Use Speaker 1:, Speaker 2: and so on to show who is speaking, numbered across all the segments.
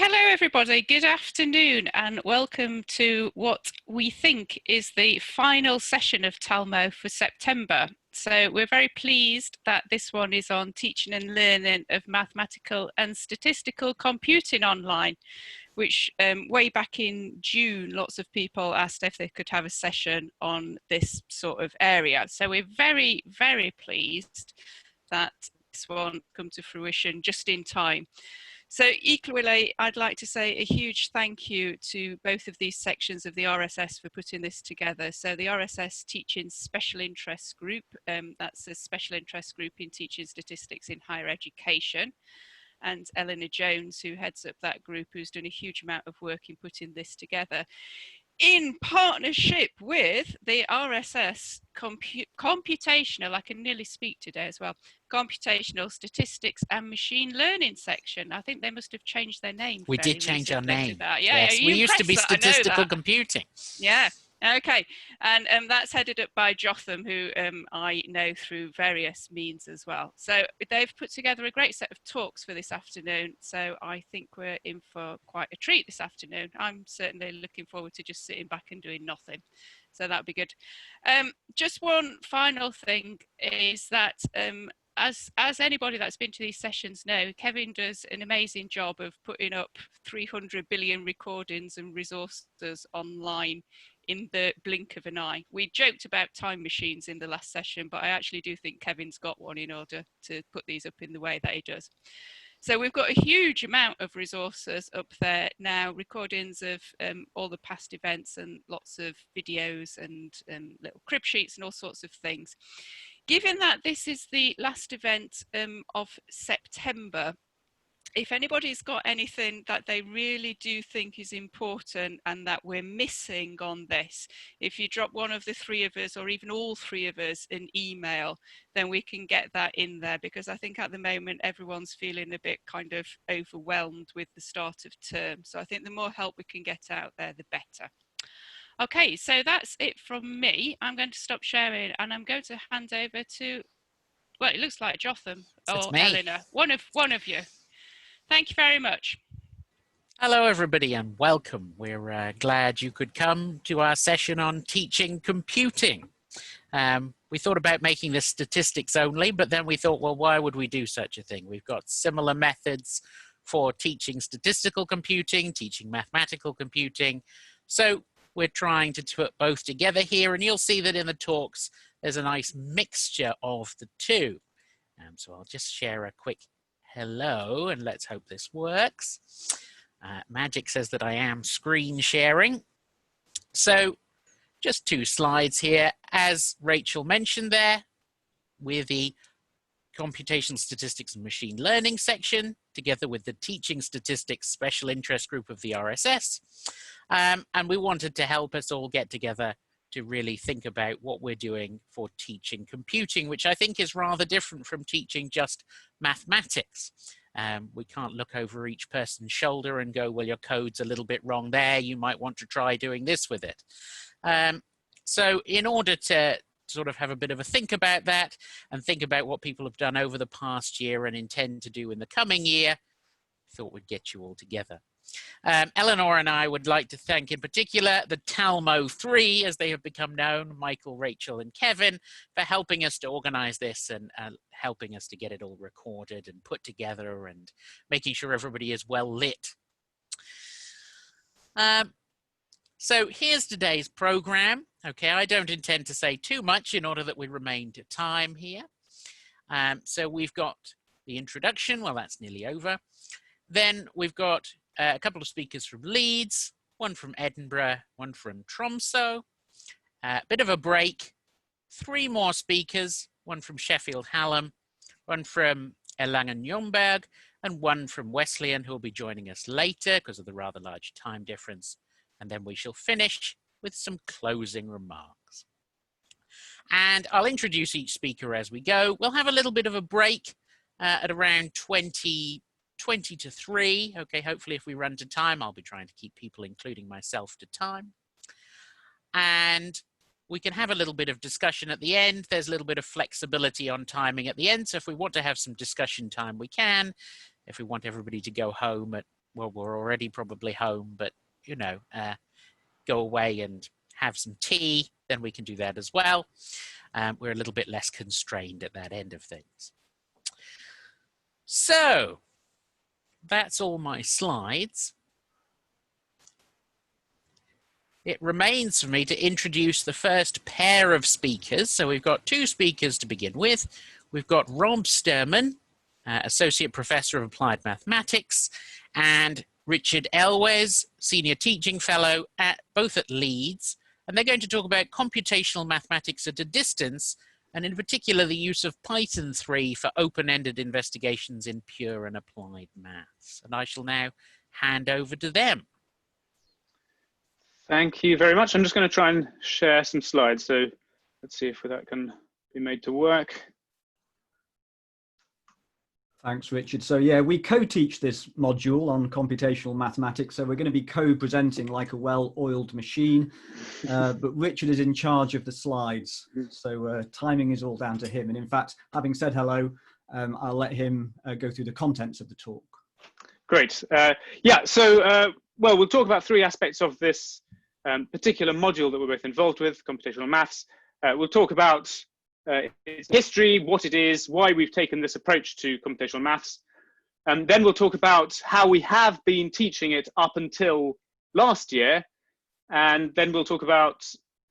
Speaker 1: Hello everybody, good afternoon and welcome to what we think is the final session of Talmo for September. So we're very pleased that this one is on teaching and learning of mathematical and statistical computing online, which way back in June, lots of people asked if they could have a session on this sort of area. So we're very, very pleased that this one come to fruition just in time. So equally, I'd like to say a huge thank you to both of these sections of the RSS for putting this together. So the RSS Teaching Special Interest Group, that's a special interest group in teaching statistics in higher education. And Eleanor Jones, who heads up that group, who's done a huge amount of work in putting this together, in partnership with the RSS Computational, I can nearly speak today as well, Computational Statistics and Machine Learning section. I think they must have changed their name.
Speaker 2: We did change our name.
Speaker 1: Yeah,
Speaker 2: yes, we used to be Statistical Computing.
Speaker 1: Yeah. Okay, and that's headed up by Jotham, who I know through various means as well. So they've put together a great set of talks for this afternoon. So I think we're in for quite a treat this afternoon. I'm certainly looking forward to just sitting back and doing nothing. So that'll be good. Just one final thing is that as anybody that's been to these sessions know, Kevin does an amazing job of putting up 300 billion recordings and resources online in the blink of an eye. We joked about time machines in the last session, but I actually do think Kevin's got one in order to put these up in the way that he does. So we've got a huge amount of resources up there now, recordings of all the past events and lots of videos and little crib sheets and all sorts of things. Given that this is the last event of September, if anybody's got anything that they really do think is important and that we're missing on this, if you drop one of the three of us or even all three of us an email, then we can get that in there, because I think at the moment everyone's feeling a bit kind of overwhelmed with the start of term. So I think the more help we can get out there, the better. Okay, so that's it from me. I'm going to stop sharing and I'm going to hand over to, well, it looks like Jotham or Eleanor, one of you. Thank you very much.
Speaker 2: Hello, everybody, and welcome. We're glad you could come to our session on teaching computing. We thought about making this statistics only, but then we thought, well, why would we do such a thing? We've got similar methods for teaching statistical computing, teaching mathematical computing. So we're trying to put both together here, and you'll see that in the talks, there's a nice mixture of the two. So I'll just share a quick hello, and let's hope this works. Magic says that I am screen sharing. So just two slides here. As Rachel mentioned there, with the Computational Statistics and Machine Learning section, together with the Teaching Statistics Special Interest Group of the RSS. And we wanted to help us all get together to really think about what we're doing for teaching computing, which I think is rather different from teaching just mathematics. We can't look over each person's shoulder and go, well, your code's a little bit wrong there. You might want to try doing this with it. So in order to sort of have a bit of a think about that and think about what people have done over the past year and intend to do in the coming year, I thought we'd get you all together. Eleanor and I would like to thank in particular the Talmo 3, as they have become known, Michael, Rachel and Kevin, for helping us to organize this and helping us to get it all recorded and put together and making sure everybody is well lit. So here's today's program. Okay, I don't intend to say too much in order that we remain to time here. So we've got the introduction, well, that's nearly over. Then we've got a couple of speakers from Leeds, one from Edinburgh, one from Tromsø. A bit of a break, three more speakers, one from Sheffield Hallam, one from Erlangen-Nürnberg, and one from Wesleyan, who will be joining us later because of the rather large time difference. And then we shall finish with some closing remarks. And I'll introduce each speaker as we go. We'll have a little bit of a break at around 20 to 3. Okay, hopefully if we run to time, I'll be trying to keep people, including myself, to time. And we can have a little bit of discussion at the end. There's a little bit of flexibility on timing at the end. So if we want to have some discussion time, we can. If we want everybody to go home at well, we're already probably home, but, you know, go away and have some tea, then we can do that as well. We're a little bit less constrained at that end of things. So that's all my slides. It remains for me to introduce the first pair of speakers. So we've got two speakers to begin with. We've got Rob Sterman, Associate Professor of Applied Mathematics, and Richard Elwes, Senior Teaching Fellow, both at Leeds. And they're going to talk about computational mathematics at a distance, and in particular the use of Python 3 for open-ended investigations in pure and applied maths. And I shall now hand over to them.
Speaker 3: Thank you very much. I'm just going to try and share some slides. So let's see if that can be made to work.
Speaker 4: Thanks, Richard. So yeah, we co-teach this module on computational mathematics. So we're going to be co-presenting like a well-oiled machine, but Richard is in charge of the slides. So timing is all down to him. And in fact, having said hello, I'll let him go through the contents of the talk.
Speaker 3: Great. Yeah, so well, we'll talk about three aspects of this particular module that we're both involved with, computational maths. We'll talk about its history, what it is, why we've taken this approach to computational maths. And then we'll talk about how we have been teaching it up until last year. And then we'll talk about,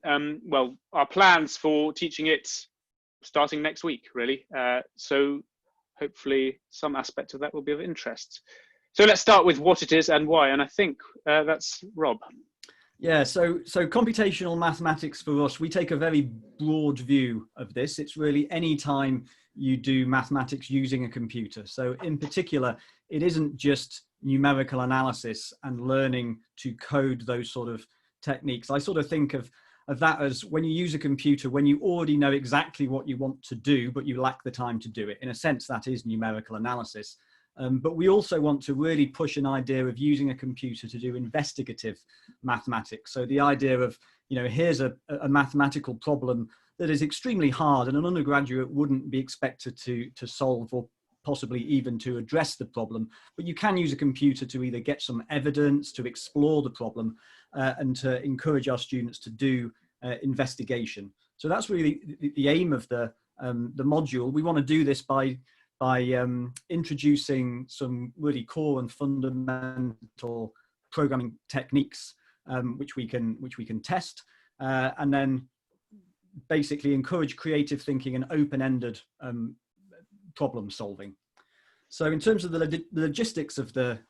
Speaker 3: well, our plans for teaching it starting next week, really. So hopefully some aspect of that will be of interest. So let's start with what it is and why. And I think that's Rob.
Speaker 4: Yeah, so computational mathematics for us, we take a very broad view of this. It's really any time you do mathematics using a computer. So in particular, it isn't just numerical analysis and learning to code those sort of techniques. I sort of think of that as when you use a computer, when you already know exactly what you want to do, but you lack the time to do it. In a sense, that is numerical analysis. But we also want to really push an idea of using a computer to do investigative mathematics. So the idea of, you know, here's a mathematical problem that is extremely hard and an undergraduate wouldn't be expected to solve or possibly even to address the problem. But you can use a computer to either get some evidence, to explore the problem, and to encourage our students to do investigation. So that's really the aim of the module. We want to do this by introducing some really core and fundamental programming techniques, which we can test, and then basically encourage creative thinking and open-ended problem solving. So in terms of the logistics of the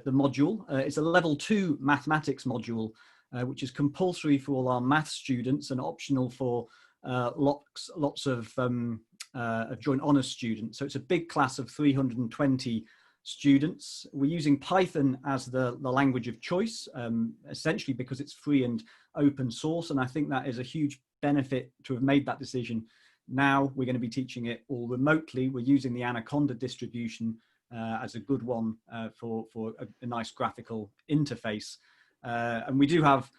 Speaker 4: module, it's a level 2 mathematics module, which is compulsory for all our maths students and optional for lots of joint honours students. So it's a big class of 320 students. We're using Python as the language of choice, essentially because it's free and open source. And I think that is a huge benefit to have made that decision. Now we're going to be teaching it all remotely. We're using the Anaconda distribution as a good one for a nice graphical interface. And we do have,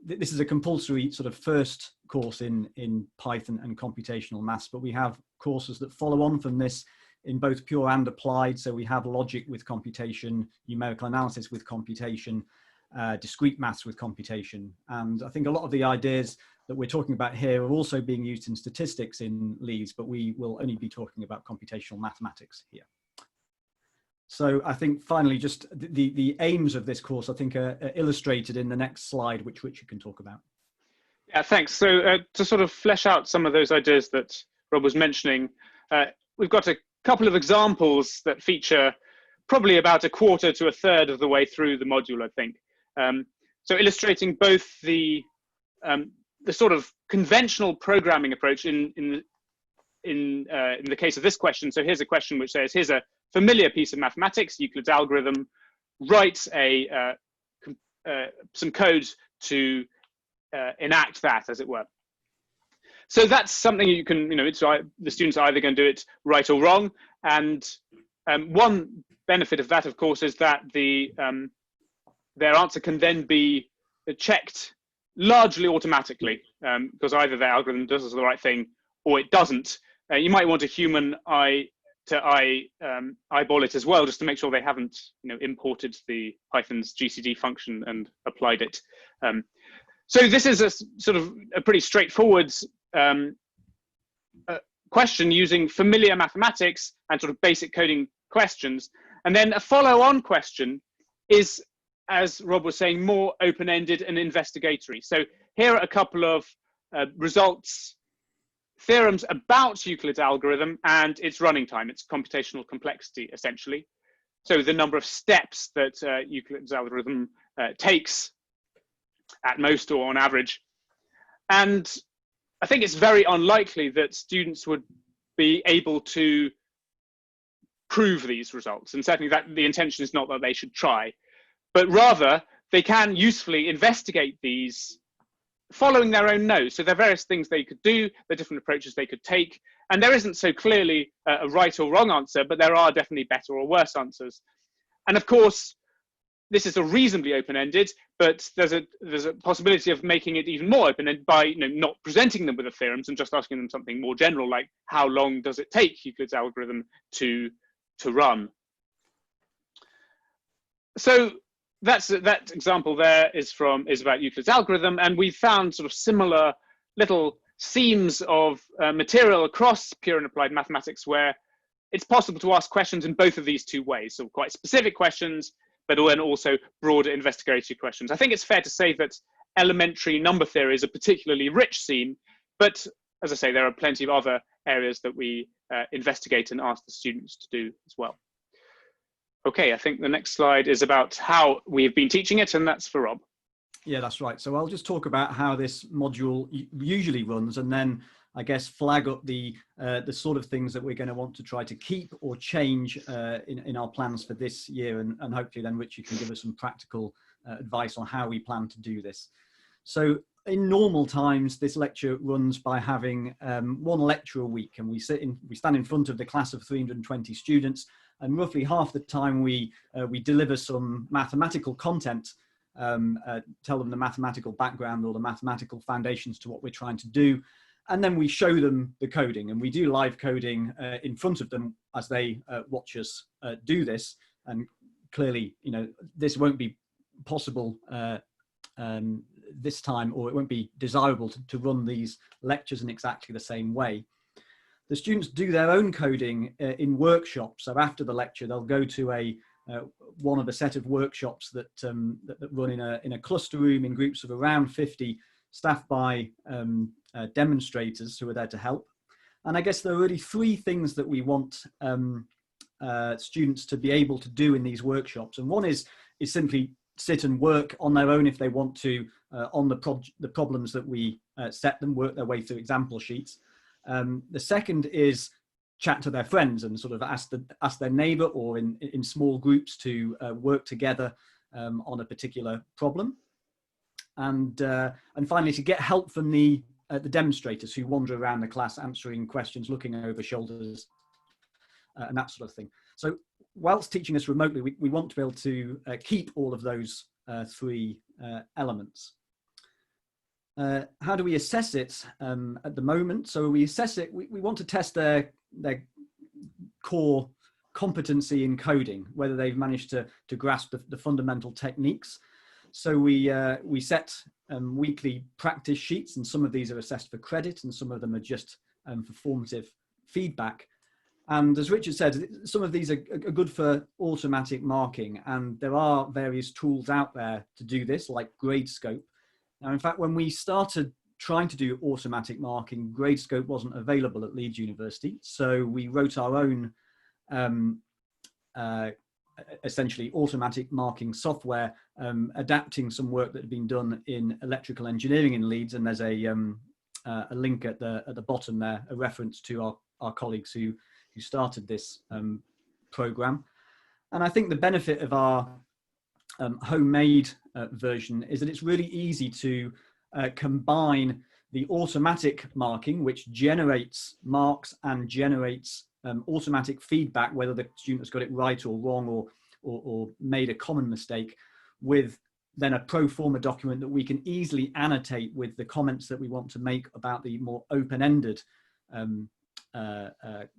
Speaker 4: this is a compulsory sort of first course in Python and computational maths, but we have courses that follow on from this in both pure and applied. So we have logic with computation, numerical analysis with computation, discrete maths with computation. And I think a lot of the ideas that we're talking about here are also being used in statistics in Leeds, but we will only be talking about computational mathematics here. So I think finally, just the aims of this course, I think are illustrated in the next slide, which you can talk about.
Speaker 3: Yeah, thanks. So to sort of flesh out some of those ideas that Rob was mentioning, we've got a couple of examples that feature probably about a quarter to a third of the way through the module, I think. So illustrating both the sort of conventional programming approach in the case of this question. So here's a question which says, here's a familiar piece of mathematics, Euclid's algorithm, write some code to enact that, as it were. So that's something you can, the students are either going to do it right or wrong. And one benefit of that, of course, is that their answer can then be checked largely automatically, because either their algorithm does the right thing or it doesn't. You might want a human eye eyeball it as well, just to make sure they haven't, imported the Python's GCD function and applied it. So this is a sort of a pretty straightforward question using familiar mathematics and sort of basic coding questions. And then a follow-on question is, as Rob was saying, more open-ended and investigatory. So here are a couple of theorems about Euclid's algorithm and its running time, its computational complexity, essentially. So the number of steps that Euclid's algorithm takes at most or on average. And I think it's very unlikely that students would be able to prove these results. And certainly that the intention is not that they should try, but rather they can usefully investigate these following their own nose. So there are various things they could do, there are different approaches they could take, and there isn't so clearly a right or wrong answer, but there are definitely better or worse answers. And of course, this is a reasonably open-ended, but there's a possibility of making it even more open-ended by not presenting them with the theorems and just asking them something more general, like how long does it take Euclid's algorithm to run? So that example there is about Euclid's algorithm, and we found sort of similar little seams of material across pure and applied mathematics where it's possible to ask questions in both of these two ways. So quite specific questions, but then also broader investigatory questions. I think it's fair to say that elementary number theory is a particularly rich seam, but as I say, there are plenty of other areas that we investigate and ask the students to do as well. Okay, I think the next slide is about how we've been teaching it, and that's for Rob.
Speaker 4: Yeah, that's right. So I'll just talk about how this module usually runs, and then I guess flag up the sort of things that we're going to want to try to keep or change in our plans for this year, and hopefully then Richard can give us some practical advice on how we plan to do this. So in normal times, this lecture runs by having one lecture a week, and we stand in front of the class of 320 students, and roughly half the time we deliver some mathematical content, tell them the mathematical background or the mathematical foundations to what we're trying to do, and then we show them the coding, and we do live coding in front of them as they watch us do this. And clearly, this won't be possible this time, or it won't be desirable to run these lectures in exactly the same way. The students do their own coding in workshops. So after the lecture, they'll go to one of a set of workshops that run in a cluster room in groups of around 50, staffed by demonstrators who are there to help. And I guess there are really three things that we want students to be able to do in these workshops. And one is simply sit and work on their own if they want to on the problems that we set them, work their way through example sheets. The second is chat to their friends and sort of ask their neighbor or in small groups to work together on a particular problem. And finally, to get help from the demonstrators who wander around the class answering questions, looking over shoulders, and that sort of thing. So whilst teaching us remotely, we want to be able to keep all of those three elements. How do we assess it at the moment? So we assess it, we want to test their core competency in coding, whether they've managed to grasp the fundamental techniques. So we set weekly practice sheets, and some of these are assessed for credit and some of them are just for formative feedback. And as Richard said, some of these are good for automatic marking, and there are various tools out there to do this, like Gradescope. Now, in fact, when we started trying to do automatic marking, Gradescope wasn't available at Leeds University. So we wrote our own essentially automatic marking software, adapting some work that had been done in electrical engineering in Leeds. And there's a link at the bottom there, a reference to our colleagues who started this program. And I think the benefit of our homemade version is that it's really easy to combine the automatic marking, which generates marks and generates automatic feedback, whether the student has got it right or wrong or made a common mistake, with then a pro forma document that we can easily annotate with the comments that we want to make about the more open-ended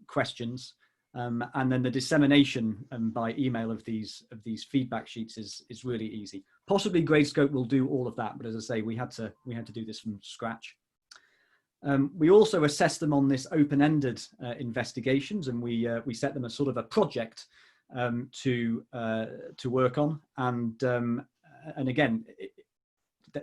Speaker 4: questions. And then the dissemination by email of these feedback sheets is really easy. Possibly Gradescope will do all of that, but as I say, we had to do this from scratch. We also assess them on this open-ended investigations, and we set them as sort of a project to work on. And again,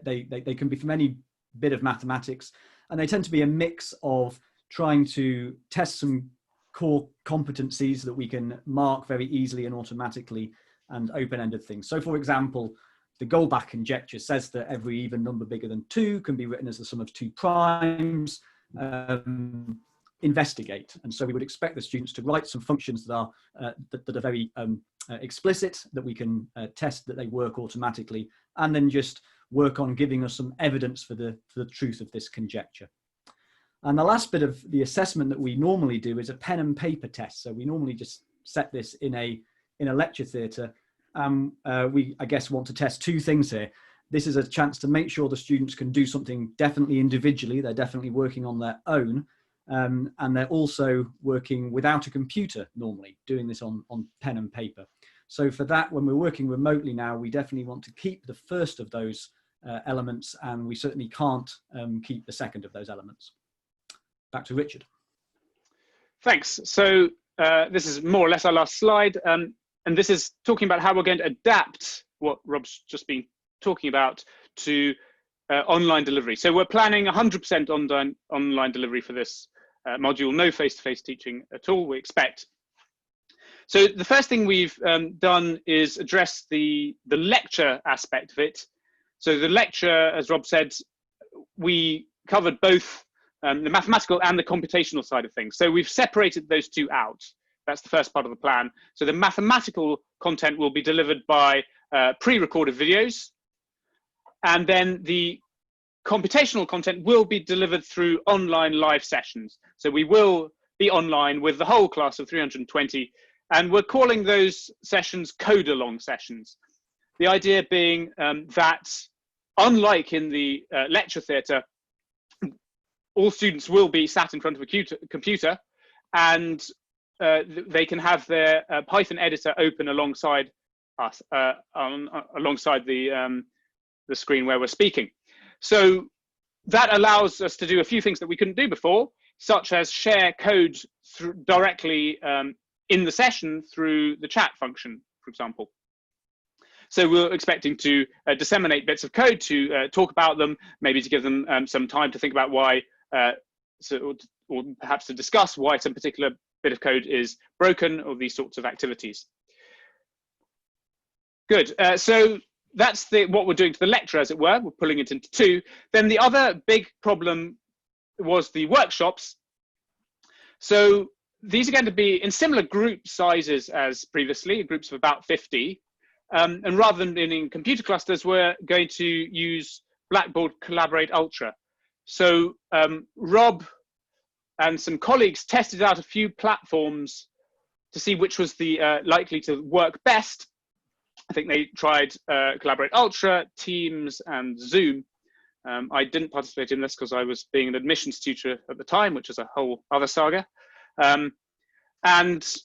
Speaker 4: they can be from any bit of mathematics, and they tend to be a mix of trying to test some core competencies that we can mark very easily and automatically, and open-ended things. So for example, the Goldbach conjecture says that every even number bigger than 2 can be written as the sum of 2 primes. Investigate. And so we would expect the students to write some functions that are very explicit, that we can test that they work automatically, and then just work on giving us some evidence for the truth of this conjecture. And the last bit of the assessment that we normally do is a pen and paper test. So we normally just set this in a lecture theatre. We, I guess, want to test 2 things here. This is a chance to make sure the students can do something definitely individually. They're definitely working on their own. And they're also working without a computer normally, doing this on pen and paper. So for that, when we're working remotely now, we definitely want to keep the first of those elements, and we certainly can't keep the second of those elements. Back to Richard.
Speaker 3: Thanks. So this is more or less our last slide. And this is talking about how we're going to adapt what Rob's just been talking about to online delivery. So we're planning 100% online delivery for this module, no face-to-face teaching at all, we expect. So the first thing we've done is address the lecture aspect of it. So the lecture, as Rob said, we covered both the mathematical and the computational side of things. So we've separated those 2 out. That's the first part of the plan. So the mathematical content will be delivered by pre-recorded videos, and then the computational content will be delivered through online live sessions. So we will be online with the whole class of 320, and we're calling those sessions code-along sessions. The idea being that, unlike in the lecture theatre, all students will be sat in front of a computer, and they can have their Python editor open alongside us, alongside the screen where we're speaking. So that allows us to do a few things that we couldn't do before, such as share code directly in the session through the chat function, for example. So we're expecting to disseminate bits of code, to talk about them, maybe to give them some time to think about why, or perhaps to discuss why some particular bit of code is broken, or these sorts of activities. Good. So that's what we're doing to the lecture, as it were. We're pulling it into 2. Then the other big problem was the workshops. So these are going to be in similar group sizes as previously, groups of about 50. And rather than in computer clusters, we're going to use Blackboard Collaborate Ultra. So Rob and some colleagues tested out a few platforms to see which was the likely to work best. I think they tried Collaborate Ultra, Teams, and Zoom. I didn't participate in this because I was being an admissions tutor at the time, which is a whole other saga. And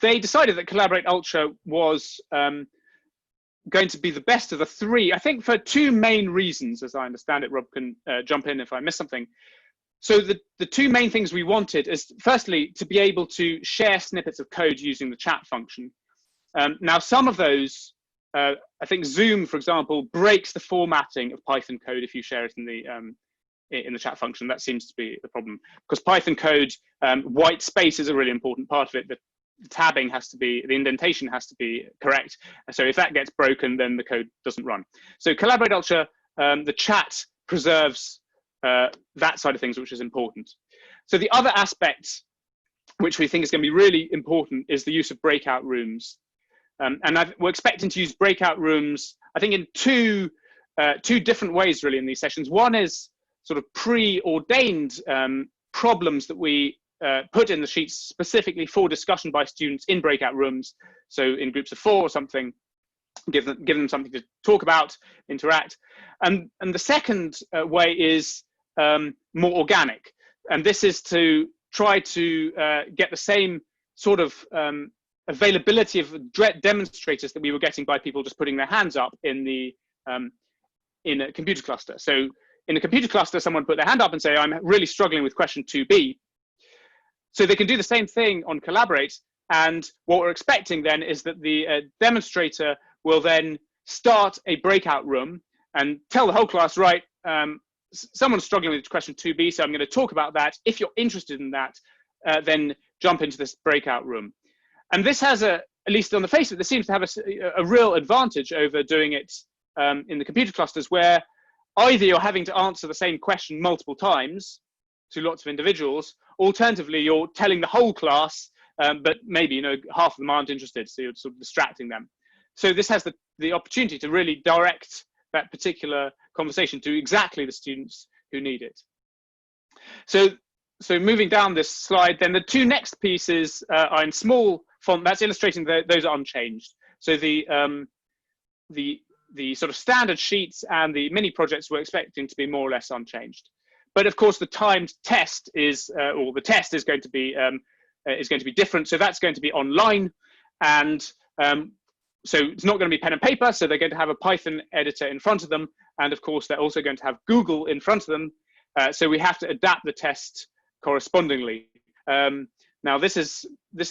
Speaker 3: they decided that Collaborate Ultra was going to be the best of the 3, I think, for 2 main reasons, as I understand it. Rob can jump in if I miss something. So the 2 main things we wanted is, firstly, to be able to share snippets of code using the chat function. Now, some of those, I think Zoom, for example, breaks the formatting of Python code if you share it in the chat function. That seems to be the problem, because Python code, white space is a really important part of it. The tabbing has to be, the indentation has to be correct. So if that gets broken, then the code doesn't run. So Collaborate Ultra, the chat preserves that side of things, which is important. So the other aspect, which we think is going to be really important, is the use of breakout rooms. And we're expecting to use breakout rooms, I think, in two different ways, really, in these sessions. One is sort of preordained problems that we put in the sheets specifically for discussion by students in breakout rooms. So in groups of 4 or something, give them something to talk about, interact. And the second way is more organic. And this is to try to get the same sort of availability of demonstrators that we were getting by people just putting their hands up in the in a computer cluster. So in a computer cluster, someone put their hand up and say, I'm really struggling with question 2B. So they can do the same thing on Collaborate. And what we're expecting then is that the demonstrator will then start a breakout room and tell the whole class, right, someone's struggling with question 2B, so I'm going to talk about that. If you're interested in that, then jump into this breakout room. And this has at least on the face of it, this seems to have a real advantage over doing it in the computer clusters, where either you're having to answer the same question multiple times to lots of individuals, alternatively, you're telling the whole class, but maybe half of them aren't interested, so you're sort of distracting them. So this has the opportunity to really direct that particular conversation to exactly the students who need it. So moving down this slide, then the two next pieces are in small font. That's illustrating those are unchanged. So the sort of standard sheets and the mini projects we're expecting to be more or less unchanged. But of course, the timed test is, or the test is going to be different. So that's going to be online, and so it's not going to be pen and paper. So they're going to have a Python editor in front of them, and of course, they're also going to have Google in front of them. So we have to adapt the test correspondingly. Now, this is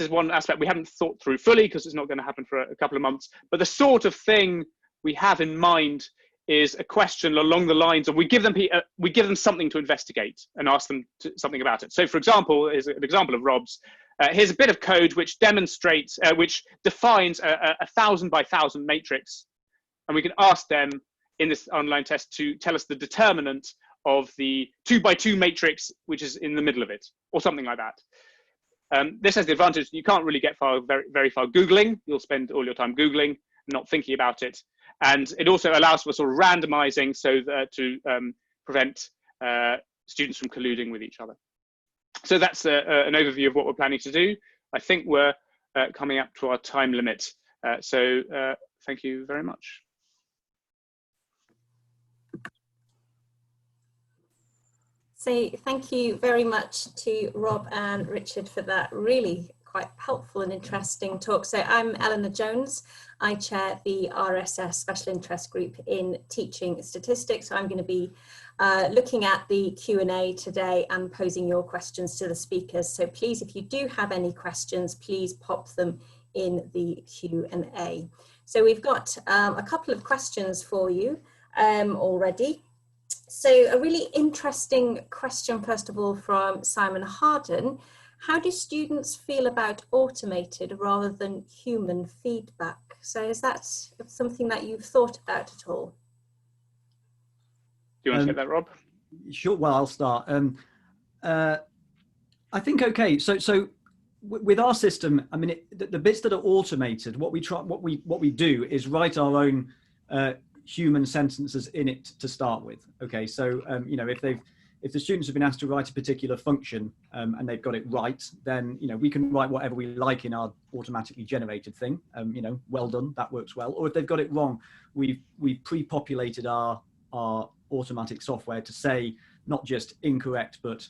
Speaker 3: one aspect we haven't thought through fully because it's not going to happen for a couple of months. But the sort of thing we have in mind is a question along the lines of we give them something to investigate and ask them something about it. So, for example, is an example of Rob's. Here's a bit of code which demonstrates, which defines a 1,000 by 1,000 matrix, and we can ask them in this online test to tell us the determinant of the 2 by 2 matrix which is in the middle of it, or something like that. This has the advantage that you can't really get very far Googling. You'll spend all your time Googling, not thinking about it. And it also allows for sort of randomizing so that to prevent students from colluding with each other. So that's an overview of what we're planning to do. I think we're coming up to our time limit. So thank you very much.
Speaker 5: So thank you very much to Rob and Richard for that really quite helpful and interesting talk. So I'm Eleanor Jones. I chair the RSS Special Interest Group in Teaching Statistics. So I'm going to be looking at the Q&A today and posing your questions to the speakers. So please, if you do have any questions, please pop them in the Q&A. So we've got a couple of questions for you already. So a really interesting question, first of all, from Simon Harden. How do students feel about automated rather than human feedback? So is that something that you've thought about at all?
Speaker 3: Do you want to take that, Rob?
Speaker 4: Sure. Well, I'll start. I think okay. So with our system, I mean, the bits that are automated, what we do is write our own human sentences in it to start with. Okay, so if the students have been asked to write a particular function and they've got it right, then we can write whatever we like in our automatically generated thing. Well done, that works well. Or if they've got it wrong, we've pre-populated our automatic software to say not just incorrect, but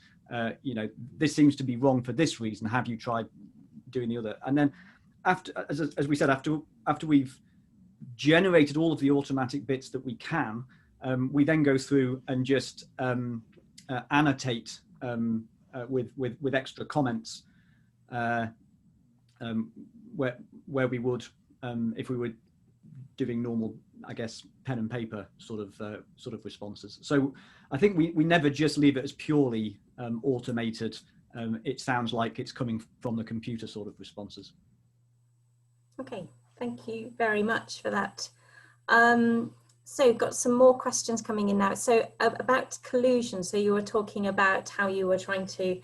Speaker 4: this seems to be wrong for this reason. Have you tried doing the other? And then after, as we said, after we've generated all of the automatic bits that we can, we then go through and just annotate with extra comments where we would if we were doing normal, I guess, pen and paper sort of responses. So I think we never just leave it as purely automated. It sounds like it's coming from the computer sort of responses.
Speaker 5: Okay, thank you very much for that. So we've got some more questions coming in now. So about collusion, so you were talking about how you were trying to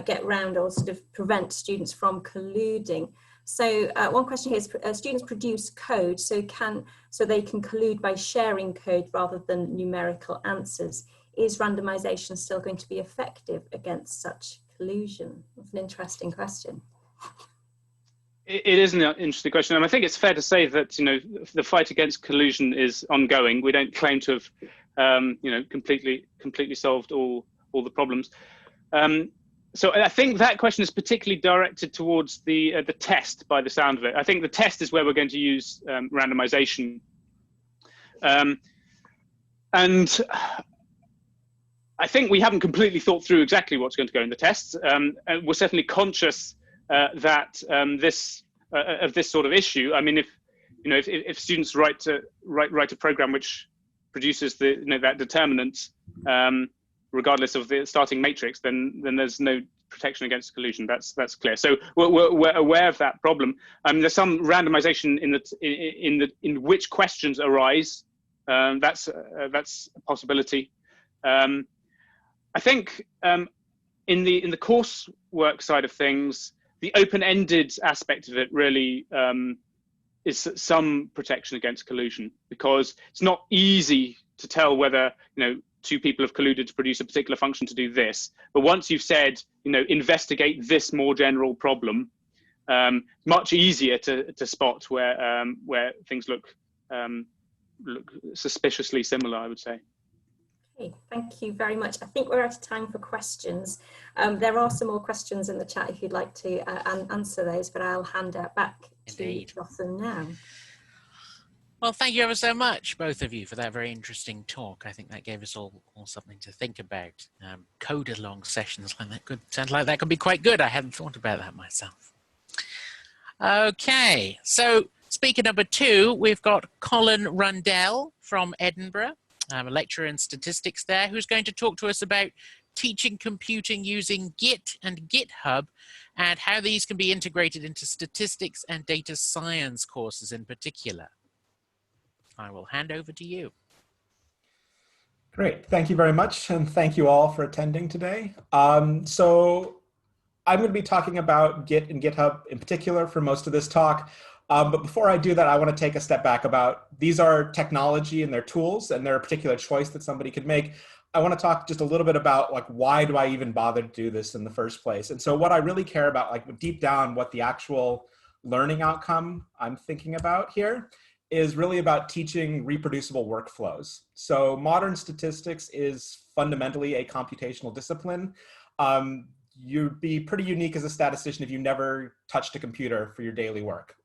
Speaker 5: get around or sort of prevent students from colluding. So one question here is, students produce code so they can collude by sharing code rather than numerical answers. Is randomization still going to be effective against such collusion? That's an interesting question.
Speaker 3: It is an interesting question, and I think it's fair to say that the fight against collusion is ongoing. We don't claim to have completely solved all the problems. So I think that question is particularly directed towards the test, by the sound of it. I think the test is where we're going to use randomization. And I think we haven't completely thought through exactly what's going to go in the tests. And we're certainly conscious that of this sort of issue. I mean, if students write a program which produces that determinant, regardless of the starting matrix, then there's no protection against collusion. That's clear. So we're aware of that problem. There's some randomization in which questions arise. That's a possibility. I think in the coursework side of things, the open-ended aspect of it really is some protection against collusion, because it's not easy to tell whether two people have colluded to produce a particular function to do this. But once you've said, investigate this more general problem, much easier to spot where things look suspiciously similar, I would say.
Speaker 5: Okay, thank you very much. I think we're out of time for questions. There are some more questions in the chat if you'd like to answer those, but I'll hand it back to Jotham now.
Speaker 2: Well, thank you ever so much, both of you, for that very interesting talk. I think that gave us all something to think about. Code-along sessions like that sounds like that could be quite good. I hadn't thought about that myself. Okay, so speaker number 2, we've got Colin Rundell from Edinburgh, a lecturer in statistics there, who's going to talk to us about teaching computing using Git and GitHub and how these can be integrated into statistics and data science courses in particular. I will hand over to you.
Speaker 6: Great, thank you very much, and thank you all for attending today. So I'm going to be talking about Git and GitHub in particular for most of this talk. But before I do that, I want to take a step back about these are technology and they're tools, and they're a particular choice that somebody could make. I want to talk just a little bit about why do I even bother to do this in the first place? And so what I really care about, deep down, what the actual learning outcome I'm thinking about here is really about teaching reproducible workflows. So modern statistics is fundamentally a computational discipline. You'd be pretty unique as a statistician if you never touched a computer for your daily work.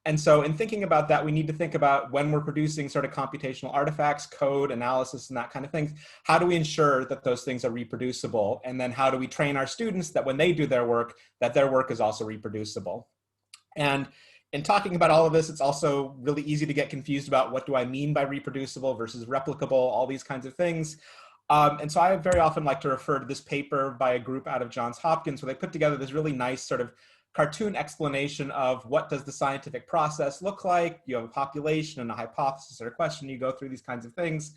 Speaker 6: And so in thinking about that, we need to think about when we're producing sort of computational artifacts, code, analysis, and that kind of thing, how do we ensure that those things are reproducible? And then how do we train our students that when they do their work, that their work is also reproducible? And in talking about all of this, it's also really easy to get confused about what do I mean by reproducible versus replicable, all these kinds of things. And so I very often like to refer to this paper by a group out of Johns Hopkins where they put together this really nice sort of cartoon explanation of what does the scientific process look like. You have a population and a hypothesis or a question, you go through these kinds of things.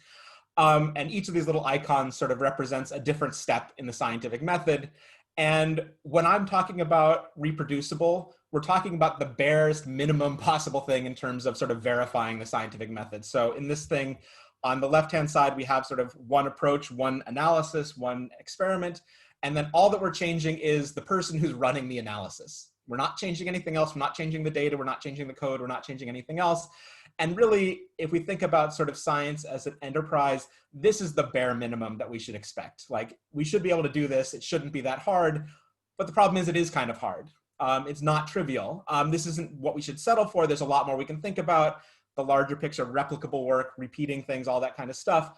Speaker 6: And each of these little icons sort of represents a different step in the scientific method. And when I'm talking about reproducible, we're talking about the barest minimum possible thing in terms of sort of verifying the scientific method. So in this thing, on the left-hand side, we have sort of one approach, one analysis, one experiment. And then all that we're changing is the person who's running the analysis. We're not changing anything else. We're not changing the data. We're not changing the code. We're not changing anything else. And really, if we think about sort of science as an enterprise, this is the bare minimum that we should expect. We should be able to do this. It shouldn't be that hard. But the problem is it is kind of hard. It's not trivial. This isn't what we should settle for. There's a lot more we can think about. The larger picture, replicable work, repeating things, all that kind of stuff.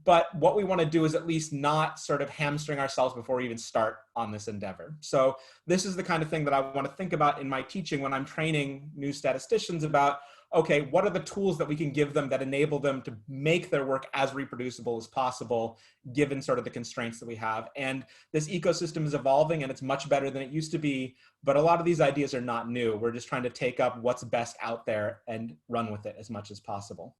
Speaker 6: But what we want to do is at least not sort of hamstring ourselves before we even start on this endeavor. So this is the kind of thing that I want to think about in my teaching when I'm training new statisticians about, okay, what are the tools that we can give them that enable them to make their work as reproducible as possible, given sort of the constraints that we have. And this ecosystem is evolving and it's much better than it used to be, but a lot of these ideas are not new. We're just trying to take up what's best out there and run with it as much as possible.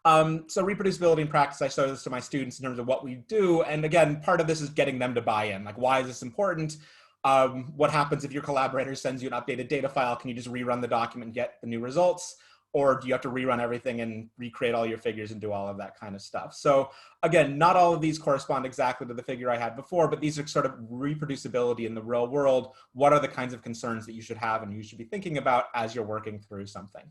Speaker 6: So reproducibility in practice, I show this to my students in terms of what we do. And again, part of this is getting them to buy in. Why is this important? What happens if your collaborator sends you an updated data file? Can you just rerun the document and get the new results? Or do you have to rerun everything and recreate all your figures and do all of that kind of stuff? So again, not all of these correspond exactly to the figure I had before, but these are sort of reproducibility in the real world. What are the kinds of concerns that you should have and you should be thinking about as you're working through something?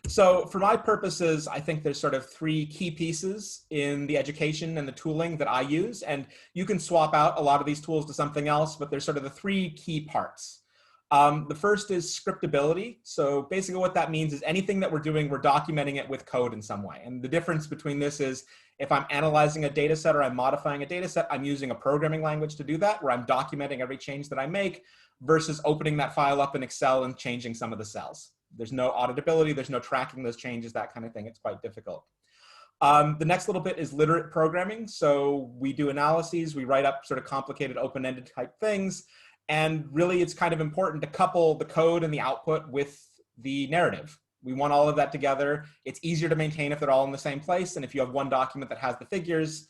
Speaker 6: So for my purposes, I think there's sort of three key pieces in the education and the tooling that I use. And you can swap out a lot of these tools to something else, but there's sort of the three key parts. The first is scriptability. So basically what that means is anything that we're doing, we're documenting it with code in some way. And the difference between this is if I'm analyzing a data set or I'm modifying a data set, I'm using a programming language to do that, where I'm documenting every change that I make versus opening that file up in Excel and changing some of the cells. There's no auditability, there's no tracking those changes, that kind of thing. It's quite difficult. The next little bit is literate programming. So we do analyses, we write up sort of complicated open-ended type things. And really it's kind of important to couple the code and the output with the narrative. We want all of that together. It's easier to maintain if they're all in the same place. And if you have one document that has the figures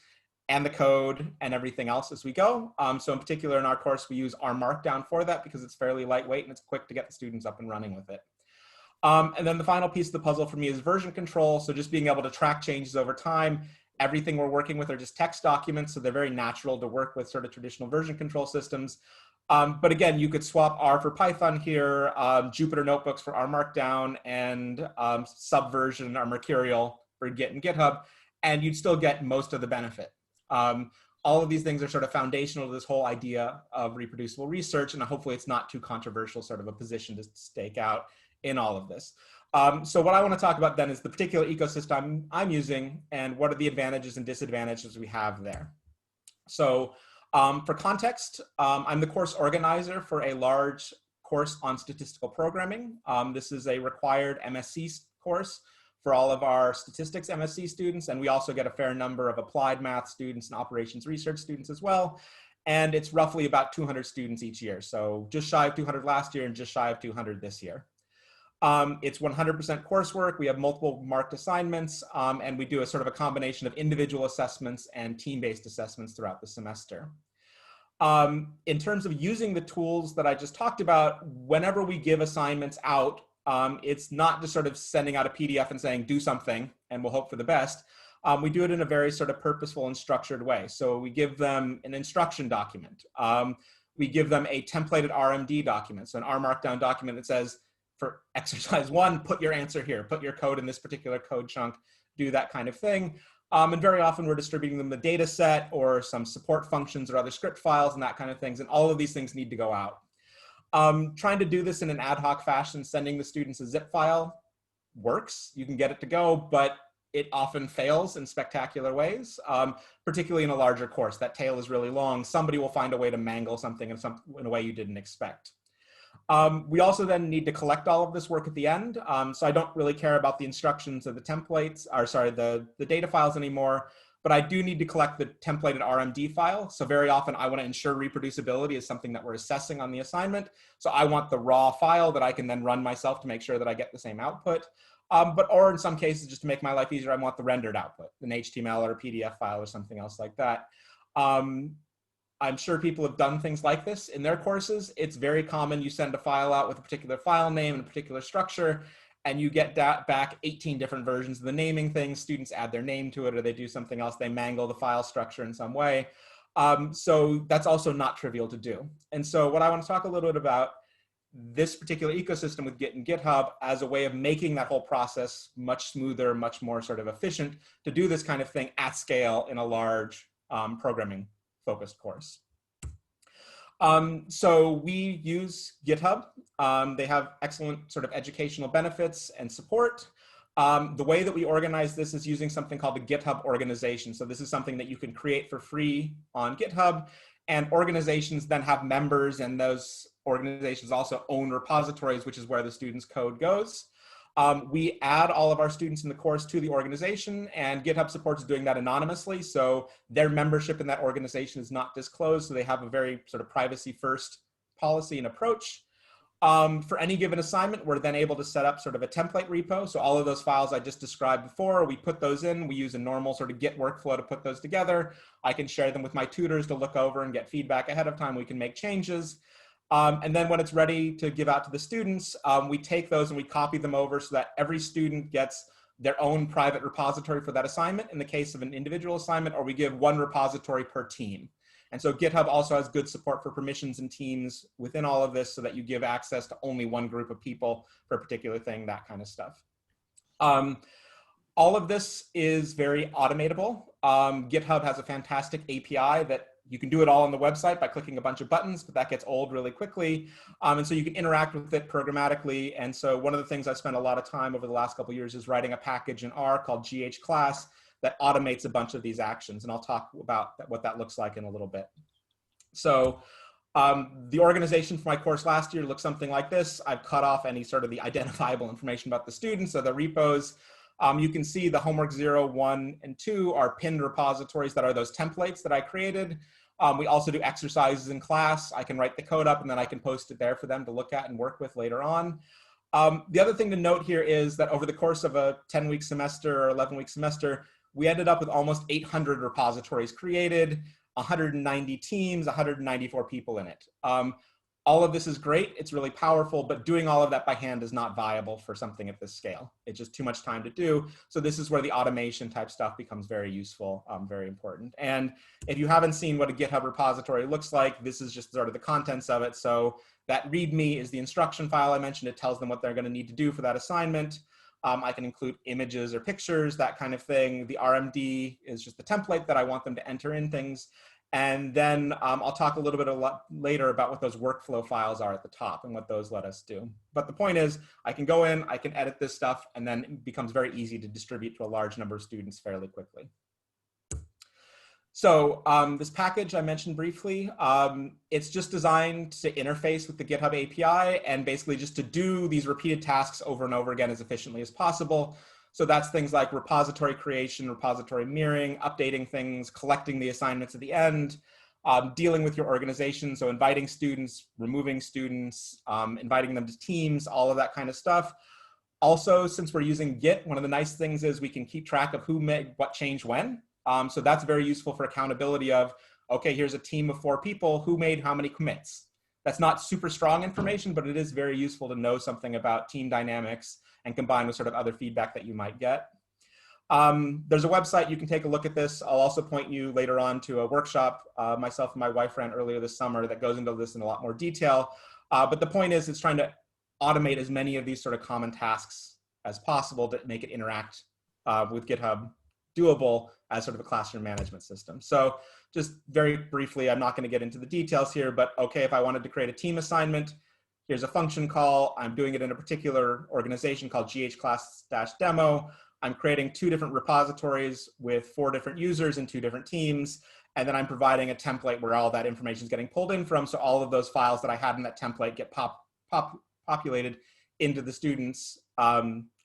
Speaker 6: and the code and everything else as we go. So in particular in our course, we use R Markdown for that because it's fairly lightweight and it's quick to get the students up and running with it. And then the final piece of the puzzle for me is version control. So just being able to track changes over time. Everything we're working with are just text documents, so they're very natural to work with sort of traditional version control systems. But again, you could swap R for Python here, Jupyter Notebooks for R Markdown, and Subversion or Mercurial for Git and GitHub, and you'd still get most of the benefit. All of these things are sort of foundational to this whole idea of reproducible research, and hopefully it's not too controversial sort of a position to stake out in all of this. So what I want to talk about then is the particular ecosystem I'm using and what are the advantages and disadvantages we have there. So for context, I'm the course organizer for a large course on statistical programming. This is a required MSc course for all of our statistics MSc students, and we also get a fair number of applied math students and operations research students as well. And it's roughly about 200 students each year. So just shy of 200 last year and just shy of 200 this year. It's 100% coursework. We have multiple marked assignments, and we do a sort of a combination of individual assessments and team-based assessments throughout the semester. In terms of using the tools that I just talked about, whenever we give assignments out, it's not just sort of sending out a PDF and saying, do something, and we'll hope for the best. We do it in a very sort of purposeful and structured way. So we give them an instruction document. We give them a templated RMD document, so an R Markdown document that says, for exercise 1, put your answer here, put your code in this particular code chunk, do that kind of thing. And very often we're distributing them the data set or some support functions or other script files and that kind of things. And all of these things need to go out. Trying to do this in an ad hoc fashion, sending the students a zip file works. You can get it to go, but it often fails in spectacular ways, particularly in a larger course. That tail is really long. Somebody will find a way to mangle something in a way you didn't expect. We also then need to collect all of this work at the end. So I don't really care about the instructions or the templates, or sorry, the data files anymore, but I do need to collect the templated RMD file. So very often I want to ensure reproducibility is something that we're assessing on the assignment. So I want the raw file that I can then run myself to make sure that I get the same output. Or in some cases, just to make my life easier, I want the rendered output, an HTML or a PDF file or something else like that. I'm sure people have done things like this in their courses. It's very common. You send a file out with a particular file name and a particular structure, and you get back 18 different versions of the naming thing. Students add their name to it, or they do something else. They mangle the file structure in some way. So that's also not trivial to do. And so what I want to talk a little bit about this particular ecosystem with Git and GitHub as a way of making that whole process much smoother, much more sort of efficient to do this kind of thing at scale in a large programming focused course. So we use GitHub. They have excellent sort of educational benefits and support. The way that we organize this is using something called the GitHub Organization. So this is something that you can create for free on GitHub, and organizations then have members, and those organizations also own repositories, which is where the students' code goes. We add all of our students in the course to the organization, and GitHub supports doing that anonymously. So their membership in that organization is not disclosed. So they have a very sort of privacy first policy and approach. For any given assignment, we're then able to set up sort of a template repo. So all of those files I just described before, we put those in. We use a normal sort of Git workflow to put those together. I can share them with my tutors to look over and get feedback ahead of time. We can make changes. And then when it's ready to give out to the students, we take those and we copy them over so that every student gets their own private repository for that assignment in the case of an individual assignment, or we give one repository per team. And so GitHub also has good support for permissions and teams within all of this so that you give access to only one group of people for a particular thing, that kind of stuff. All of this is very automatable. GitHub has a fantastic API that you can do it all on the website by clicking a bunch of buttons, but that gets old really quickly. And so you can interact with it programmatically. And so one of the things I've spent a lot of time over the last couple of years is writing a package in R called GH-class that automates a bunch of these actions. And I'll talk about what that looks like in a little bit. So the organization for my course last year looks something like this. I've cut off any sort of the identifiable information about the students, so the repos. You can see the homework 0, 1, and 2 are pinned repositories that are those templates that I created. We also do exercises in class. I can write the code up and then I can post it there for them to look at and work with later on. The other thing to note here is that over the course of a 10-week semester or 11-week semester, we ended up with almost 800 repositories created, 190 teams, 194 people in it. All of this is great, it's really powerful, but doing all of that by hand is not viable for something at this scale. It's just too much time to do. So this is where the automation type stuff becomes very useful, very important. And if you haven't seen what a GitHub repository looks like, this is just sort of the contents of it. So that README is the instruction file I mentioned. It tells them what they're going to need to do for that assignment. I can include images or pictures, that kind of thing. The RMD is just the template that I want them to enter in things. And then I'll talk a little bit later about what those workflow files are at the top and what those let us do. But the point is, I can go in, I can edit this stuff, and then it becomes very easy to distribute to a large number of students fairly quickly. So this package I mentioned briefly, it's just designed to interface with the GitHub API and basically just to do these repeated tasks over and over again as efficiently as possible. So that's things like repository creation, repository mirroring, updating things, collecting the assignments at the end, dealing with your organization, so inviting students, removing students, inviting them to teams, all of that kind of stuff. Also, since we're using Git, one of the nice things is we can keep track of who made what change when. So that's very useful for accountability of, okay, here's a team of 4 people, who made how many commits? That's not super strong information, but it is very useful to know something about team dynamics and combine with sort of other feedback that you might get. There's a website, you can take a look at this. I'll also point you later on to a workshop myself and my wife ran earlier this summer that goes into this in a lot more detail. But the point is, it's trying to automate as many of these sort of common tasks as possible to make it interact with GitHub doable as sort of a classroom management system. So just very briefly, I'm not going to get into the details here, but okay, if I wanted to create a team assignment, here's a function call. I'm doing it in a particular organization called GH-class-demo. I'm creating 2 different repositories with 4 different users in 2 different teams. And then I'm providing a template where all that information is getting pulled in from. So all of those files that I had in that template get populated into the students'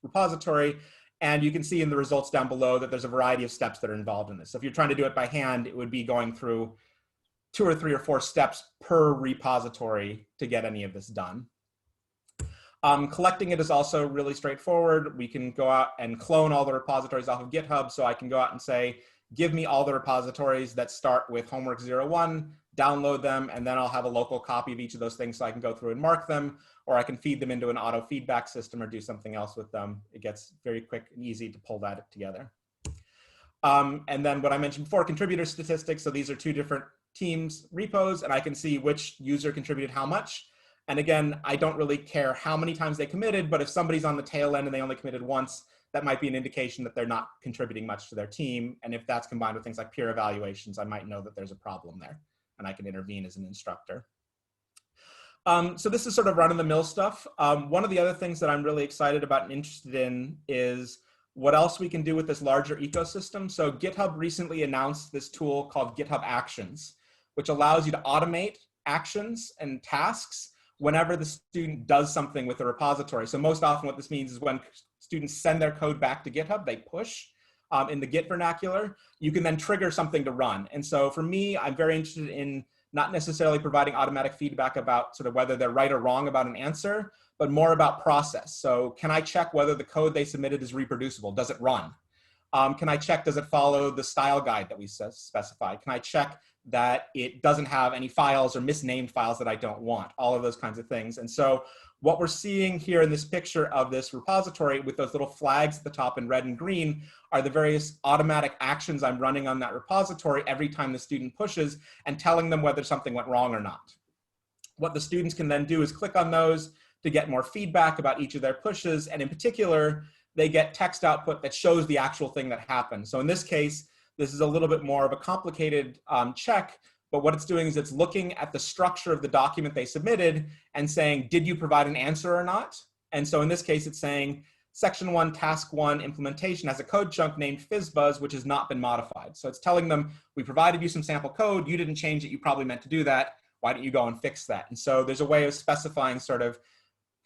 Speaker 6: repository. And you can see in the results down below that there's a variety of steps that are involved in this. So if you're trying to do it by hand, it would be going through 2 or 3 or 4 steps per repository to get any of this done. Collecting it is also really straightforward. We can go out and clone all the repositories off of GitHub. So I can go out and say, give me all the repositories that start with homework 01, download them, and then I'll have a local copy of each of those things so I can go through and mark them, or I can feed them into an auto feedback system or do something else with them. It gets very quick and easy to pull that together. And then what I mentioned before, contributor statistics. So these are 2 different teams repos, and I can see which user contributed how much. And again, I don't really care how many times they committed, but if somebody's on the tail end and they only committed once, that might be an indication that they're not contributing much to their team. And if that's combined with things like peer evaluations, I might know that there's a problem there and I can intervene as an instructor. So this is sort of run-of-the-mill stuff. One of the other things that I'm really excited about and interested in is what else we can do with this larger ecosystem. So GitHub recently announced this tool called GitHub Actions, which allows you to automate actions and tasks whenever the student does something with a repository. So most often what this means is when students send their code back to GitHub, they push in the Git vernacular, you can then trigger something to run. And so for me, I'm very interested in not necessarily providing automatic feedback about sort of whether they're right or wrong about an answer, but more about process. So can I check whether the code they submitted is reproducible? Does it run? Can I check, does it follow the style guide that we specified? Can I check that it doesn't have any files or misnamed files that I don't want? All of those kinds of things. And so what we're seeing here in this picture of this repository with those little flags at the top in red and green are the various automatic actions I'm running on that repository every time the student pushes and telling them whether something went wrong or not. What the students can then do is click on those to get more feedback about each of their pushes. And in particular, they get text output that shows the actual thing that happened. So in this case, this is a little bit more of a complicated check, but what it's doing is it's looking at the structure of the document they submitted and saying, did you provide an answer or not? And so in this case, it's saying, Section 1, Task 1 implementation has a code chunk named FizzBuzz, which has not been modified. So it's telling them, we provided you some sample code, you didn't change it, you probably meant to do that, why don't you go and fix that? And so there's a way of specifying sort of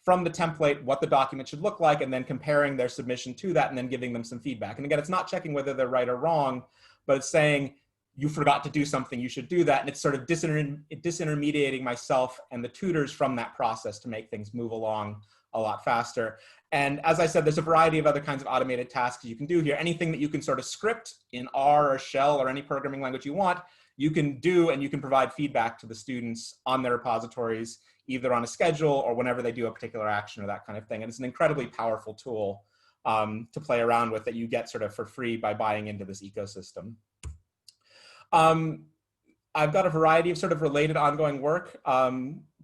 Speaker 6: from the template what the document should look like, and then comparing their submission to that, and then giving them some feedback. And again, it's not checking whether they're right or wrong, but it's saying, you forgot to do something, you should do that. And it's sort of disintermediating myself and the tutors from that process to make things move along a lot faster. And as I said, there's a variety of other kinds of automated tasks you can do here. Anything that you can sort of script in R or Shell or any programming language you want, you can do, and you can provide feedback to the students on their repositories, either on a schedule or whenever they do a particular action or that kind of thing. And it's an incredibly powerful tool to play around with that you get sort of for free by buying into this ecosystem. I've got a variety of sort of related ongoing work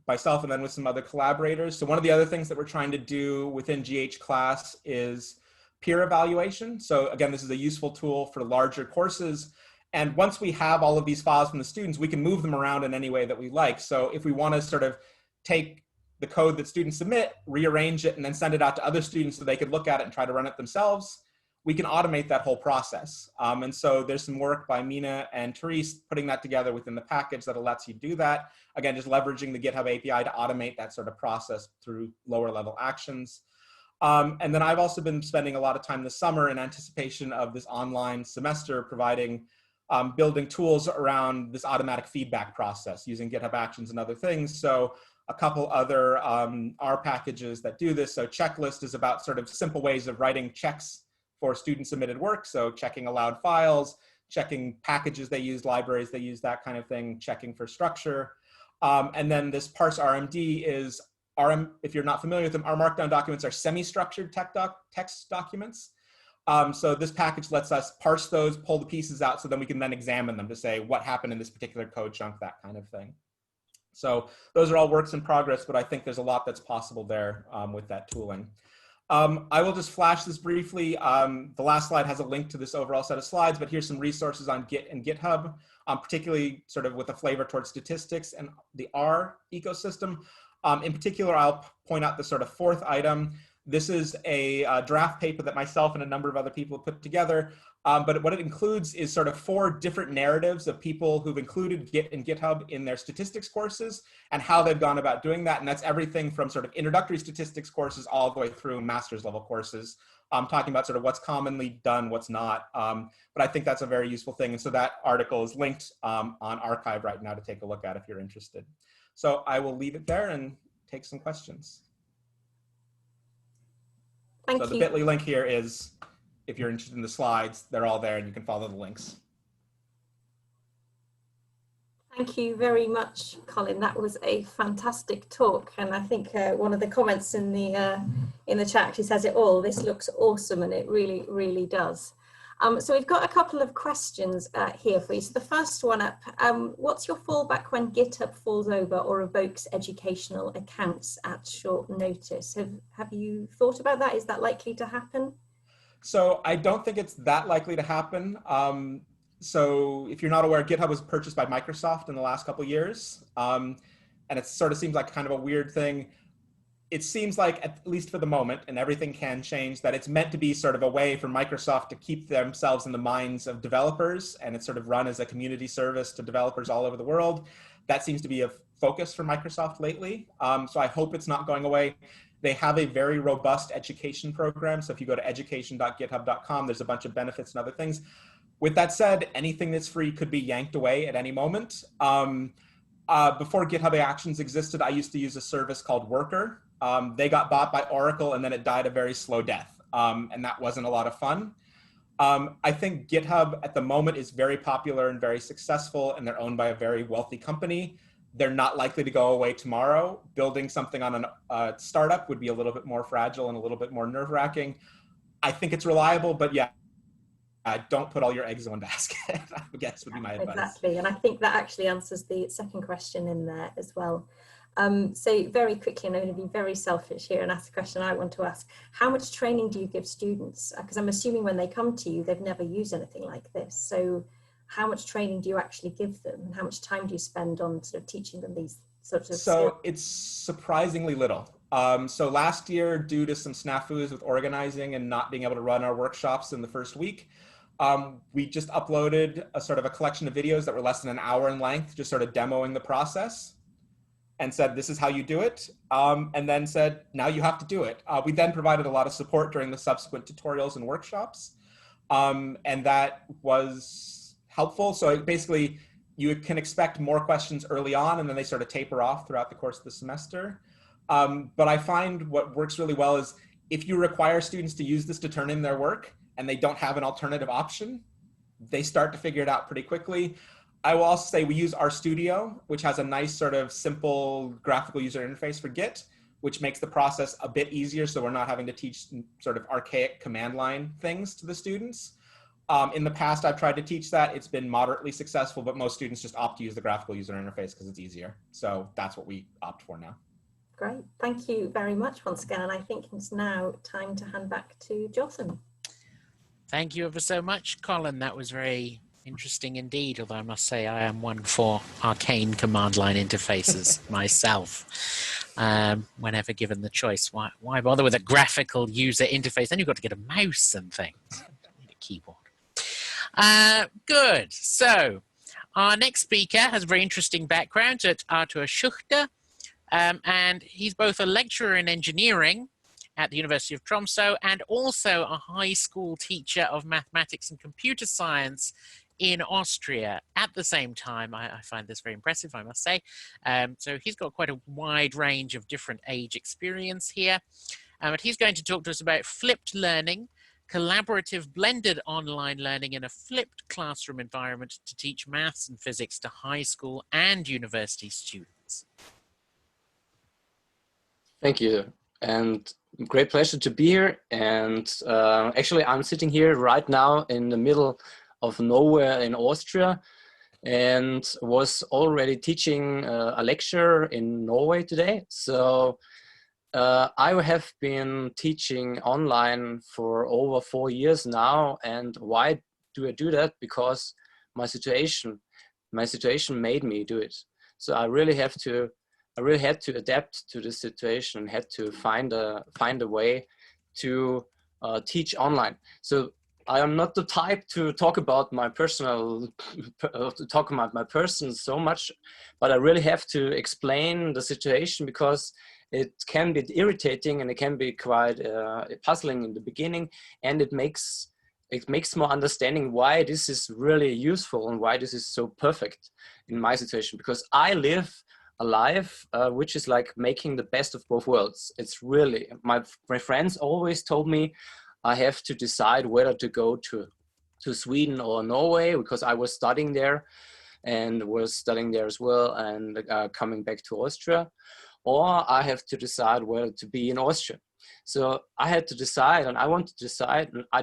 Speaker 6: myself and then with some other collaborators. So one of the other things that we're trying to do within GH class is peer evaluation. So again, this is a useful tool for larger courses. And once we have all of these files from the students, we can move them around in any way that we like. So if we want to sort of take the code that students submit, rearrange it, and then send it out to other students so they could look at it and try to run it themselves, we can automate that whole process. And so there's some work by Mina and Therese putting that together within the package that lets you do that. Again, just leveraging the GitHub API to automate that sort of process through lower level actions. And then I've also been spending a lot of time this summer in anticipation of this online semester providing, building tools around this automatic feedback process using GitHub Actions and other things. So a couple other R packages that do this. So Checklist is about sort of simple ways of writing checks for student submitted work. So checking allowed files, checking packages they use, libraries they use, that kind of thing, checking for structure. And then this parse RMD is, if you're not familiar with them, our markdown documents are semi-structured text documents. So this package lets us parse those, pull the pieces out, so then we can then examine them to say what happened in this particular code chunk, that kind of thing. So those are all works in progress, but I think there's a lot that's possible there with that tooling. I will just flash this briefly. The last slide has a link to this overall set of slides, but here's some resources on Git and GitHub, particularly sort of with a flavor towards statistics and the R ecosystem. In particular, I'll point out the sort of fourth item. This is a draft paper that myself and a number of other people have put together. But what it includes is sort of 4 different narratives of people who've included Git and GitHub in their statistics courses and how they've gone about doing that. And that's everything from sort of introductory statistics courses all the way through master's level courses. Talking about sort of what's commonly done, what's not. But I think that's a very useful thing. And so that article is linked on arXiv right now to take a look at if you're interested. So I will leave it there and take some questions.
Speaker 5: Thank you.
Speaker 6: So the bit.ly link here is, if you're interested in the slides, they're all there and you can follow the links.
Speaker 5: Thank you very much, Colin. That was a fantastic talk. And I think one of the comments in the chat actually says it all. This looks awesome, and it really, really does. So we've got a couple of questions here for you. So the first one up, what's your fallback when GitHub falls over or revokes educational accounts at short notice? Have you thought about that? Is that likely to happen?
Speaker 6: So I don't think it's that likely to happen. So if you're not aware, GitHub was purchased by Microsoft in the last couple of years. And it sort of seems like kind of a weird thing. It seems like, at least for the moment, and everything can change, that it's meant to be sort of a way for Microsoft to keep themselves in the minds of developers, and it's sort of run as a community service to developers all over the world. That seems to be a focus for Microsoft lately. So I hope it's not going away. They have a very robust education program. So if you go to education.github.com, there's a bunch of benefits and other things. With that said, anything that's free could be yanked away at any moment. Before GitHub Actions existed, I used to use a service called Worker. They got bought by Oracle and then it died a very slow death. And that wasn't a lot of fun. I think GitHub at the moment is very popular and very successful, and they're owned by a very wealthy company. They're not likely to go away tomorrow. Building something on a startup would be a little bit more fragile and a little bit more nerve-wracking. I think it's reliable, but yeah, don't put all your eggs in one basket, I guess would be my advice.
Speaker 5: Exactly, and I think that actually answers the second question in there as well. So very quickly, and I'm going to be very selfish here and ask the question I want to ask. How much training do you give students? Because I'm assuming when they come to you, they've never used anything like this. So how much training do you actually give them? And how much time do you spend on sort of teaching them these sorts of skills?
Speaker 6: So it's surprisingly little. So last year, due to some snafus with organizing and not being able to run our workshops in the first week, we just uploaded a sort of a collection of videos that were less than an hour in length, just sort of demoing the process, and said, this is how you do it, and then said, now you have to do it. We then provided a lot of support during the subsequent tutorials and workshops, and that was helpful. So basically, you can expect more questions early on, and then they sort of taper off throughout the course of the semester. But I find what works really well is if you require students to use this to turn in their work, and they don't have an alternative option, they start to figure it out pretty quickly. I will also say we use RStudio, which has a nice sort of simple graphical user interface for Git, which makes the process a bit easier, so we're not having to teach sort of archaic command line things to the students. In the past, I've tried to teach that. It's been moderately successful, but most students just opt to use the graphical user interface because it's easier. So that's what we opt for now.
Speaker 5: Great, thank you very much once again. And I think it's now time to hand back to Jotham.
Speaker 2: Thank you ever so much, Colin. That was very interesting indeed, although I must say I am one for arcane command line interfaces myself. Whenever given the choice, why bother with a graphical user interface? Then you've got to get a mouse and things. You need a keyboard. Good. So our next speaker has a very interesting background at SCHUCHTER, and he's both a lecturer in engineering at the University of Tromsø and also a high school teacher of mathematics and computer science in Austria at the same time. I find this very impressive, I must say. So he's got quite a wide range of different age experience here. But he's going to talk to us about flipped learning, collaborative blended online learning in a flipped classroom environment to teach maths and physics to high school and university students.
Speaker 7: Thank you, and great pleasure to be here. And actually I'm sitting here right now in the middle of Norway in Austria, and was already teaching a lecture in Norway today. So I have been teaching online for over 4 years now. And why do I do that? Because my situation made me do it. So I really had to adapt to this situation, had to find a way to teach online. So I am not the type to talk about my person so much, but I really have to explain the situation because it can be irritating and it can be quite puzzling in the beginning, and it makes more understanding why this is really useful and why this is so perfect in my situation, because I live a life which is like making the best of both worlds. It's really, my friends always told me I have to decide whether to go to Sweden or Norway, because I was studying there and was studying there as well, and coming back to Austria, or I have to decide whether to be in Austria. So I had to decide, and I wanted to decide, and I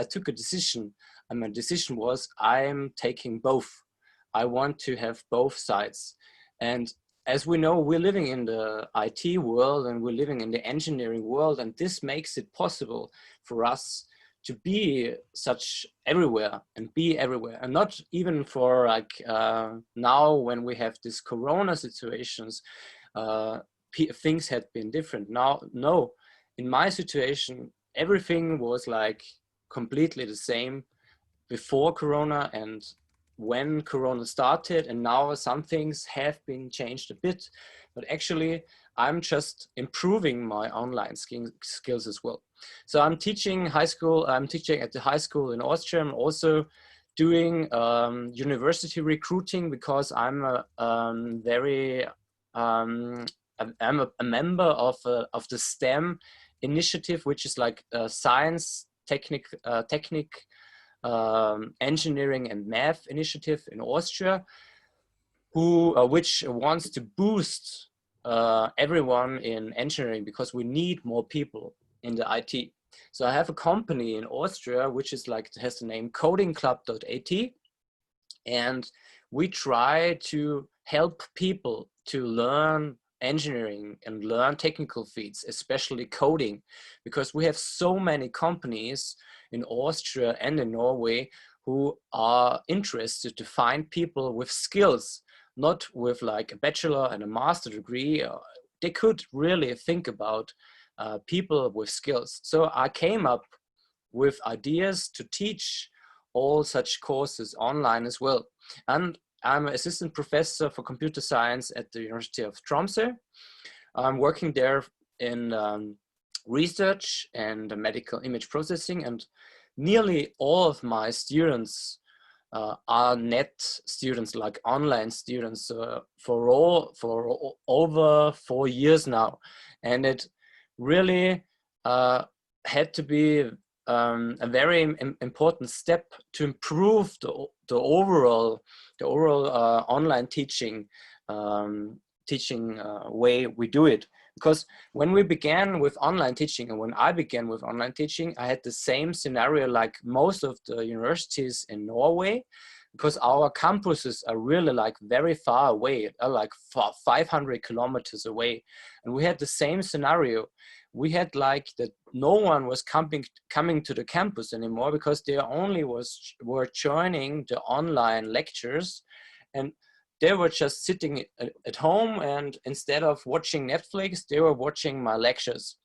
Speaker 7: took a decision, and my decision was I'm taking both. I want to have both sides. And as we know, we're living in the IT world and we're living in the engineering world, and this makes it possible for us to be such everywhere and be everywhere, and not even for like now when we have this Corona situations, things had been different. Now, no, in my situation, everything was like completely the same before Corona and when Corona started, and now some things have been changed a bit, but actually I'm just improving my online skills as well. So I'm teaching high school, I'm teaching at the high school in Austria. I'm also doing university recruiting because I'm I'm a member of the STEM initiative, which is like science, engineering and math initiative in Austria, which wants to boost everyone in engineering, because we need more people in the IT. So I have a company in Austria which is like, has the name codingclub.at, and we try to help people to learn engineering and learn technical fields, especially coding, because we have so many companies in Austria and in Norway who are interested to find people with skills, not with like a bachelor and a master degree. They could really think about people with skills. So I came up with ideas to teach all such courses online as well. And I'm an assistant professor for computer science at the University of Tromsø. I'm working there in research and medical image processing, and nearly all of my students are net students, like online students, for over 4 years now. And it really had to be a very important step to improve the overall online teaching way we do it. Because when we began with online teaching, and when I began with online teaching, I had the same scenario like most of the universities in Norway, because our campuses are really like very far away, like 500 kilometers away. And we had the same scenario. We had like that no one was coming to the campus anymore, because they only were joining the online lectures, and they were just sitting at home, and instead of watching Netflix, they were watching my lectures.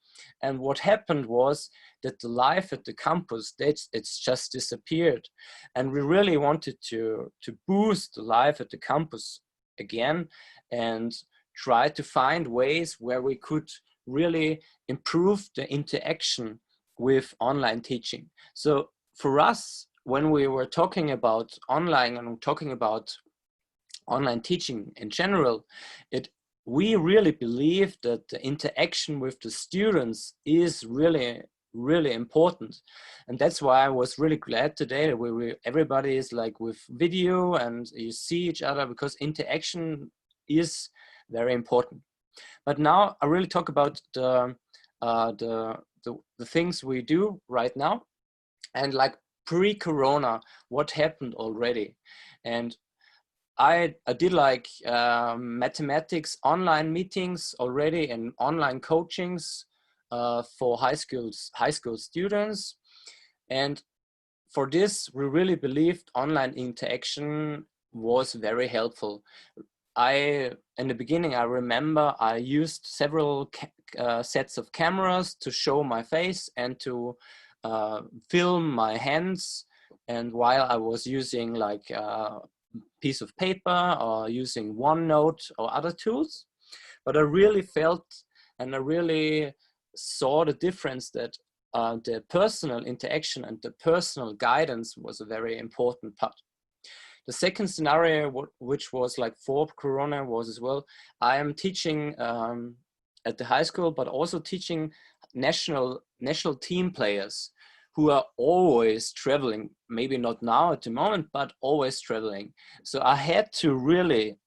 Speaker 7: And what happened was that the life at the campus, it's just disappeared. And we really wanted to boost the life at the campus again, and try to find ways where we could really improve the interaction with online teaching. So for us, when we were talking about online and talking about online teaching in general, we really believe that the interaction with the students is really important. And that's why I was really glad today that everybody is like with video and you see each other, because interaction is very important. But now I really talk about the things we do right now, and like pre-corona, what happened already. And I did like mathematics online meetings already, and online coachings for high school students. And for this, we really believed online interaction was very helpful. In the beginning, I remember I used several sets of cameras to show my face and to film my hands. And while I was using like piece of paper or using OneNote or other tools, but I really felt and I really saw the difference that the personal interaction and the personal guidance was a very important part. The second scenario, which was like for Corona, was as well, I am teaching at the high school, but also teaching national team players who are always traveling, maybe not now at the moment, but always traveling. So I had to really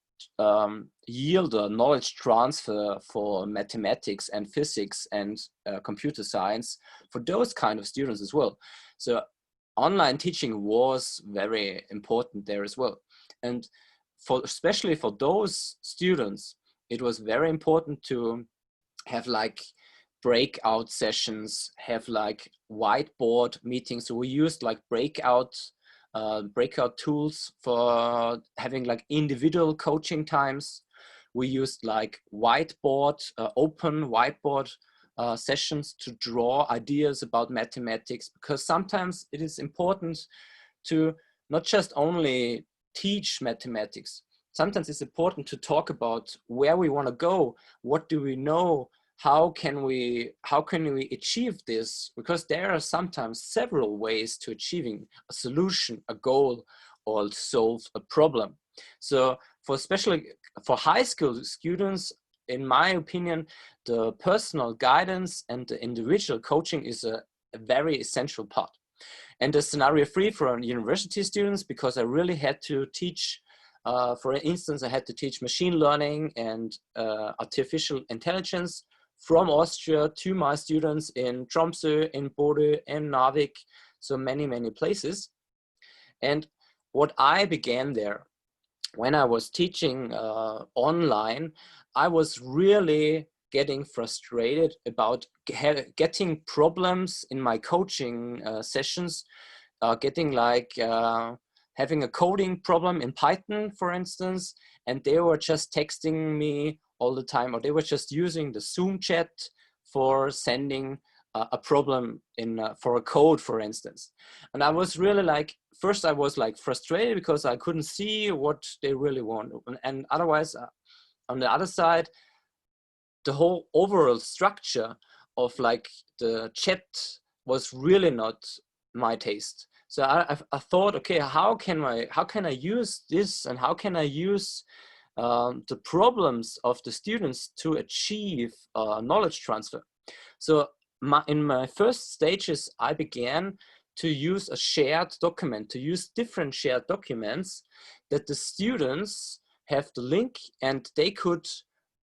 Speaker 7: yield a knowledge transfer for mathematics and physics and computer science for those kind of students as well. So online teaching was very important there as well. And especially for those students, it was very important to have like breakout sessions, have like whiteboard meetings. So we used like breakout tools for having like individual coaching times. We used like open whiteboard sessions to draw ideas about mathematics, because sometimes it is important to not just only teach mathematics. Sometimes it's important to talk about where we want to go, what do we know, how can we achieve this, because there are sometimes several ways to achieving a solution, a goal, or solve a problem. So especially for high school students, in my opinion, the personal guidance and the individual coaching is a very essential part. And the scenario 3 for university students, because I really had to teach, for instance, I had to teach machine learning and artificial intelligence from Austria to my students in Tromsø, in Bodø, in Narvik, so many places. And what I began there when I was teaching online, I was really getting frustrated about getting problems in my coaching sessions, getting like having a coding problem in Python, for instance, and they were just texting me all the time, or they were just using the Zoom chat for sending a problem in for a code, for instance. And I was really like, first I was like frustrated because I couldn't see what they really want. And otherwise, on the other side, the whole overall structure of like the chat was really not my taste. So I thought, okay, how can I use this, and how can I use the problems of the students to achieve knowledge transfer? So in my first stages, I began to use a shared document, to use different shared documents that the students have the link and they could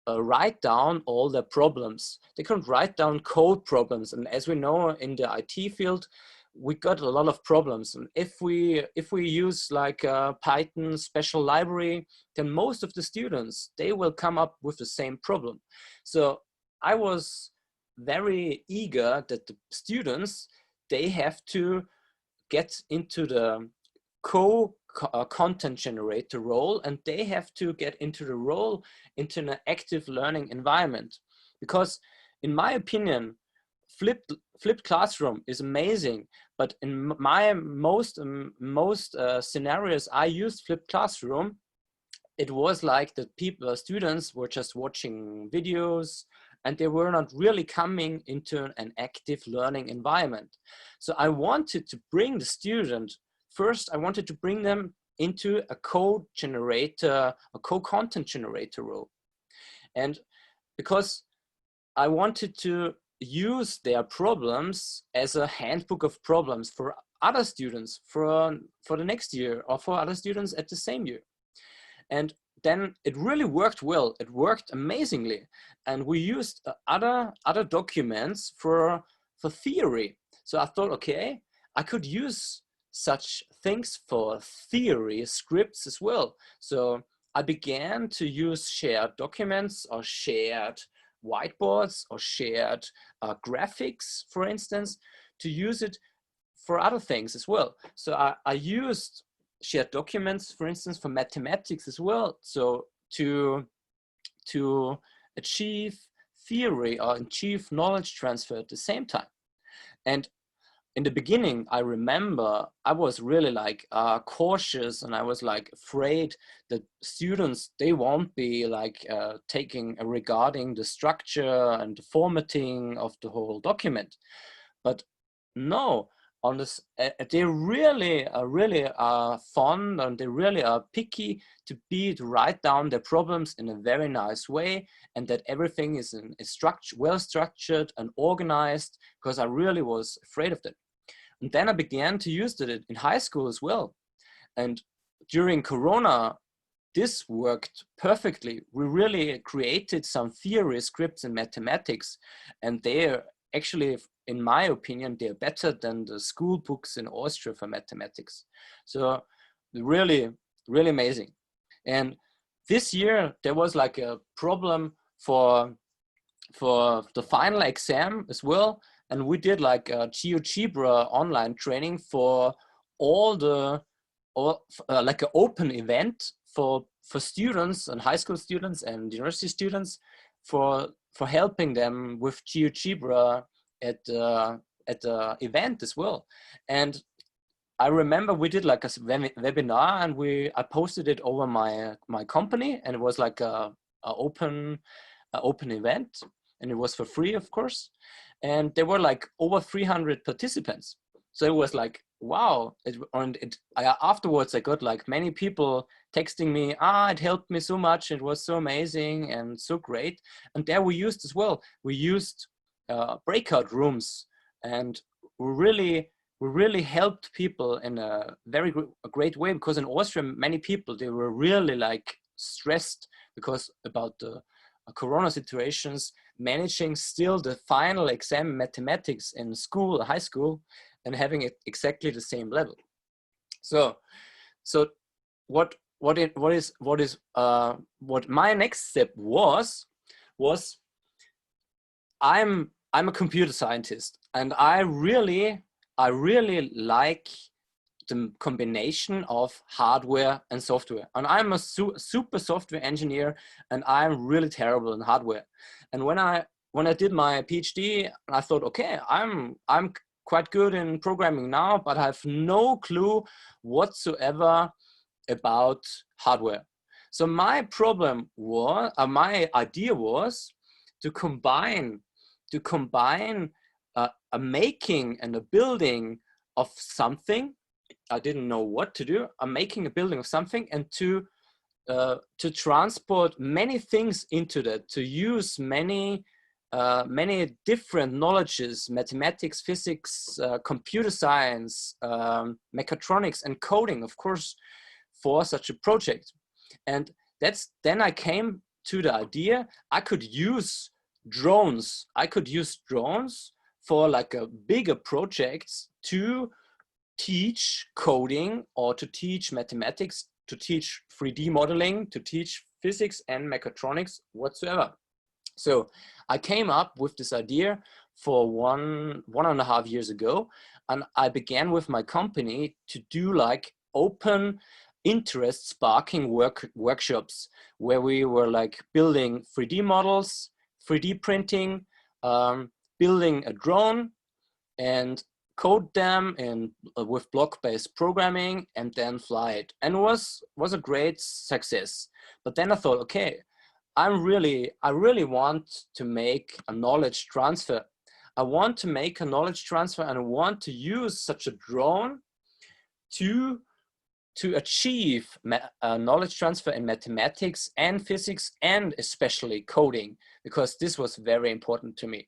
Speaker 7: write down all their problems. They could write down code problems. And as we know in the IT field, we got a lot of problems. And if we use like a Python special library, then most of the students, they will come up with the same problem. So I was very eager that the students, they have to get into the content generator role, and they have to get into the role into an active learning environment. Because in my opinion, flipped classroom is amazing, but in my most scenarios I used flipped classroom, it was like the students were just watching videos and they were not really coming into an active learning environment. So I wanted to bring the student, first I wanted to bring them into a code generator, a content generator role. And because I wanted to use their problems as a handbook of problems for other students for the next year, or for other students at the same year. And then it really worked well. It worked amazingly. And we used other documents for theory. So I thought, okay, I could use such things for theory scripts as well. So I began to use shared documents or shared whiteboards or shared graphics, for instance, to use it for other things as well. So I used shared documents, for instance, for mathematics as well. So to achieve theory or achieve knowledge transfer at the same time. And in the beginning, I remember I was really like cautious, and I was like afraid that students, they won't be like taking regarding the structure and the formatting of the whole document. But no, on this, they really are fond, and they really are picky to write down their problems in a very nice way, and that everything is well structured and organized, because I really was afraid of that. And then I began to use it in high school as well. And during Corona, this worked perfectly. We really created some theory scripts in mathematics, and they're actually, in my opinion, they're better than the school books in Austria for mathematics. So really, really amazing. And this year there was like a problem for the final exam as well. And we did like a GeoGebra online training for like an open event for students and high school students and university students for helping them with GeoGebra at the event as well. And I remember we did like a webinar, and I posted it over my company, and it was like a open event, and it was for free, of course. And there were like over 300 participants. So it was like, wow. Afterwards, I got like many people texting me, it helped me so much. It was so amazing and so great. And there we used as well. We used breakout rooms, and we really helped people in a very great way, because in Austria, many people, they were really like stressed because about the Corona situations, managing still the final exam mathematics in school, high school, and having it exactly the same level. So what what my next step was I'm a computer scientist, and I really like the combination of hardware and software. And I'm a super software engineer, and I'm really terrible in hardware. And when I did my PhD, I thought, okay, I'm quite good in programming now, but I have no clue whatsoever about hardware. So my problem was, my idea was to combine a making and a building of something. I didn't know what to do. I'm making a building of something, and to transport many things into that, to use many different knowledges, mathematics, physics, computer science, mechatronics, and coding, of course, for such a project. And then I came to the idea I could use drones. I could use drones for like a bigger projects to teach coding, or to teach mathematics, to teach 3D modeling, to teach physics and mechatronics whatsoever. So I came up with this idea for one and a half years ago, and I began with my company to do like open interest sparking workshops where we were like building 3D models, 3D printing, building a drone and code them with block-based programming, and then fly it. And was a great success. But then I thought, okay, I really want to make a knowledge transfer. I want to make a knowledge transfer, and I want to use such a drone to achieve knowledge transfer in mathematics and physics, and especially coding, because this was very important to me.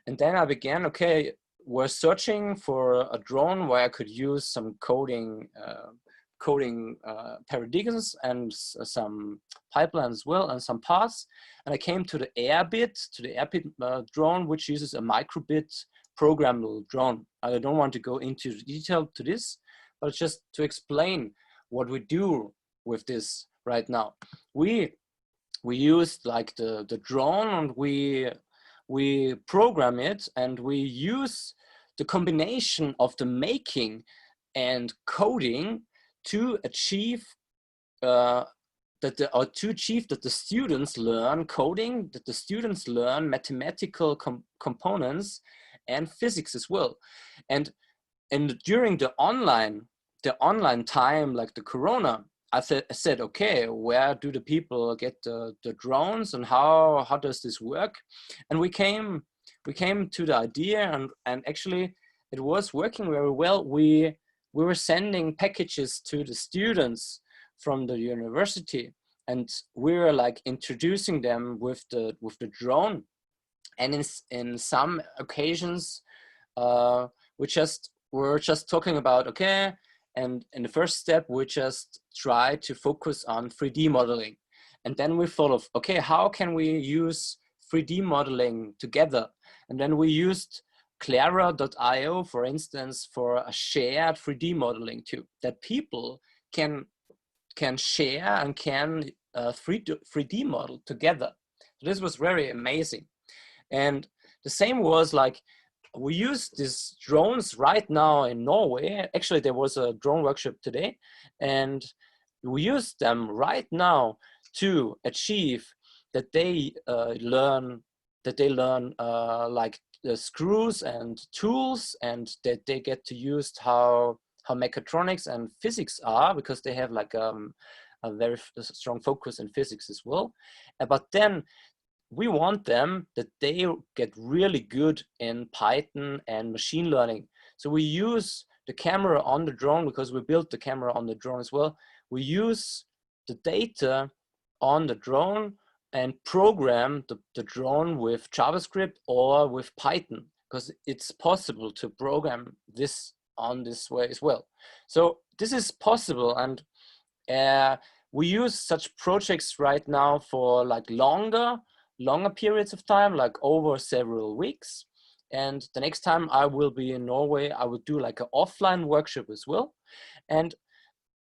Speaker 7: And then I began, okay, we're searching for a drone where I could use some coding paradigms and some pipelines as well, and some paths. And I came to the Airbit drone, which uses a microbit programmable drone. I don't want to go into detail to this, but just to explain what we do with this right now. We used like the drone, and we program it, and we use the combination of the making and coding to achieve that the students learn coding, that the students learn mathematical components and physics as well. And during the online time, like the Corona, I said, okay, where do the people get the drones, and how does this work? And we came to the idea, and actually it was working very well. We were sending packages to the students from the university, and we were like introducing them with the drone. And in some occasions, we're just talking about, okay, and in the first step, we just try to focus on 3D modeling. And then we thought of, okay, how can we use 3D modeling together? And then we used Clara.io, for instance, for a shared 3D modeling too, that people can share and can 3D model together. So this was very amazing. And the same was like, we use these drones right now in Norway. Actually, there was a drone workshop today, and we use them right now to achieve that they learn like the screws and tools, and that they get to use how mechatronics and physics are, because they have like a very strong focus in physics as well. But then we want them that they get really good in Python and machine learning. So we use the camera on the drone, because we built the camera on the drone as well. We use the data on the drone and program the drone with JavaScript or with Python, because it's possible to program this on this way as well. So this is possible, and we use such projects right now for like longer periods of time, like over several weeks. And the next time I will be in Norway, I will do like an offline workshop as well. And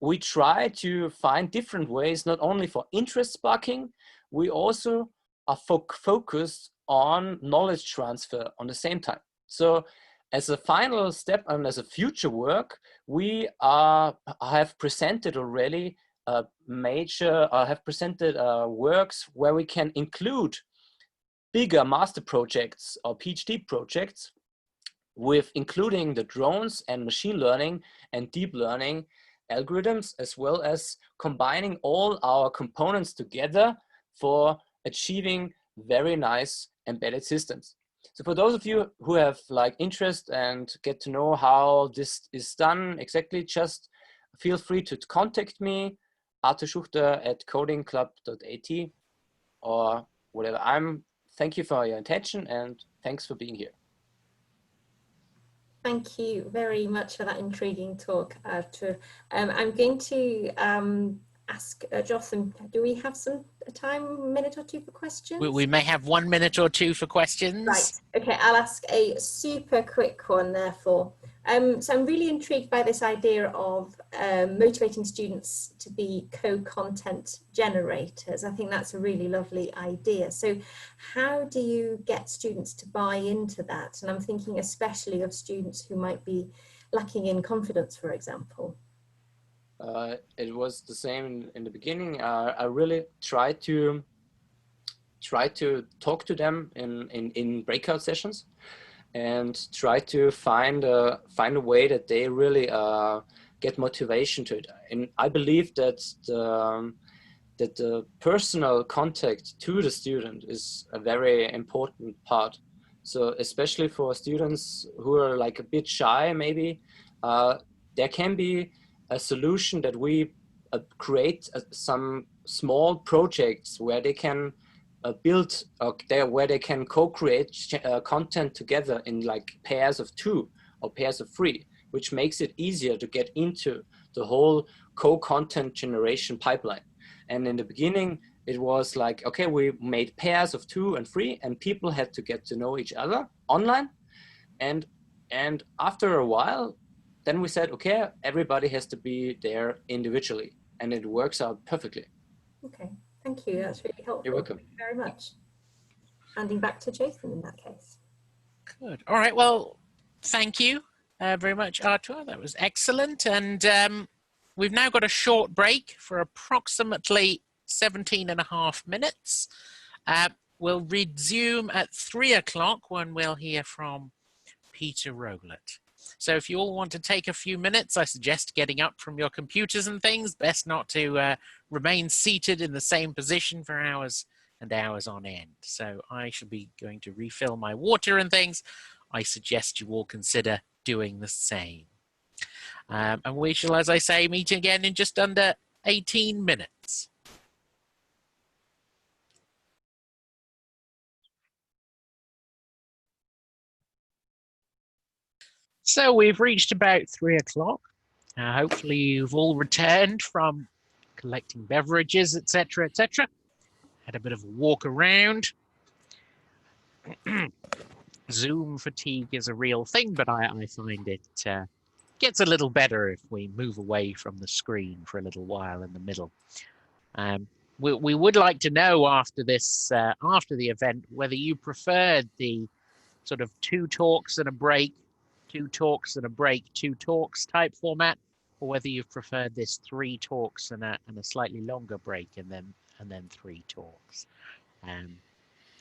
Speaker 7: we try to find different ways, not only for interest sparking, we also are focused on knowledge transfer on the same time. So as a final step and as a future work, we have presented already works where we can include bigger master projects or PhD projects with including the drones and machine learning and deep learning algorithms, as well as combining all our components together for achieving very nice embedded systems. So for those of you who have like interest and get to know how this is done exactly, just feel free to contact me, SCHUCHTER@codingclub.at or whatever. Thank you for your attention and thanks for being here.
Speaker 5: Thank you very much for that intriguing talk, Arthur. I'm going to ask Jotham, do we have some time, a minute or two for questions?
Speaker 2: We may have 1 minute or two for questions.
Speaker 5: Right, okay, I'll ask a super quick one therefore. So I'm really intrigued by this idea of motivating students to be co-content generators. I think that's a really lovely idea. So how do you get students to buy into that? And I'm thinking especially of students who might be lacking in confidence, for example.
Speaker 7: It was the same in the beginning. I really tried to talk to them in breakout sessions and try to find a way that they really get motivation to it. And I believe that the personal contact to the student is a very important part. So especially for students who are like a bit shy, maybe there can be a solution that we create some small projects where they can build where they can co-create content together in like pairs of 2 or pairs of 3, which makes it easier to get into the whole co-content generation pipeline. And in the beginning, it was like, okay, we made pairs of 2 and 3 and people had to get to know each other online. And after a while, then we said, okay, everybody has to be there individually, and it works out perfectly.
Speaker 5: Okay. Thank you, that's really helpful.
Speaker 7: You're welcome.
Speaker 5: Thank you very much. Handing back to Jason in that case.
Speaker 2: Good. All right. Well, thank you very much, Arthur. That was excellent. And we've now got a short break for approximately 17.5 minutes. We'll resume at 3 o'clock when we'll hear from Peter Rowlett. So if you all want to take a few minutes, I suggest getting up from your computers and things. Best not to remain seated in the same position for hours and hours on end. So I shall be going to refill my water and things. I suggest you all consider doing the same. And we shall, as I say, meet again in just under 18 minutes. So we've reached about 3 o'clock. Hopefully you've all returned from collecting beverages, etc., etc. Had a bit of a walk around. Zoom fatigue is a real thing, but I find it gets a little better if we move away from the screen for a little while in the middle. We would like to know after this, after the event, whether you preferred the sort of 2 talks and a break, 2 talks and a break, 2 talks type format, or whether you've preferred this 3 talks and a slightly longer break and then 3 talks.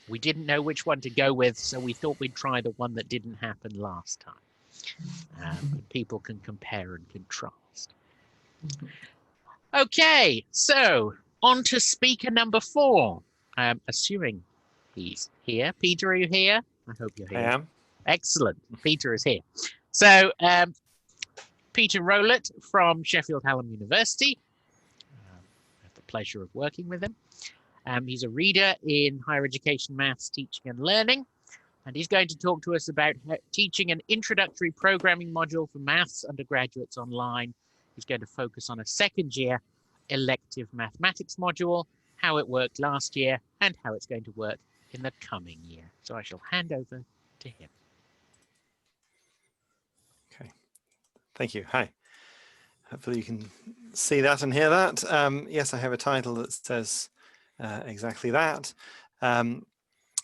Speaker 2: We didn't know which one to go with, so we thought we'd try the one that didn't happen last time. People can compare and contrast. Okay, so on to speaker number 4. Assuming he's here. Peter, are you here? I hope you're here.
Speaker 8: I am.
Speaker 2: Excellent. Peter is here. So Peter Rowlett from Sheffield Hallam University. I have the pleasure of working with him. He's a reader in higher education maths, teaching and learning. And he's going to talk to us about teaching an introductory programming module for maths undergraduates online. He's going to focus on a 2nd year elective mathematics module, how it worked last year and how it's going to work in the coming year. So I shall hand over to him.
Speaker 8: Okay, thank you. Hi. Hopefully you can see that and hear that. Yes, I have a title that says exactly that.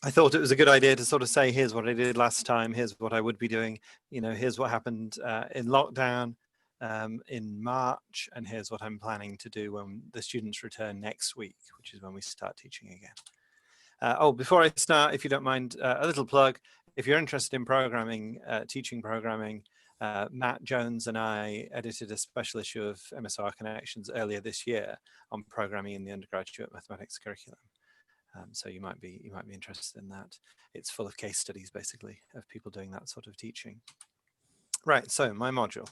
Speaker 8: I thought it was a good idea to sort of say, here's what I did last time, here's what I would be doing, you know, here's what happened in lockdown in March, and here's what I'm planning to do when the students return next week, which is when we start teaching again. Oh, before I start, if you don't mind, a little plug. If you're interested in programming, teaching programming, Matt Jones and I edited a special issue of MSR Connections earlier this year on programming in the undergraduate mathematics curriculum. So you might be interested in that. It's full of case studies, basically, of people doing that sort of teaching. Right, so my module.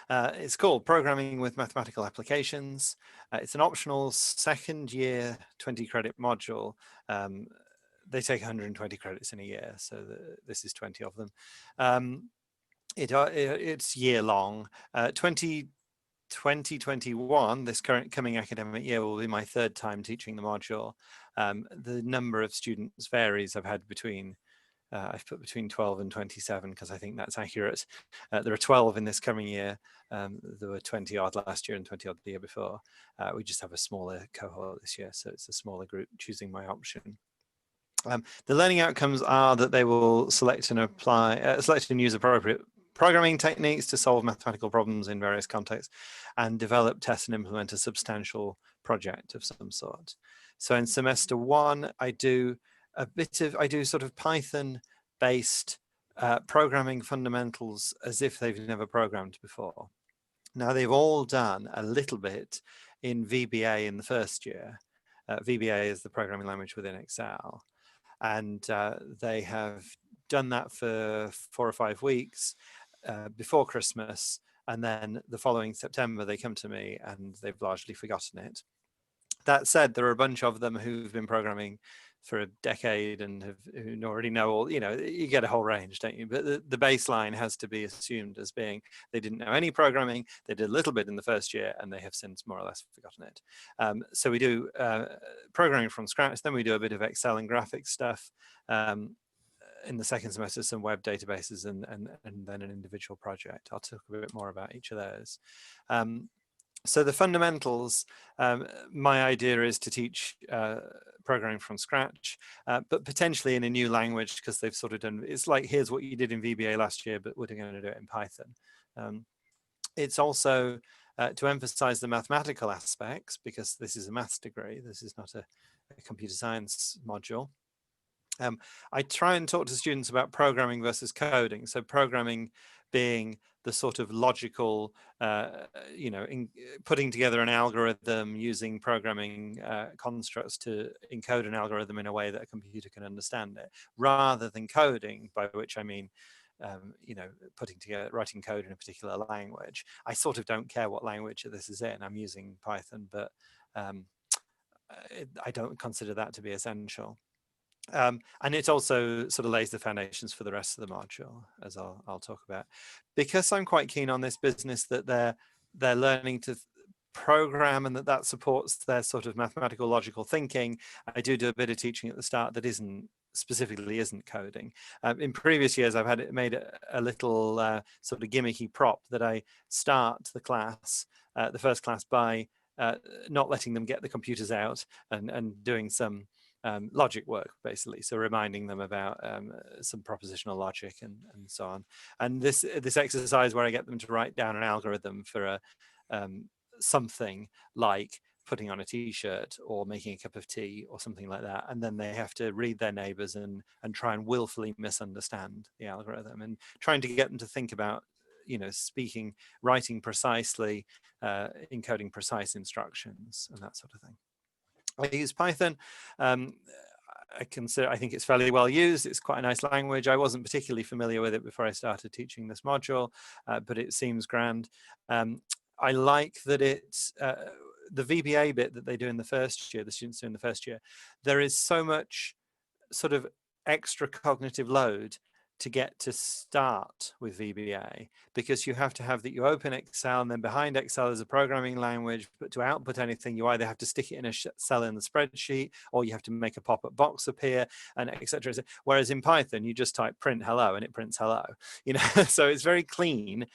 Speaker 8: It's called Programming with Mathematical Applications. It's an optional second year 20 credit module. They take 120 credits in a year, so this is 20 of them. It's year long. 2021, this coming academic year, will be my third time teaching the module. The number of students varies. I've had between, I've put between 12 and 27 because I think that's accurate. There are 12 in this coming year. There were 20 odd last year and 20 odd the year before. We just have a smaller cohort this year, so it's a smaller group choosing my option. The learning outcomes are that they will select and apply, select and use appropriate programming techniques to solve mathematical problems in various contexts, and develop, test, and implement a substantial project of some sort. So in semester one, I do sort of Python-based programming fundamentals as if they've never programmed before. Now they've all done a little bit in VBA in the first year. VBA is the programming language within Excel. And they have done that for 4 or 5 weeks before Christmas, and then the following September they come to me and they've largely forgotten it. That said, there are a bunch of them who've been programming for a decade and who already know all, you know, you get a whole range, don't you? But the baseline has to be assumed as being they didn't know any programming, they did a little bit in the first year, and they have since more or less forgotten it. So we do programming from scratch, then we do a bit of Excel and graphics stuff. In the second semester, some web databases, and then an individual project. I'll talk a bit more about each of those. So the fundamentals, my idea is to teach programming from scratch, but potentially in a new language, because they've sort of done, it's like, here's what you did in VBA last year, but we're going to do it in Python. It's also to emphasize the mathematical aspects, because this is a maths degree. This is not a computer science module. I try and talk to students about programming versus coding. So programming being the sort of logical, you know, putting together an algorithm using programming constructs to encode an algorithm in a way that a computer can understand it, rather than coding, by which I mean, you know, writing code in a particular language. I sort of don't care what language this is in. I'm using Python, but I don't consider that to be essential. And it also sort of lays the foundations for the rest of the module, as I'll talk about. Because I'm quite keen on this business that they're learning to program, and that supports their sort of mathematical logical thinking, I do a bit of teaching at the start that specifically isn't coding. In previous years, I've made a little sort of gimmicky prop that I start the class, the first class, by not letting them get the computers out and doing some logic work, basically. So reminding them about some propositional logic and so on. And this exercise where I get them to write down an algorithm for something like putting on a t-shirt or making a cup of tea or something like that, and then they have to read their neighbors and try and willfully misunderstand the algorithm, and trying to get them to think about, you know, writing precisely, encoding precise instructions and that sort of thing. I use Python. I think it's fairly well used. It's quite a nice language. I wasn't particularly familiar with it before I started teaching this module, but it seems grand. I like that it's the VBA bit that they do in the first year, the students do in the first year. There is so much sort of extra cognitive load to get to start with VBA, because you have to have that you open Excel, and then behind Excel is a programming language, but to output anything you either have to stick it in a cell in the spreadsheet, or you have to make a pop-up box appear, and etc. Whereas in Python you just type print hello and it prints hello, you know. So it's very clear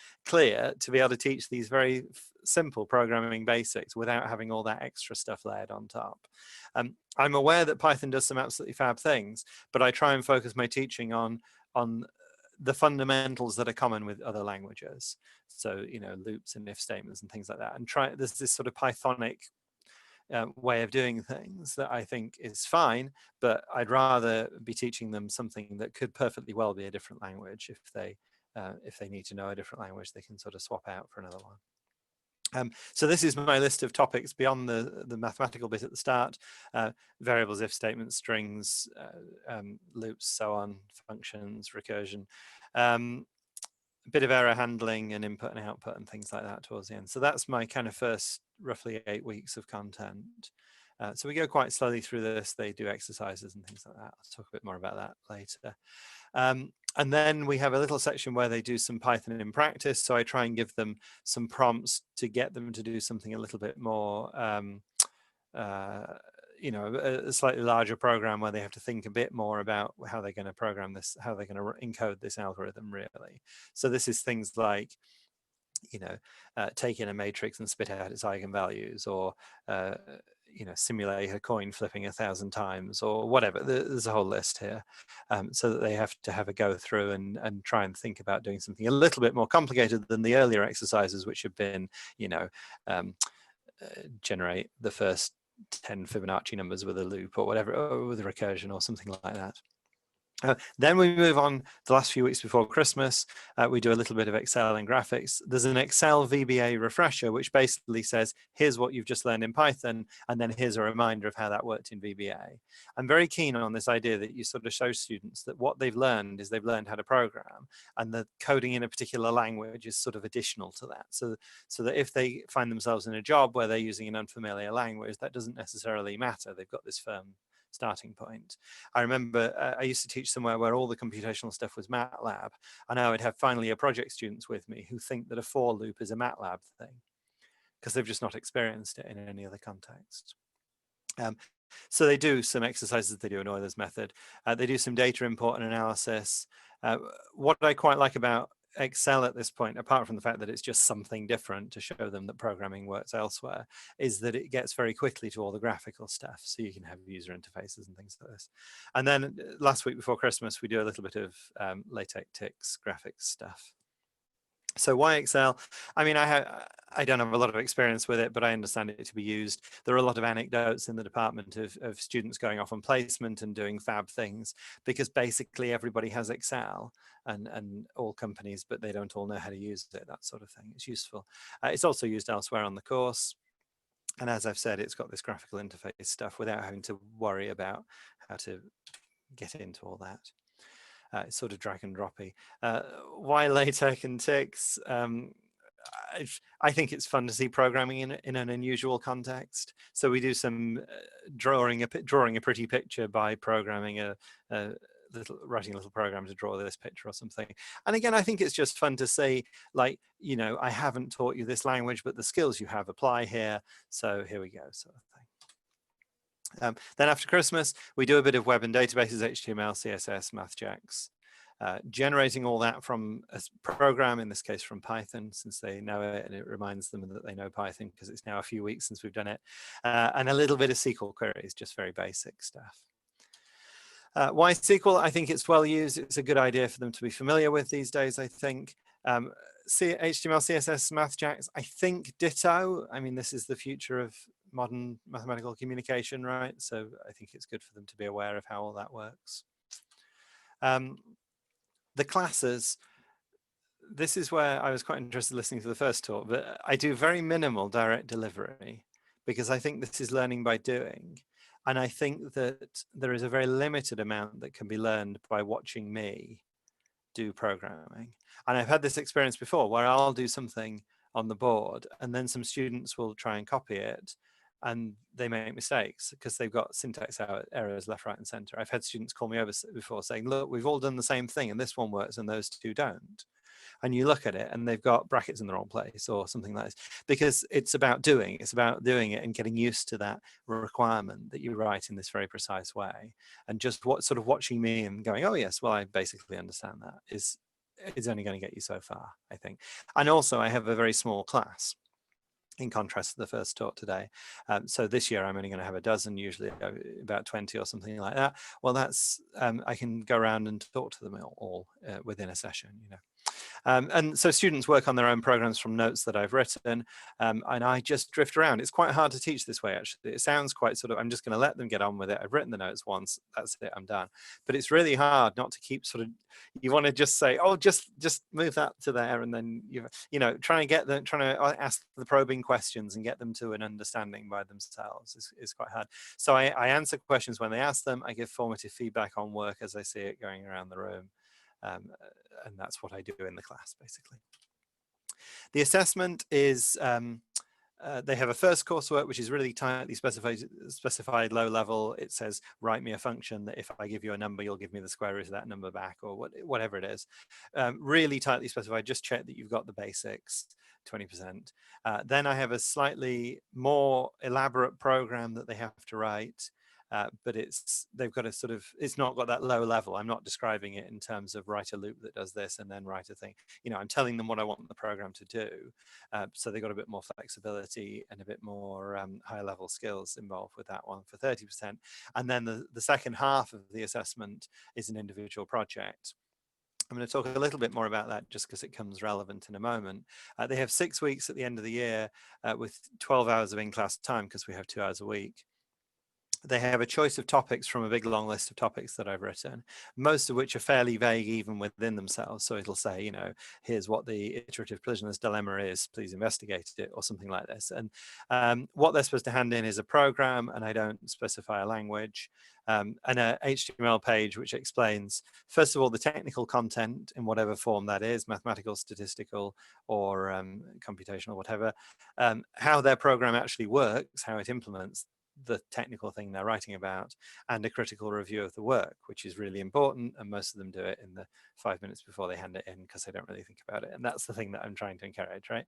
Speaker 8: to be able to teach these very simple programming basics without having all that extra stuff layered on top. I'm aware that Python does some absolutely fab things, but I try and focus my teaching on the fundamentals that are common with other languages. So, you know, loops and if statements and things like that. And there's this sort of Pythonic way of doing things that I think is fine, but I'd rather be teaching them something that could perfectly well be a different language. If they need to know a different language, they can sort of swap out for another one. So this is my list of topics beyond the mathematical bit at the start: variables, if statements, strings, loops, so on, functions, recursion, a bit of error handling and input and output and things like that towards the end. So that's my kind of first roughly 8 weeks of content. So we go quite slowly through this. They do exercises and things like that. I'll talk a bit more about that later. And then we have a little section where they do some Python in practice. So I try and give them some prompts to get them to do something a little bit more, you know, a slightly larger program where they have to think a bit more about how they're going to program this, how they're going to encode this algorithm really. So this is things like, you know, take in a matrix and spit out its eigenvalues, or you know, simulate a coin flipping 1,000 times, or whatever. There's a whole list here, so that they have to have a go through and try and think about doing something a little bit more complicated than the earlier exercises, which have been, you know, generate the first 10 Fibonacci numbers with a loop or whatever, or with a recursion or something like that. Then we move on the last few weeks before Christmas. We do a little bit of Excel and graphics. There's an Excel VBA refresher, which basically says, here's what you've just learned in Python, and then here's a reminder of how that worked in VBA. I'm very keen on this idea that you sort of show students that what they've learned is they've learned how to program, and the coding in a particular language is sort of additional to that. So that if they find themselves in a job where they're using an unfamiliar language, that doesn't necessarily matter. They've got this firm starting point. I remember I used to teach somewhere where all the computational stuff was MATLAB, and I would have final year project students with me who think that a for loop is a MATLAB thing because they've just not experienced it in any other context. So they do some exercises. They do an Euler's method. They do some data import and analysis. What I quite like about Excel at this point, apart from the fact that it's just something different to show them that programming works elsewhere, is that it gets very quickly to all the graphical stuff, so you can have user interfaces and things like this. And then last week before Christmas, we do a little bit of LaTeX ticks graphics stuff. So why Excel? I mean, I don't have a lot of experience with it, but I understand it to be used. There are a lot of anecdotes in the department of students going off on placement and doing fab things, because basically everybody has Excel, and all companies, but they don't all know how to use it, that sort of thing. It's useful. It's also used elsewhere on the course. And as I've said, it's got this graphical interface stuff without having to worry about how to get into all that. It's sort of drag and droppy. Why LaTeX and ticks? I think it's fun to see programming in an unusual context. So we do some drawing a pretty picture by programming writing a little program to draw this picture or something. And again, I think it's just fun to say, like, you know, I haven't taught you this language, but the skills you have apply here. So here we go, sort of thing. Then after Christmas, we do a bit of web and databases, HTML, CSS, MathJax, generating all that from a program, in this case from Python, since they know it, and it reminds them that they know Python because it's now a few weeks since we've done it, and a little bit of SQL queries, just very basic stuff. Why SQL? I think it's well used. It's a good idea for them to be familiar with these days, I think. HTML, CSS, MathJax, I think ditto. I mean, this is the future of modern mathematical communication, right? So I think it's good for them to be aware of how all that works. The classes, this is where I was quite interested listening to the first talk, but I do very minimal direct delivery because I think this is learning by doing. And I think that there is a very limited amount that can be learned by watching me do programming. And I've had this experience before where I'll do something on the board and then some students will try and copy it. and they make mistakes because they've got syntax errors left, right, and center. I've had students call me over before saying, look, we've all done the same thing and this one works and those two don't. And you look at it and they've got brackets in the wrong place or something like this, because it's about doing it and getting used to that requirement that you write in this very precise way. And just sort of watching me and going, oh yes, well, I basically understand that is only going to get you so far, I think. And also I have a very small class, in contrast to the first talk today. So this year I'm only going to have a dozen, usually about 20 or something like that. Well, that's, I can go around and talk to them all within a session, you know. And so students work on their own programs from notes that I've written, and I just drift around. It's quite hard to teach this way, actually. It sounds quite sort of, I'm just going to let them get on with it. I've written the notes once, that's it, I'm done. But it's really hard not to keep sort of, you want to just say, oh, just move that to there, and then, you know, trying to ask the probing questions and get them to an understanding by themselves is quite hard. So I answer questions when they ask them. I give formative feedback on work as I see it going around the room. And that's what I do in the class, basically. The assessment is, they have a first coursework, which is really tightly specified low level. It says, write me a function that if I give you a number, you'll give me the square root of that number back, or whatever it is. Really tightly specified, just check that you've got the basics, 20%. Then I have a slightly more elaborate program that they have to write. But they've got a sort of, it's not got that low level. I'm not describing it in terms of write a loop that does this and then write a thing. You know, I'm telling them what I want the program to do. So they've got a bit more flexibility and a bit more higher level skills involved with that one for 30%. And then the second half of the assessment is an individual project. I'm going to talk a little bit more about that just because it comes relevant in a moment. They have 6 weeks at the end of the year with 12 hours of in-class time because we have 2 hours a week. They have a choice of topics from a big long list of topics that I've written, most of which are fairly vague even within themselves. So it'll say, you know, here's what the iterative prisoner's dilemma is, please investigate it, or something like this. And what they're supposed to hand in is a program, and I don't specify a language, and a HTML page which explains, first of all, the technical content in whatever form that is, mathematical, statistical, or computational, whatever, how their program actually works, how it implements the technical thing they're writing about, and a critical review of the work, which is really important, and most of them do it in the 5 minutes before they hand it in because they don't really think about it, and that's the thing that I'm trying to encourage, right?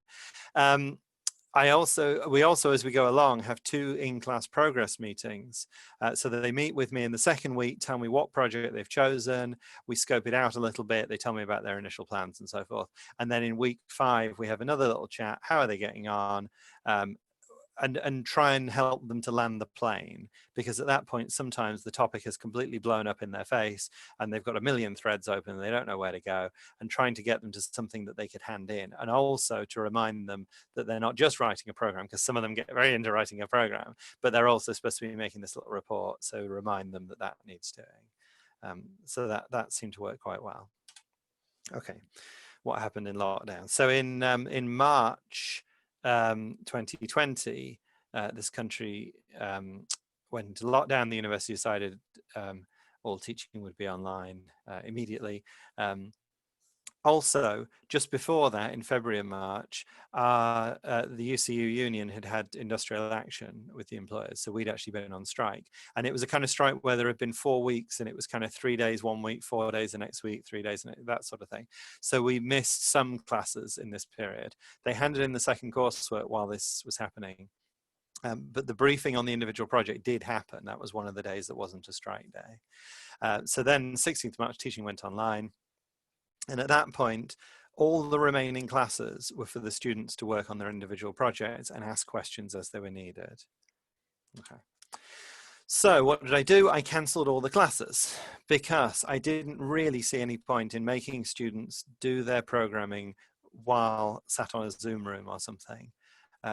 Speaker 8: We also, as we go along, have 2 in-class progress meetings, so that they meet with me in the second week, tell me what project they've chosen, we scope it out a little bit, they tell me about their initial plans and so forth, and then in week 5 we have another little chat, how are they getting on, and try and help them to land the plane, because at that point sometimes the topic has completely blown up in their face and they've got a million threads open and they don't know where to go, and trying to get them to something that they could hand in, and also to remind them that they're not just writing a program, because some of them get very into writing a program, but they're also supposed to be making this little report, so remind them that that needs doing. So that seemed to work quite well. Okay, what happened in lockdown? So in March 2020, this country went into lockdown. The university decided all teaching would be online immediately. Also, just before that, in February and March, the UCU union had industrial action with the employers. So we'd actually been on strike. And it was a kind of strike where there had been 4 weeks, and it was kind of 3 days one week, 4 days the next week, 3 days, that sort of thing. So we missed some classes in this period. They handed in the second coursework while this was happening. But the briefing on the individual project did happen. That was one of the days that wasn't a strike day. So then 16th March, teaching went online. And at that point, all the remaining classes were for the students to work on their individual projects and ask questions as they were needed. Okay. So what did I do? I cancelled all the classes because I didn't really see any point in making students do their programming while sat on a Zoom room or something,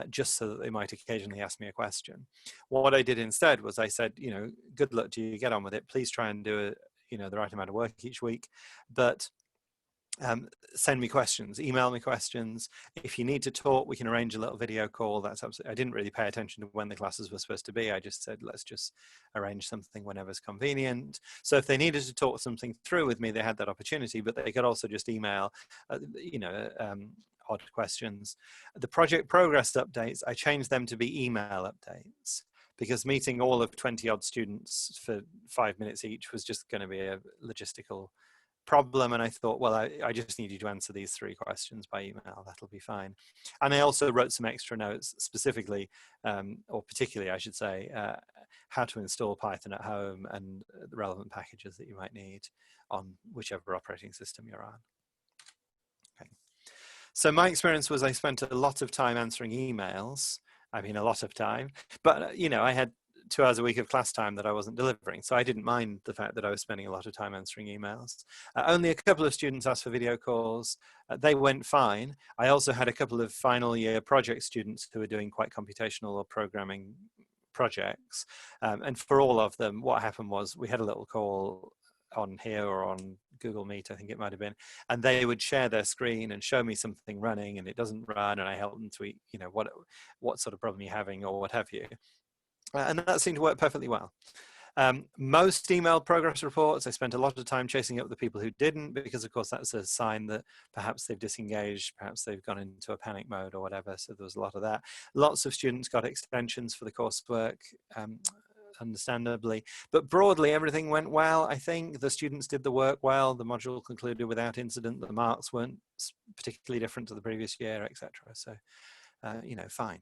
Speaker 8: just so that they might occasionally ask me a question. What I did instead was I said, you know, good luck to you, get on with it. Please try and do the right amount of work each week, but send me questions, email me questions. If you need to talk, we can arrange a little video call. That's absolutely, I didn't really pay attention to when the classes were supposed to be. I just said, let's just arrange something whenever's convenient. So if they needed to talk something through with me, they had that opportunity, but they could also just email, odd questions. The project progress updates, I changed them to be email updates, because meeting all of 20 odd students for 5 minutes each was just going to be a logistical problem. And I thought, well, I just need you to answer these 3 questions by email. That'll be fine. And I also wrote some extra notes specifically, or particularly, I should say, how to install Python at home and the relevant packages that you might need on whichever operating system you're on. Okay. So my experience was I spent a lot of time answering emails. I mean, a lot of time, but you know, I had 2 hours a week of class time that I wasn't delivering. So I didn't mind the fact that I was spending a lot of time answering emails. Only a couple of students asked for video calls. They went fine. I also had a couple of final year project students who were doing quite computational or programming projects. And for all of them, what happened was we had a little call on here or on Google Meet, I think it might have been, and they would share their screen and show me something running and it doesn't run, and I help them tweet, you know, what sort of problem you're having or what have you. And that seemed to work perfectly well. Most email progress reports, I spent a lot of time chasing up the people who didn't, because of course that's a sign that perhaps they've disengaged, perhaps they've gone into a panic mode or whatever. So there was a lot of that. Lots of students got extensions for the coursework, understandably, but broadly everything went well. I think the students did the work well, the module concluded without incident, the marks weren't particularly different to the previous year, etc. So, you know, fine.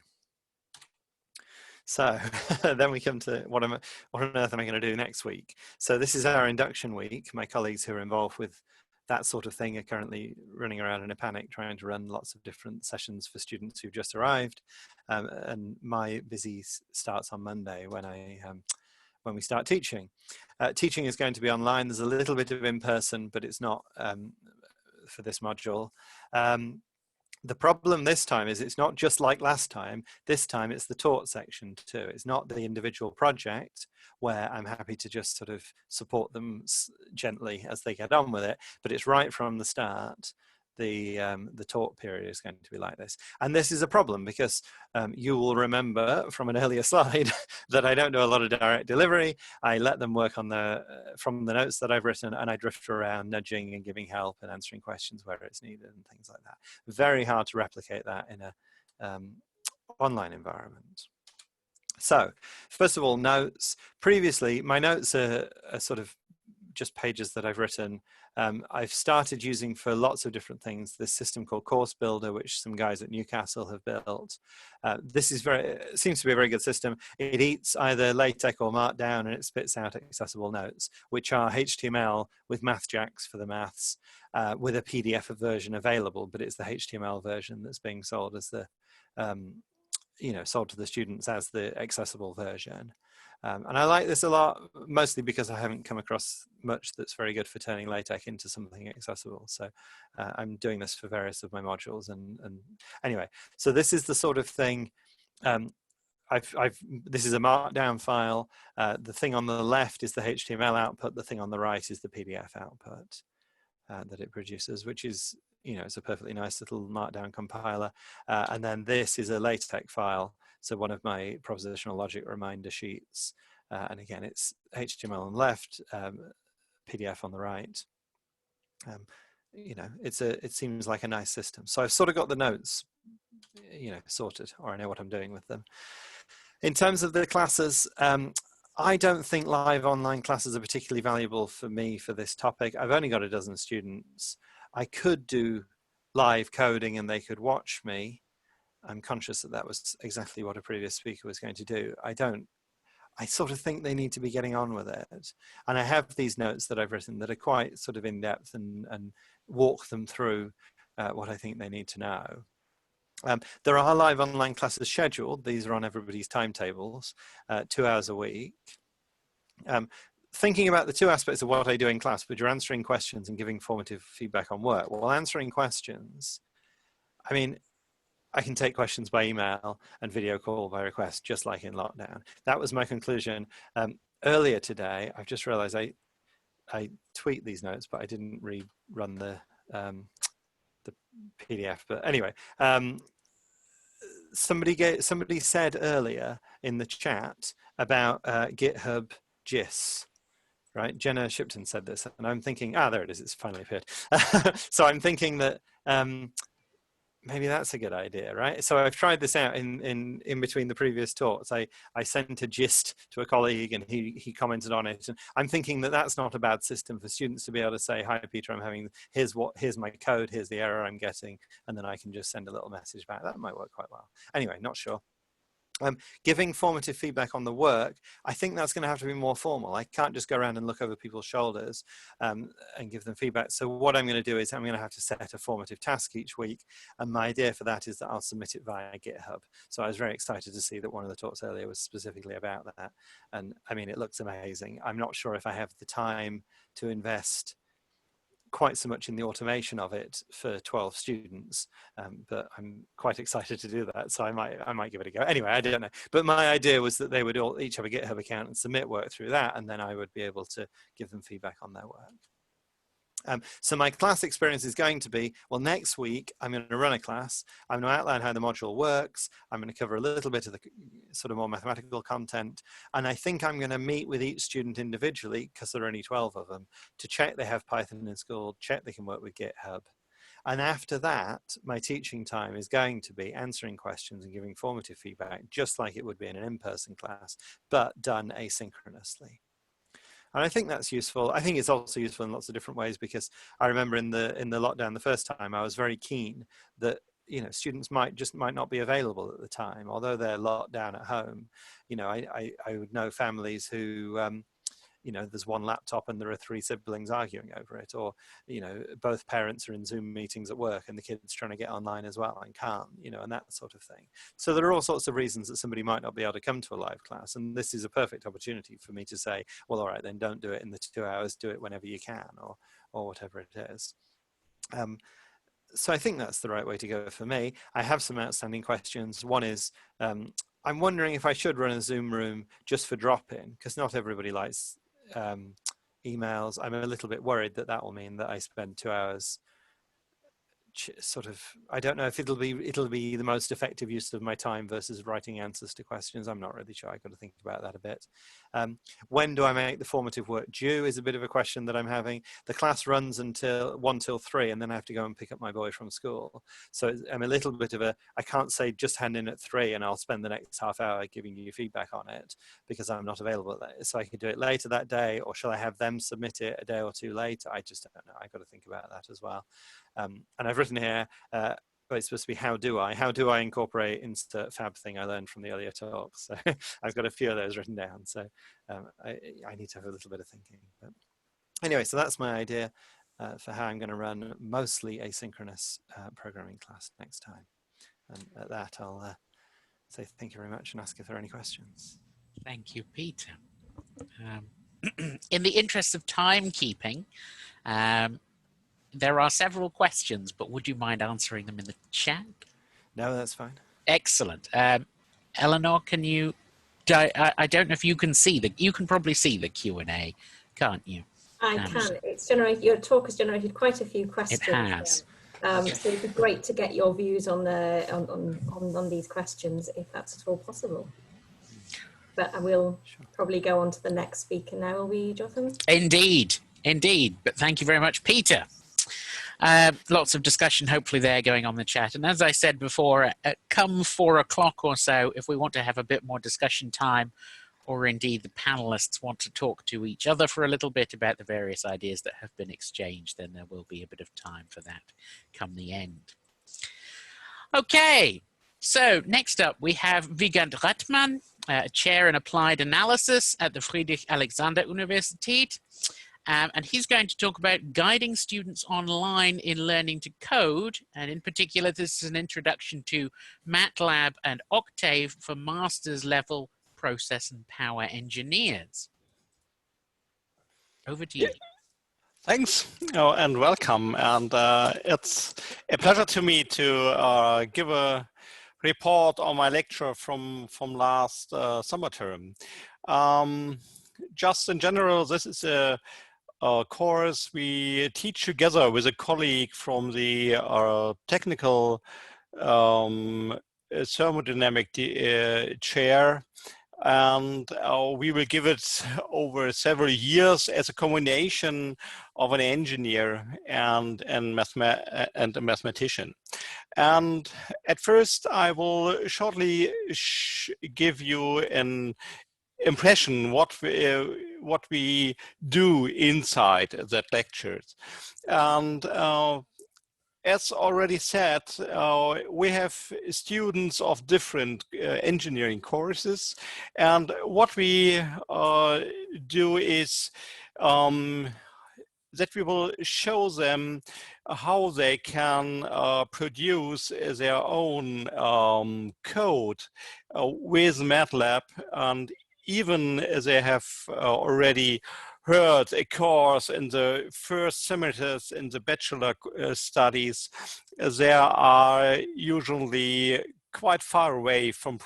Speaker 8: So then we come to what on earth am I going to do next week? So this is our induction week. My colleagues who are involved with that sort of thing are currently running around in a panic, trying to run lots of different sessions for students who've just arrived. And my busy starts on Monday when we start teaching. Teaching is going to be online. There's a little bit of in-person, but it's not for this module. The problem this time is it's not just like last time. This time it's the taught section too. It's not the individual project where I'm happy to just sort of support them gently as they get on with it, but it's right from the start. The taught period is going to be like this. And this is a problem because you will remember from an earlier slide that I don't do a lot of direct delivery. I let them work on from the notes that I've written, and I drift around nudging and giving help and answering questions where it's needed and things like that. Very hard to replicate that in a online environment. So first of all, notes. Previously, my notes are sort of just pages that I've written. I've started using for lots of different things this system called Course Builder, which some guys at Newcastle have built. This is seems to be a very good system. It eats either LaTeX or Markdown, and it spits out accessible notes, which are HTML with math jacks for the maths, with a PDF version available, but it's the HTML version that's being sold as the sold to the students as the accessible version. And I like this a lot, mostly because I haven't come across much that's very good for turning LaTeX into something accessible. So I'm doing this for various of my modules. And anyway, so this is the sort of thing. This is a Markdown file. The thing on the left is the HTML output. The thing on the right is the PDF output that it produces, which is, it's a perfectly nice little Markdown compiler. And then this is a LaTeX file. So one of my propositional logic reminder sheets, and again, it's HTML on the left, PDF on the right. It seems like a nice system. So I've sort of got the notes, sorted, or I know what I'm doing with them. In terms of the classes, I don't think live online classes are particularly valuable for me for this topic. I've only got a dozen students. I could do live coding and they could watch me. I'm conscious that that was exactly what a previous speaker was going to do. I sort of think they need to be getting on with it. And I have these notes that I've written that are quite sort of in-depth and walk them through what I think they need to know. There are live online classes scheduled. These are on everybody's timetables, 2 hours a week. Thinking about the two aspects of what I do in class, but you're answering questions and giving formative feedback on work. Well, answering questions, I mean, I can take questions by email and video call by request, just like in lockdown. That was my conclusion. Earlier today, I've just realized I tweet these notes, but I didn't rerun the PDF. But anyway, somebody said earlier in the chat about GitHub GIS. Right, Jenna Shipton said this, and I'm thinking, there it is, it's finally appeared. So I'm thinking that maybe that's a good idea, right? So I've tried this out in between the previous talks. I sent a gist to a colleague and he commented on it. And I'm thinking that that's not a bad system for students to be able to say, hi, Peter, I'm having, here's my code, here's the error I'm getting. And then I can just send a little message back. That might work quite well. Anyway, not sure. Giving formative feedback on the work, I think that's going to have to be more formal. I can't just go around and look over people's shoulders and give them feedback. So what I'm going to do is I'm going to have to set a formative task each week. And my idea for that is that I'll submit it via GitHub. So I was very excited to see that one of the talks earlier was specifically about that. And I mean, it looks amazing. I'm not sure if I have the time to invest quite so much in the automation of it for 12 students, but I'm quite excited to do that, so I might give it a go. Anyway, I don't know, but my idea was that they would all each have a GitHub account and submit work through that, and then I would be able to give them feedback on their work. So my class experience is going to be, well, next week I'm going to run a class. I'm going to outline how the module works. I'm going to cover a little bit of the sort of more mathematical content. And I think I'm going to meet with each student individually, because there are only 12 of them, to check they have Python in school, check they can work with GitHub. And after that, my teaching time is going to be answering questions and giving formative feedback, just like it would be in an in-person class, but done asynchronously. And I think that's useful. I think it's also useful in lots of different ways, because I remember in the lockdown the first time, I was very keen that, you know, students might not be available at the time, although they're locked down at home. You know, I would know families who, you know, there's one laptop and there are 3 siblings arguing over it, or, you know, both parents are in Zoom meetings at work and the kid's trying to get online as well and can't, you know, and that sort of thing. So there are all sorts of reasons that somebody might not be able to come to a live class, and this is a perfect opportunity for me to say, well, all right, then don't do it in the 2 hours, do it whenever you can, or whatever it is. So I think that's the right way to go for me. I have some outstanding questions. One is, I'm wondering if I should run a Zoom room just for drop-in, because not everybody likes emails. I'm a little bit worried that that will mean that I spend 2 hours sort of, I don't know if it'll be the most effective use of my time versus writing answers to questions. I'm not really sure. I've got to think about that a bit. When do I make the formative work due is a bit of a question that I'm having. The class runs until 1 till 3, and then I have to go and pick up my boy from school. So I'm a little bit of a, I can't say just hand in at 3 and I'll spend the next half hour giving you feedback on it, because I'm not available. So I could do it later that day, or shall I have them submit it a day or 2 later? I just don't know. I've got to think about that as well. And I've written here, but it's supposed to be how do I incorporate insert fab thing I learned from the earlier talks. So I've got a few of those written down. So I need to have a little bit of thinking. But anyway, so that's my idea for how I'm going to run mostly asynchronous programming class next time. And at that, I'll say thank you very much and ask if there are any questions.
Speaker 2: Thank you, Peter. In the interest of timekeeping, there are several questions, but would you mind answering them in the chat?
Speaker 8: No, that's fine.
Speaker 2: Excellent. Eleanor, can you, I don't know if you can see you can probably see the Q&A, can't you?
Speaker 5: I can. It's generated, your talk has generated quite a few questions.
Speaker 2: It has.
Speaker 5: So it'd be great to get your views on these questions, if that's at all possible. But I will probably go on to the next speaker now, will we, Jotham?
Speaker 2: Indeed, indeed. But thank you very much, Peter. Lots of discussion hopefully there going on in the chat, and as I said before, come 4 o'clock or so, if we want to have a bit more discussion time, or indeed the panelists want to talk to each other for a little bit about the various ideas that have been exchanged, then there will be a bit of time for that come the end. Okay, so next up we have Vigand Ratman, Chair in Applied Analysis at the Friedrich-Alexander-Universität. And he's going to talk about guiding students online in learning to code. And in particular, this is an introduction to MATLAB and Octave for master's level process and power engineers. Over to you.
Speaker 9: Thanks and welcome. And it's a pleasure to me to give a report on my lecture from last summer term. Just in general, this is a course we teach together with a colleague from the technical thermodynamic chair. and we will give it over several years as a combination of an engineer and a mathematician. And at first, I will shortly give you an impression what we do inside that lectures. And as already said, we have students of different engineering courses, and what we do is that we will show them how they can produce their own code with MATLAB, and even they have already heard a course in the first semesters in the bachelor studies, they are usually quite far away from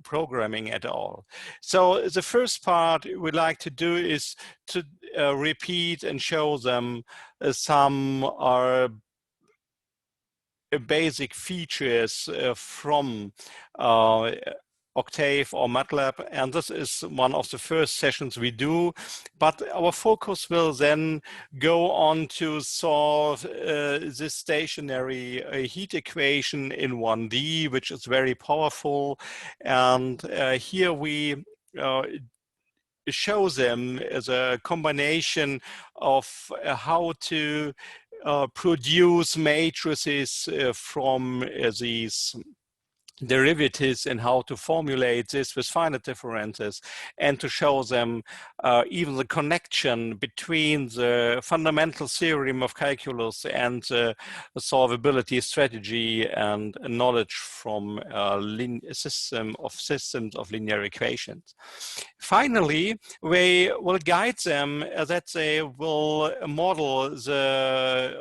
Speaker 9: programming at all. So the first part we like to do is to repeat and show them some basic features from Octave or MATLAB, and this is one of the first sessions we do, but our focus will then go on to solve this stationary heat equation in 1D, which is very powerful. And here we show them as a combination of how to produce matrices from these derivatives and how to formulate this with finite differences, and to show them even the connection between the fundamental theorem of calculus and the solvability strategy and knowledge from systems of linear equations. Finally, we will guide them that they will model the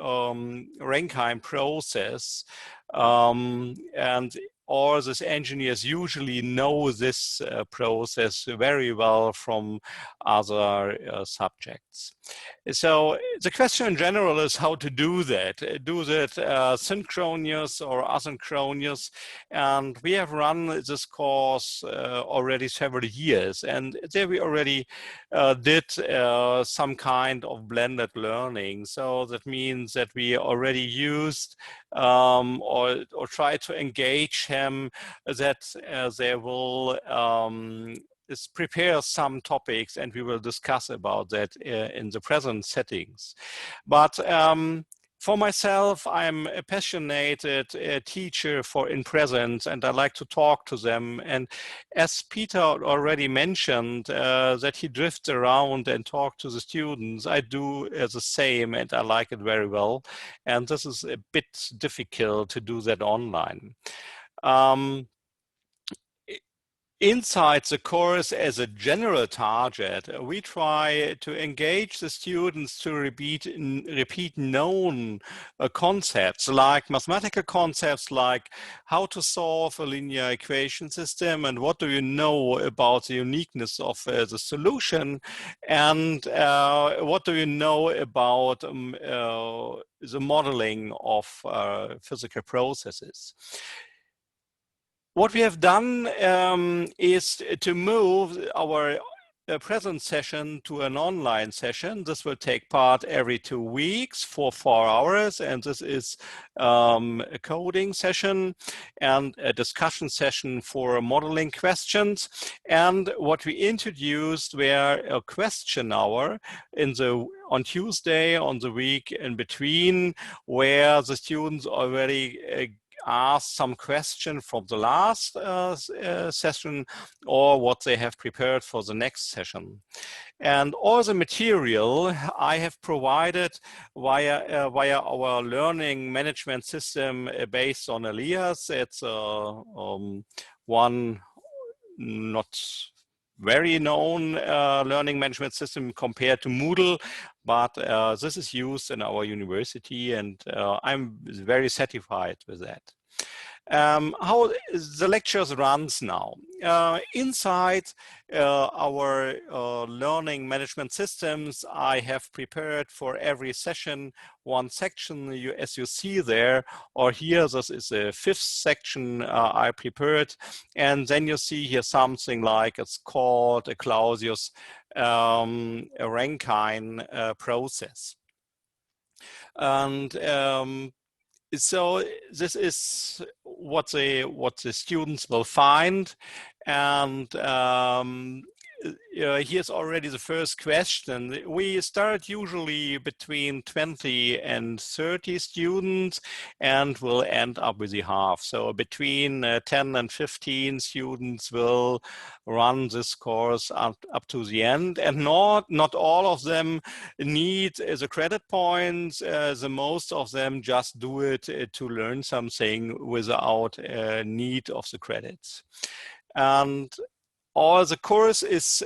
Speaker 9: Rankine process, and all these engineers usually know this process very well from other subjects. So the question in general is how to do that. Do that synchronous or asynchronous? And we have run this course already several years, and there we already did some kind of blended learning. So that means that we already used or try to engage him that they will prepare some topics, and we will discuss about that in the present settings. But for myself, I'm a passionate teacher for in present, and I like to talk to them. And as Peter already mentioned, that he drifts around and talks to the students, I do the same, and I like it very well. And this is a bit difficult to do that online. Inside the course as a general target, we try to engage the students to repeat known concepts, like mathematical concepts like how to solve a linear equation system and what do you know about the uniqueness of the solution, and what do you know about the modeling of physical processes. What we have done is to move our present session to an online session. This will take part every 2 weeks for 4 hours, and this is a coding session and a discussion session for modeling questions. And what we introduced were a question hour on Tuesday on the week in between, where the students already ask some question from the last session or what they have prepared for the next session. And all the material I have provided via our learning management system based on Elias. It's one not very known learning management system compared to Moodle, but this is used in our university, and I'm very satisfied with that. How the lectures runs now. Inside our learning management systems, I have prepared for every session one section, as you see there, or here, this is a 5th section I prepared. And then you see here something like it's called a Clausius Rankine process. And so this is what the students will find, and here's already the first question. We start usually between 20 and 30 students, and we'll end up with the half. So between 10 and 15 students will run this course up to the end, and not all of them need the credit points. The most of them just do it to learn something without need of the credits. And all the course is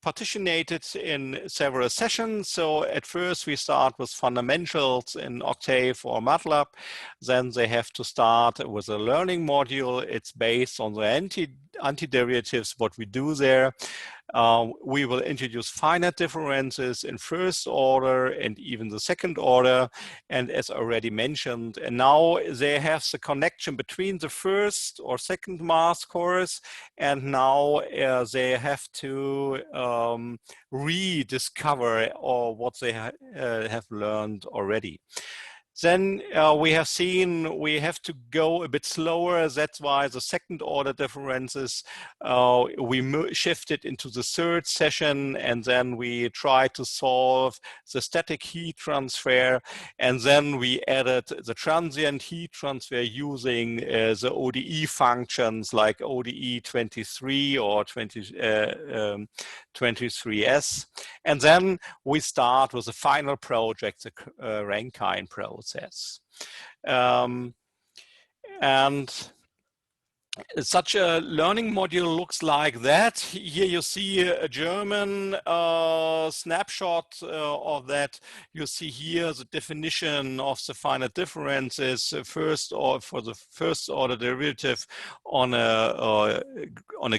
Speaker 9: partitionated in several sessions. So at first we start with fundamentals in Octave or MATLAB. Then they have to start with a learning module. It's based on the antiderivatives, what we do there. We will introduce finite differences in first order and even the second order. And as already mentioned, and now they have the connection between the first or second math course, and now they have to rediscover or what they have learned already. Then we have seen we have to go a bit slower. That's why the second order differences, we shifted into the third session, and then we tried to solve the static heat transfer. And then we added the transient heat transfer using the ODE functions like ODE 23 or 23S. And then we start with the final project, the Rankine process. And such a learning module looks like that. Here you see a German snapshot of that. You see here the definition of the finite differences first, or for the first order derivative on a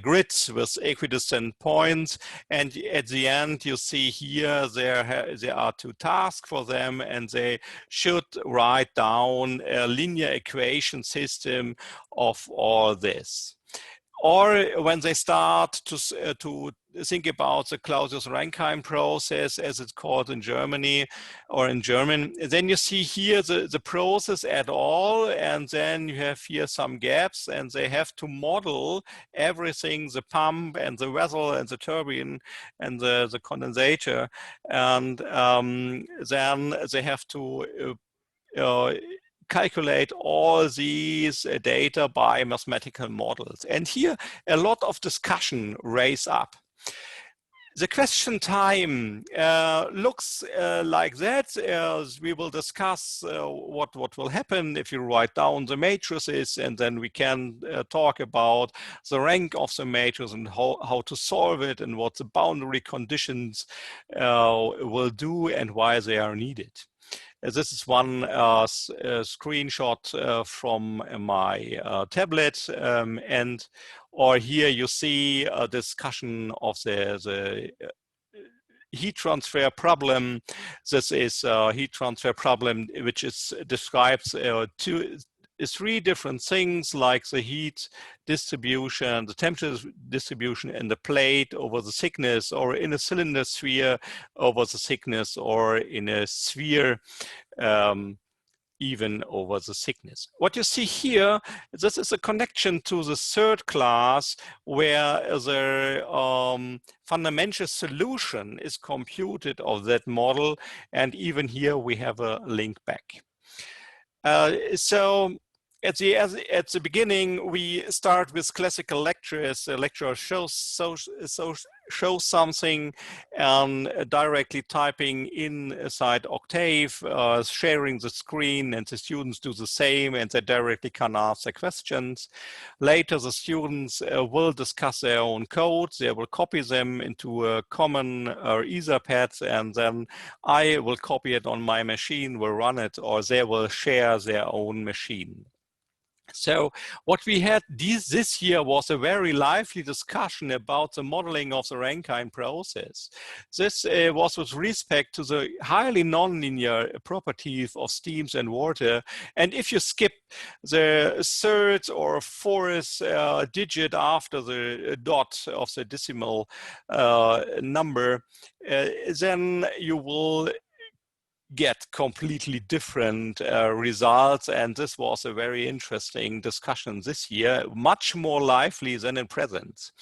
Speaker 9: grid with equidistant points. And at the end, you see here there are 2 tasks for them, and they should write down a linear equation system of all this. Or when they start to think about the Clausius-Rankine process, as it's called in Germany or in German, then you see here the process at all, and then you have here some gaps, and they have to model everything, the pump and the vessel and the turbine and the condensator, and then they have to calculate all these data by mathematical models. And here a lot of discussion raise up. The question time looks like that. We will discuss what will happen if you write down the matrices, and then we can talk about the rank of the matrix and how to solve it and what the boundary conditions will do and why they are needed. This is one screenshot from my tablet, or here you see a discussion of the heat transfer problem. This is a heat transfer problem which describes 3 different things, like the heat distribution, the temperature distribution in the plate over the thickness, or in a cylinder sphere over the thickness, or in a sphere even over the thickness. What you see here, this is a connection to the third class, where the fundamental solution is computed of that model, and even here we have a link back. So at the beginning, we start with classical lectures. The lecturer shows something, and directly typing inside Octave, sharing the screen, and the students do the same, and they directly can ask their questions. Later, the students will discuss their own code. They will copy them into a common Etherpad, and then I will copy it on my machine, will run it, or they will share their own machine. So what we had this year was a very lively discussion about the modeling of the Rankine process. This was with respect to the highly nonlinear properties of steams and water. And if you skip the third or fourth digit after the dot of the decimal number, then you will get completely different results. And this was a very interesting discussion this year, much more lively than in present.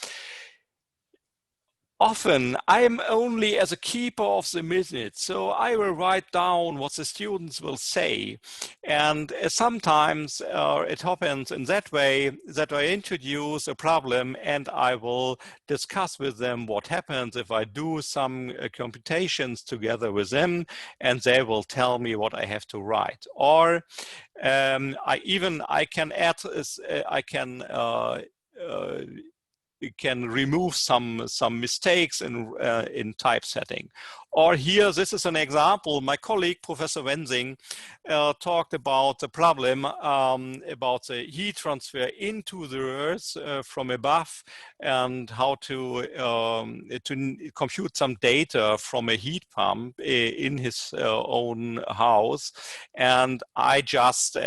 Speaker 9: Often I'm only as a keeper of the minutes, so I will write down what the students will say. And sometimes it happens in that way that I introduce a problem and I will discuss with them what happens if I do some computations together with them, and they will tell me what I have to write. Or I can add, can remove some mistakes in typesetting. Or here, this is an example. My colleague, Professor Wensing, talked about the problem about the heat transfer into the earth from above, and how to compute some data from a heat pump in his own house. And I just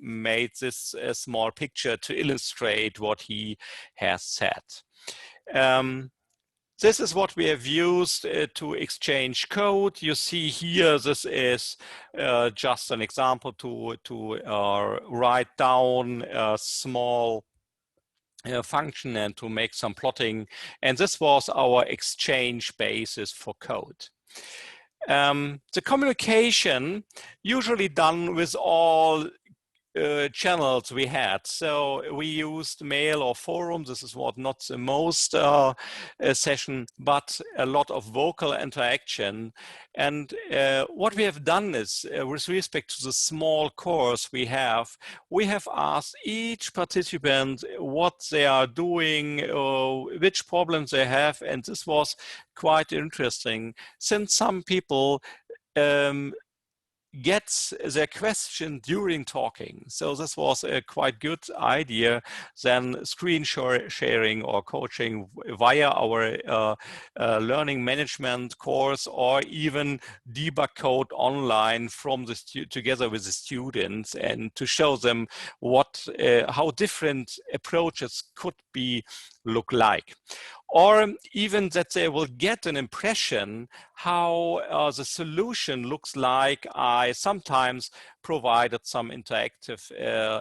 Speaker 9: made this small picture to illustrate what he has said. This is what we have used to exchange code. You see here, this is just an example to write down a small function and to make some plotting. And this was our exchange basis for code. The communication usually done with all channels we had. So we used mail or forum. This is what not the most session, but a lot of vocal interaction. And what we have done is, with respect to the small course we have asked each participant what they are doing, which problems they have. And this was quite interesting, since some people gets their question during talking. So this was a quite good idea than screen sharing or coaching via our learning management course, or even debug code online from together with the students, and to show them what how different approaches could look like. Or even that they will get an impression how the solution looks like. I sometimes provided some interactive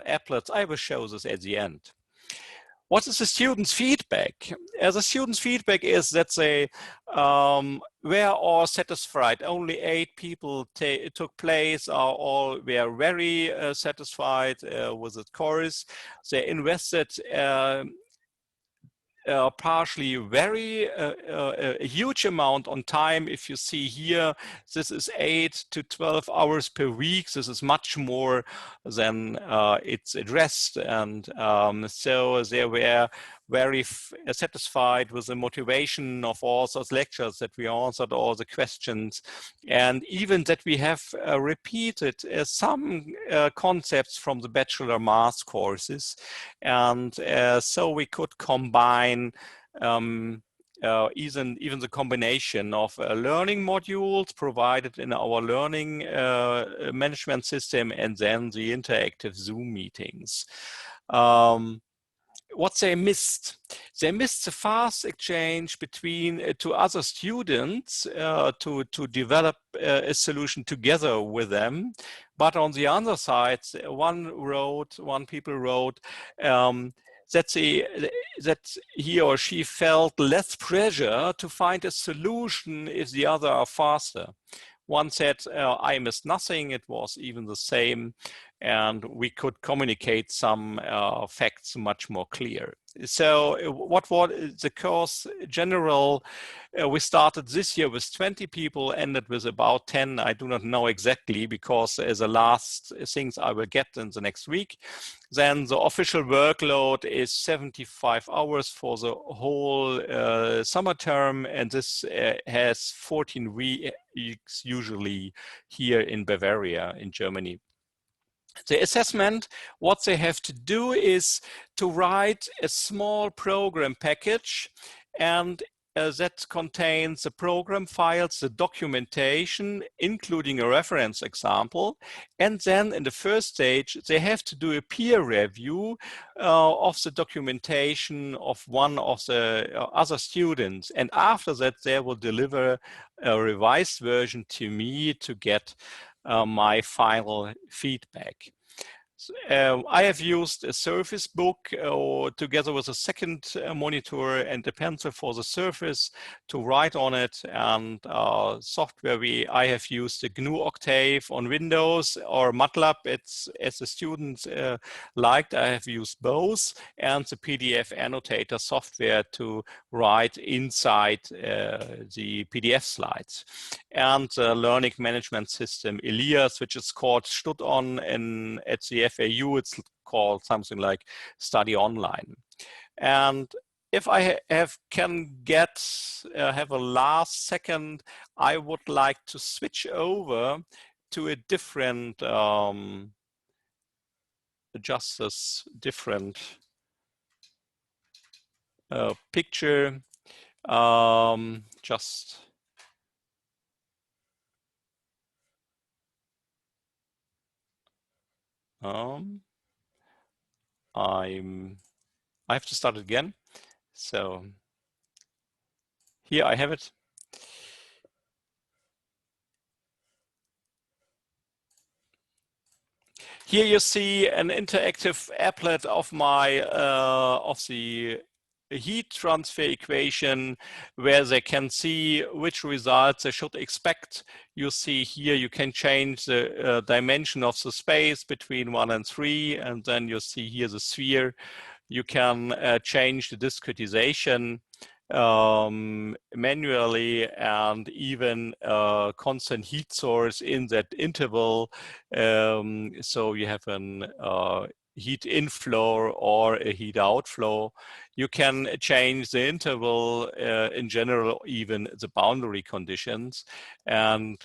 Speaker 9: applets. I will show this at the end. What is the students' feedback? The students' feedback is that they were all satisfied. Only 8 people took place. All were very satisfied with the course. They invested partially a huge amount on time. If you see here, this is 8 to 12 hours per week. This is much more than it's addressed. And so they were very satisfied with the motivation of all those lectures, that we answered all the questions, and even that we have repeated some concepts from the bachelor math courses. And so we could combine even the combination of learning modules provided in our learning management system, and then the interactive Zoom meetings. What they missed the fast exchange between two other students to develop a solution together with them. But on the other side, one people wrote that he or she felt less pressure to find a solution if the other are faster. One said, I missed nothing. It was even the same. And we could communicate some facts much more clear. So what was the course general? We started this year with 20 people, ended with about 10. I do not know exactly, because as the last things I will get in the next week. Then the official workload is 75 hours for the whole summer term. And this has 14 weeks usually here in Bavaria, in Germany. The assessment, what they have to do is to write a small program package, and that contains the program files, the documentation, including a reference example. And then in the first stage, they have to do a peer review of the documentation of one of the other students. And after that, they will deliver a revised version to me to get my final feedback. I have used a Surface Book together with a second monitor and a pencil for the Surface to write on it, and software I have used the GNU Octave on Windows or MATLAB. It's as the students liked. I have used both, and the PDF annotator software to write inside the PDF slides, and the learning management system Elias, which is called SCHUCHTER at the FAU. It's called something like Study Online. And if I have a last second, I would like to switch over to a different picture. I have to start it again. So here I have it. Here you see an interactive applet of my of the heat transfer equation, where they can see which results they should expect. You see here you can change the dimension of the space between 1 and 3, and then you see here the sphere. You can change the discretization manually, and even a constant heat source in that interval. So you have an heat inflow or a heat outflow. You can change the interval, in general, even the boundary conditions. And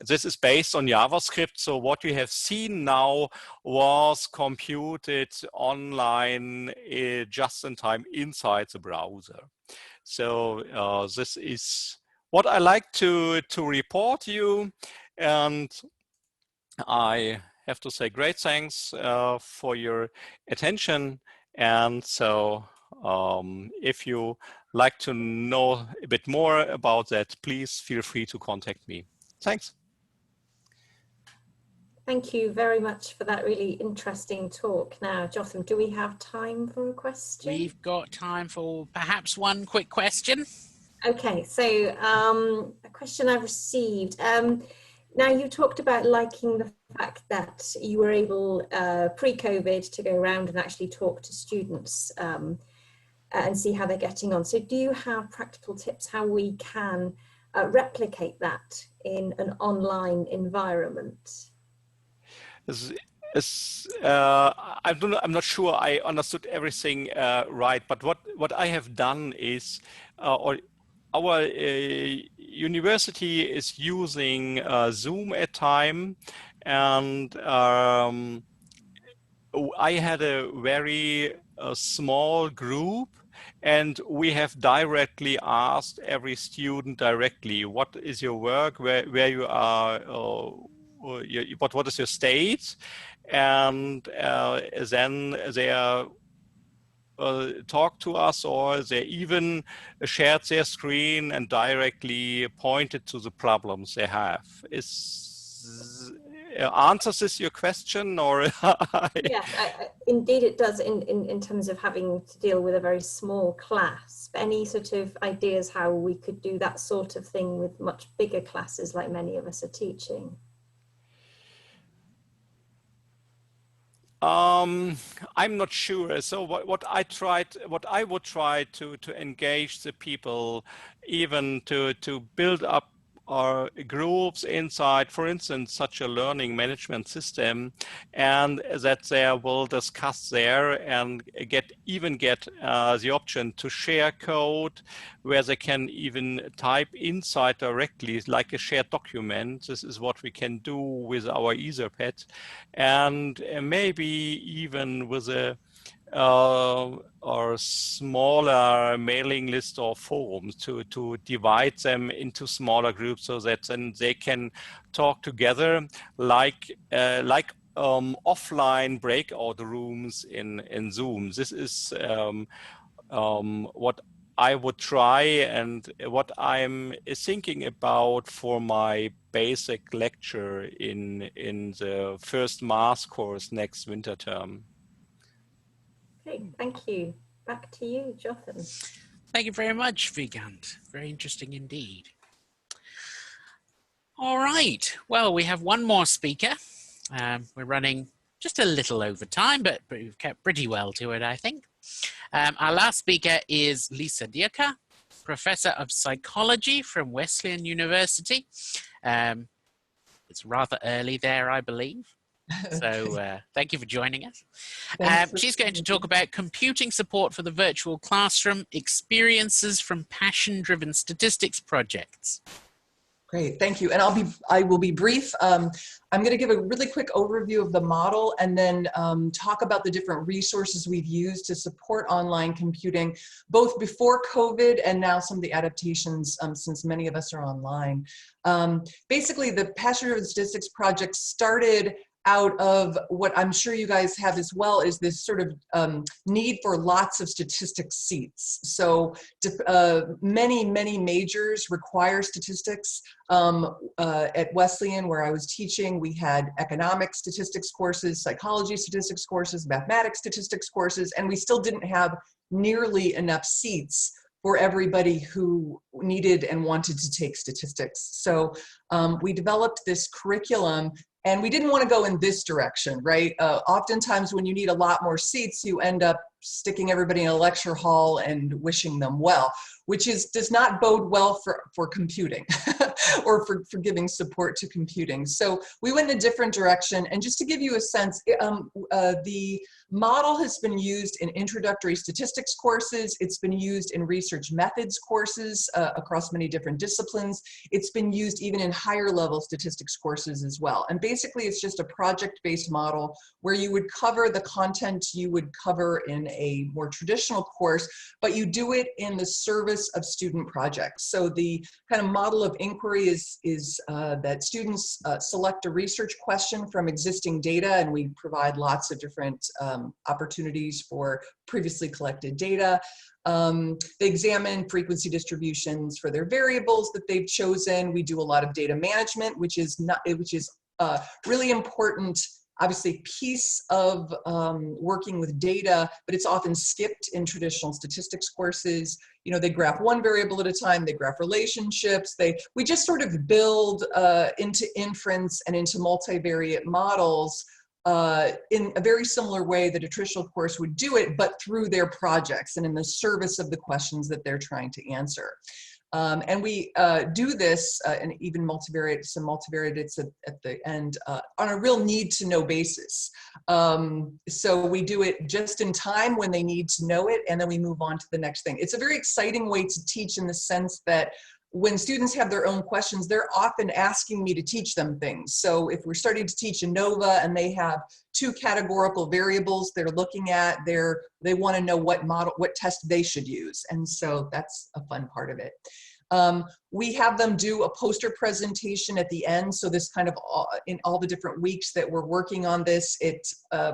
Speaker 9: this is based on JavaScript. So what you have seen now was computed online just in time inside the browser. So this is what I like to report you. And I have to say great thanks for your attention. And so if you like to know a bit more about that, please feel free to contact me. Thanks.
Speaker 5: Thank you very much for that really interesting talk. Now, Jotham, do we have time for a question?
Speaker 2: We've got time for perhaps one quick question.
Speaker 5: Okay, so a question I've received. Now, you talked about liking the fact that you were able, pre-COVID, to go around and actually talk to students and see how they're getting on. So do you have practical tips how we can replicate that in an online environment?
Speaker 9: I'm not sure I understood everything right, but what I have done is, our university is using Zoom at time, and I had a very small group, and we have directly asked every student directly, what is your work, where you are, what is your state, and then they are talk to us, or they even shared their screen and directly pointed to the problems they have. Answers this your question, or?
Speaker 5: Yes, indeed it does, in terms of having to deal with a very small class. Any sort of ideas how we could do that sort of thing with much bigger classes like many of us are teaching?
Speaker 9: I'm not sure. So what I would try to engage the people, even to build up groups inside, for instance, such a learning management system, and that they will discuss there and get the option to share code where they can even type inside directly, like a shared document. This is what we can do with our Etherpad, and maybe even with a or smaller mailing list or forums to divide them into smaller groups so that then they can talk together like offline breakout rooms in Zoom. This is what I would try and what I'm thinking about for my basic lecture in the first math course next winter term.
Speaker 5: Okay, thank you. Back to you, Jotham.
Speaker 2: Thank you very much, Vigant. Very interesting indeed. All right. Well, we have one more speaker. We're running just a little over time, but we've kept pretty well to it, I think. Our last speaker is Lisa Dierker, Professor of Psychology from Wesleyan University. It's rather early there, I believe. So thank you for joining us. She's going to talk about computing support for the virtual classroom, experiences from passion-driven statistics projects.
Speaker 10: Great, thank you. And I will be brief. I'm going to give a really quick overview of the model and then talk about the different resources we've used to support online computing, both before COVID and now some of the adaptations since many of us are online. Basically, the Passion-Driven Statistics project started out of what I'm sure you guys have as well is this sort of need for lots of statistics seats. So many majors require statistics. At Wesleyan, where I was teaching, we had economics statistics courses, psychology statistics courses, mathematics statistics courses, and we still didn't have nearly enough seats for everybody who needed and wanted to take statistics. So we developed this curriculum. And we didn't want to go in this direction, right? Oftentimes when you need a lot more seats, you end up sticking everybody in a lecture hall and wishing them well, which does not bode well for computing or for giving support to computing. So we went in a different direction. And just to give you a sense, the model has been used in introductory statistics courses. It's been used in research methods courses across many different disciplines. It's been used even in higher level statistics courses as well. And basically it's just a project-based model where you would cover the content you would cover in a more traditional course, but you do it in the service of student projects. So the kind of model of inquiry is that students select a research question from existing data, and we provide lots of different opportunities for previously collected data. They examine frequency distributions for their variables that they've chosen. We do a lot of data management, which is really important, obviously, piece of working with data, but it's often skipped in traditional statistics courses. You know, they graph one variable at a time, they graph relationships, we just sort of build into inference and into multivariate models in a very similar way that a traditional course would do it, but through their projects and in the service of the questions that they're trying to answer. And we do this, and even some multivariates at the end, on a real need-to-know basis. So we do it just in time when they need to know it, and then we move on to the next thing. It's a very exciting way to teach in the sense that when students have their own questions, they're often asking me to teach them things. So if we're starting to teach ANOVA and they have two categorical variables they're looking at, they want to know what test they should use. And so that's a fun part of it. We have them do a poster presentation at the end. So this kind of in all the different weeks that we're working on this, it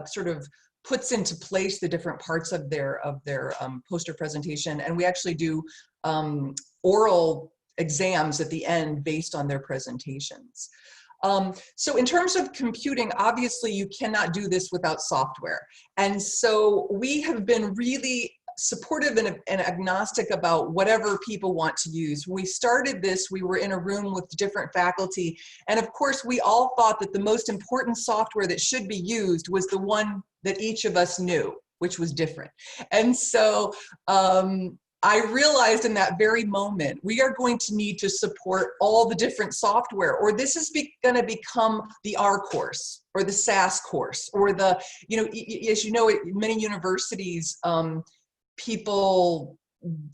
Speaker 10: sort of puts into place the different parts of their poster presentation. And we actually do oral exams at the end based on their presentations. So in terms of computing, obviously you cannot do this without software. And so we have been really supportive and agnostic about whatever people want to use. When we started this, we were in a room with different faculty. And of course, we all thought that the most important software that should be used was the one that each of us knew, which was different. And so I realized in that very moment, we are going to need to support all the different software, or this is going to become the R course or the SAS course, or the, you know, as you know, at many universities, people,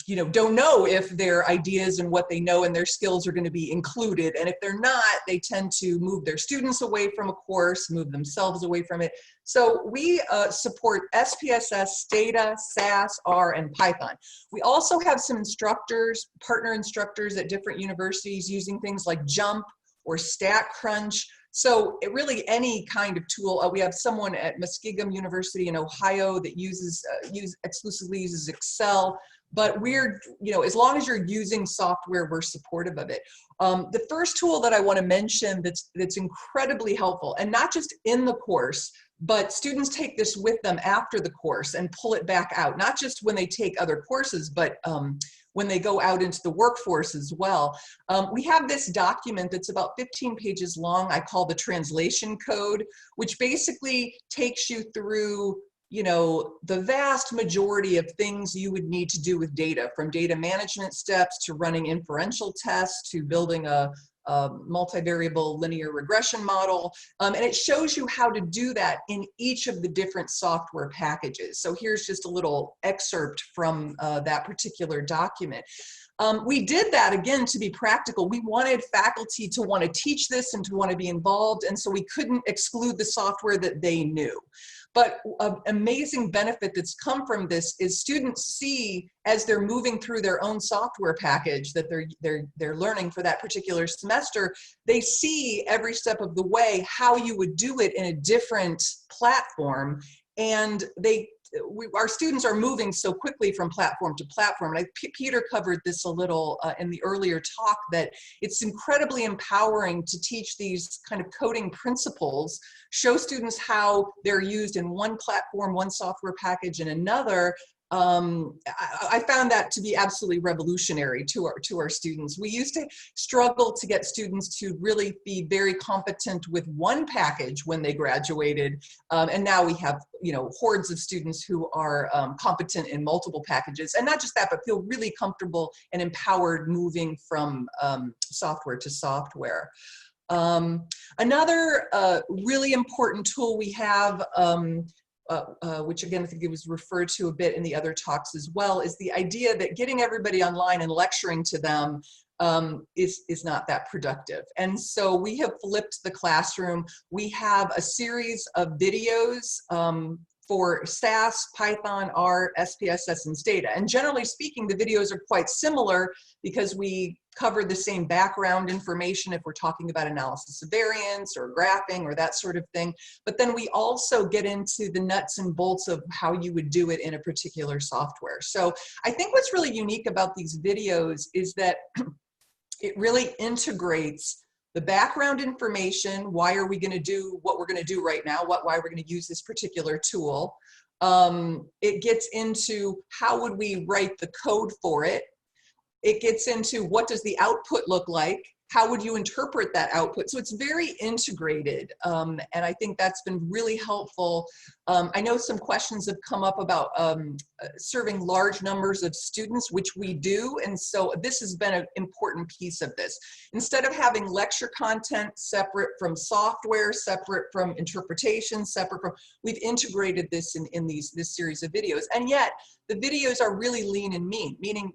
Speaker 10: you know, don't know if their ideas and what they know and their skills are going to be included. And if they're not, they tend to move their students away from a course, move themselves away from it. So we support SPSS, Stata, SAS, R, and Python. We also have some instructors, partner instructors at different universities using things like JUMP or StatCrunch. So it really any kind of tool. We have someone at Muskingum University in Ohio that exclusively uses Excel. But we're, you know, as long as you're using software, we're supportive of it. The first tool that I want to mention that's incredibly helpful, and not just in the course, but students take this with them after the course and pull it back out, not just when they take other courses, but when they go out into the workforce as well. We have this document that's about 15 pages long, I call the translation code, which basically takes you through, you know, the vast majority of things you would need to do with data, from data management steps to running inferential tests to building a multivariable linear regression model. And it shows you how to do that in each of the different software packages. So here's just a little excerpt from that particular document. We did that, again, to be practical. We wanted faculty to want to teach this and to want to be involved, and so we couldn't exclude the software that they knew. But an amazing benefit that's come from this is students see, as they're moving through their own software package that they're learning for that particular semester, they see every step of the way how you would do it in a different platform, and our students are moving so quickly from platform to platform. And Peter covered this a little in the earlier talk, that it's incredibly empowering to teach these kind of coding principles, show students how they're used in one platform, one software package, and another. I found that to be absolutely revolutionary to our students. We used to struggle to get students to really be very competent with one package when they graduated, and now we have, you know, hordes of students who are competent in multiple packages, and not just that, but feel really comfortable and empowered moving from software to software. Another really important tool we have, which again, I think it was referred to a bit in the other talks as well, is the idea that getting everybody online and lecturing to them is not that productive. And so we have flipped the classroom. We have a series of videos for SAS, Python, R, SPSS, and Stata. And generally speaking, the videos are quite similar because we cover the same background information if we're talking about analysis of variance or graphing or that sort of thing. But then we also get into the nuts and bolts of how you would do it in a particular software. So I think what's really unique about these videos is that it really integrates the background information. Why are we going to do what we're going to do right now? Why we're going to use this particular tool? It gets into how would we write the code for it? It gets into what does the output look like? How would you interpret that output? So it's very integrated, and I think that's been really helpful. I know some questions have come up about serving large numbers of students, which we do, and so this has been an important piece of this. Instead of having lecture content separate from software, separate from interpretation, separate from, we've integrated this in this series of videos, and yet the videos are really lean and mean, meaning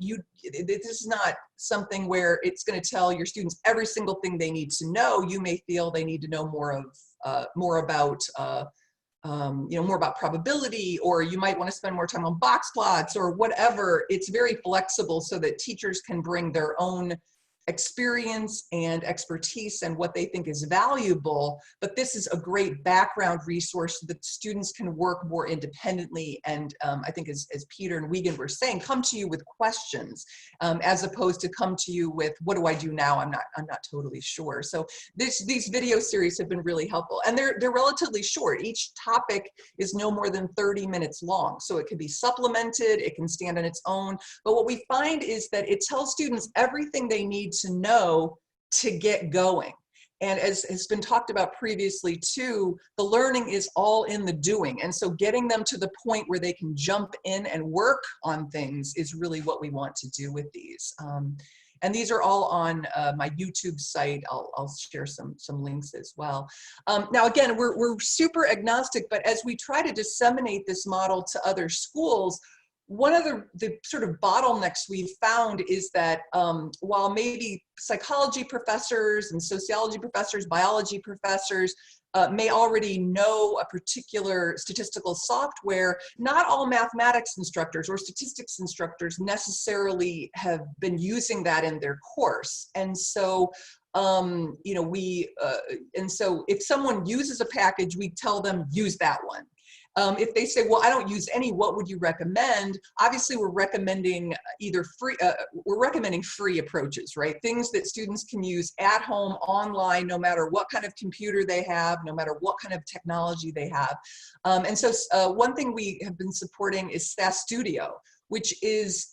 Speaker 10: this is not something where it's going to tell your students every single thing they need to know. You may feel they need to know more about more about probability, or you might want to spend more time on box plots or whatever. It's very flexible so that teachers can bring their own experience and expertise and what they think is valuable, but this is a great background resource so that students can work more independently, and I think as Peter and Wiegand were saying, come to you with questions as opposed to come to you with, what do I do now? I'm not totally sure. So these video series have been really helpful, and they're relatively short. Each topic is no more than 30 minutes long, so it can be supplemented, it can stand on its own, but what we find is that it tells students everything they need to know to get going. And as has been talked about previously too, the learning is all in the doing. And so getting them to the point where they can jump in and work on things is really what we want to do with these. And these are all on my YouTube site. I'll share some links as well. Now, again, we're super agnostic, but as we try to disseminate this model to other schools, one of the sort of bottlenecks we've found is that while maybe psychology professors and sociology professors, biology professors may already know a particular statistical software, not all mathematics instructors or statistics instructors necessarily have been using that in their course. And so, you know, and so if someone uses a package, we tell them use that one. If they say, well, I don't use any, what would you recommend? Obviously, we're recommending either free, we're recommending free approaches, right? Things that students can use at home, online, no matter what kind of computer they have, no matter what kind of technology they have. And so one thing we have been supporting is SAS Studio, which is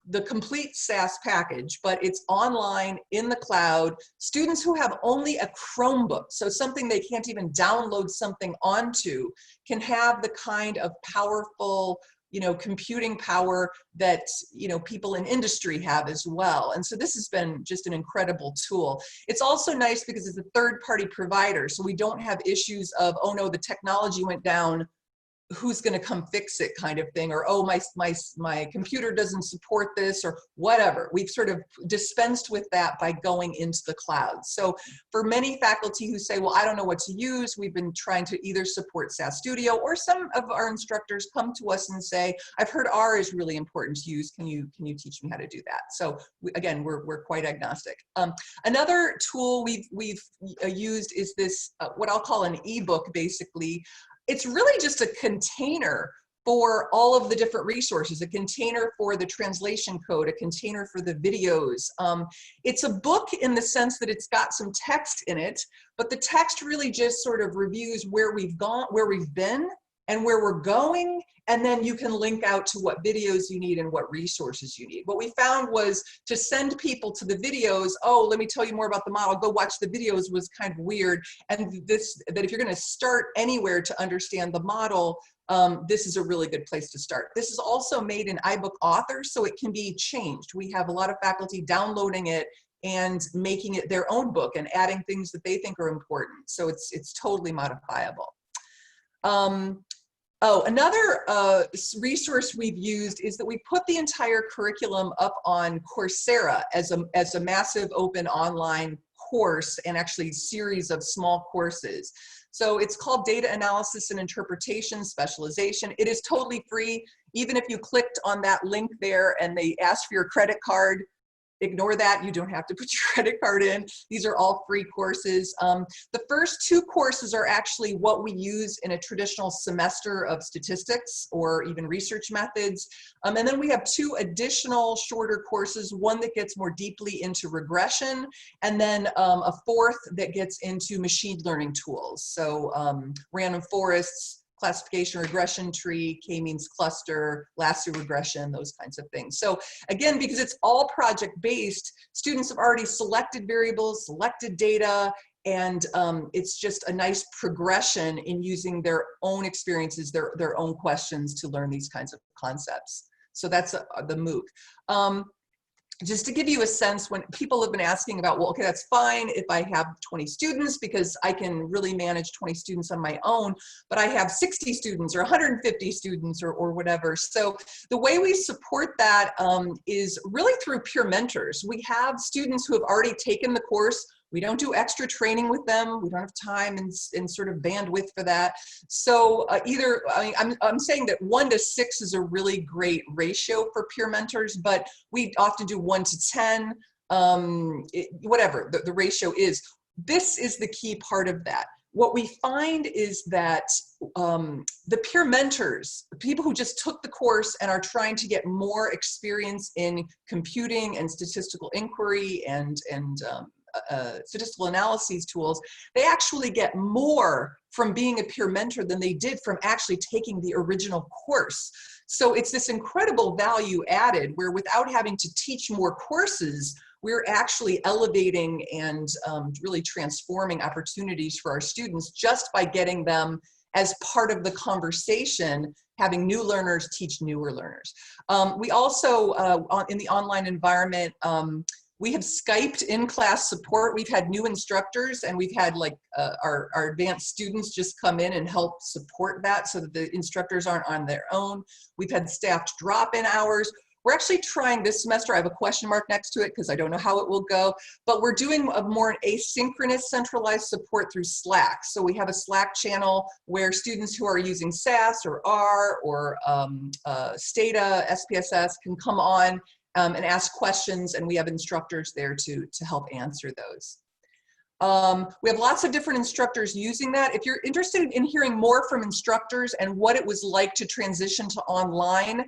Speaker 10: the complete SAS package, but it's online in the cloud. Students who have only a Chromebook, so something they can't even download something onto, can have the kind of powerful, you know, computing power that, you know, people in industry have as well. And so this has been just an incredible tool. It's also nice because it's a third-party provider, so we don't have issues of, oh no, the technology went down, who's going to come fix it kind of thing, or oh, my computer doesn't support this, or whatever. We've sort of dispensed with that by going into the cloud. So for many faculty who say, well, I don't know what to use, we've been trying to either support SAS Studio, or some of our instructors come to us and say, I've heard R is really important to use. Can you teach me how to do that? So again, we're quite agnostic. Another tool we've used is this, what I'll call an ebook, basically. It's really just a container for all of the different resources, a container for the translation code, a container for the videos. It's a book in the sense that it's got some text in it, but the text really just sort of reviews where we've gone, where we've been, and where we're going, and then you can link out to what videos you need and what resources you need. What we found was to send people to the videos, oh, let me tell you more about the model, go watch the videos, was kind of weird. And that if you're gonna start anywhere to understand the model, this is a really good place to start. This is also made in iBook Author, so it can be changed. We have a lot of faculty downloading it and making it their own book and adding things that they think are important. So it's totally modifiable. Oh, another resource we've used is that we put the entire curriculum up on Coursera as a massive open online course, and actually series of small courses. So it's called Data Analysis and Interpretation Specialization. It is totally free. Even if you clicked on that link there and they asked for your credit card, ignore that. You don't have to put your credit card in. These are all free courses. The first two courses are actually what we use in a traditional semester of statistics or even research methods. And then we have two additional shorter courses, one that gets more deeply into regression, and then a fourth that gets into machine learning tools. So random forests, classification regression tree, k-means cluster, lasso regression, those kinds of things. So again, because it's all project-based, students have already selected variables, selected data, and it's just a nice progression in using their own experiences, their own questions to learn these kinds of concepts. So that's the MOOC. Just to give you a sense, when people have been asking about, well, okay, that's fine if I have 20 students because I can really manage 20 students on my own, but I have 60 students or 150 students or whatever. So the way we support that is really through peer mentors. We have students who have already taken the course. We don't do extra training with them. We don't have time and sort of bandwidth for that. So I'm saying that 1 to 6 is a really great ratio for peer mentors, but we often do 1 to 10, whatever the ratio is. This is the key part of that. What we find is that the peer mentors, people who just took the course and are trying to get more experience in computing and statistical inquiry and statistical analyses tools, they actually get more from being a peer mentor than they did from actually taking the original course. So it's this incredible value added where without having to teach more courses, we're actually elevating and really transforming opportunities for our students just by getting them as part of the conversation, having new learners teach newer learners. We also, in the online environment, we have Skyped in-class support. We've had new instructors, and we've had like our advanced students just come in and help support that so that the instructors aren't on their own. We've had staffed drop-in hours. We're actually trying this semester, I have a question mark next to it because I don't know how it will go, but we're doing a more asynchronous centralized support through Slack. So we have a Slack channel where students who are using SAS or R or Stata, SPSS can come on and ask questions, and we have instructors there to help answer those. We have lots of different instructors using that. If you're interested in hearing more from instructors and what it was like to transition to online,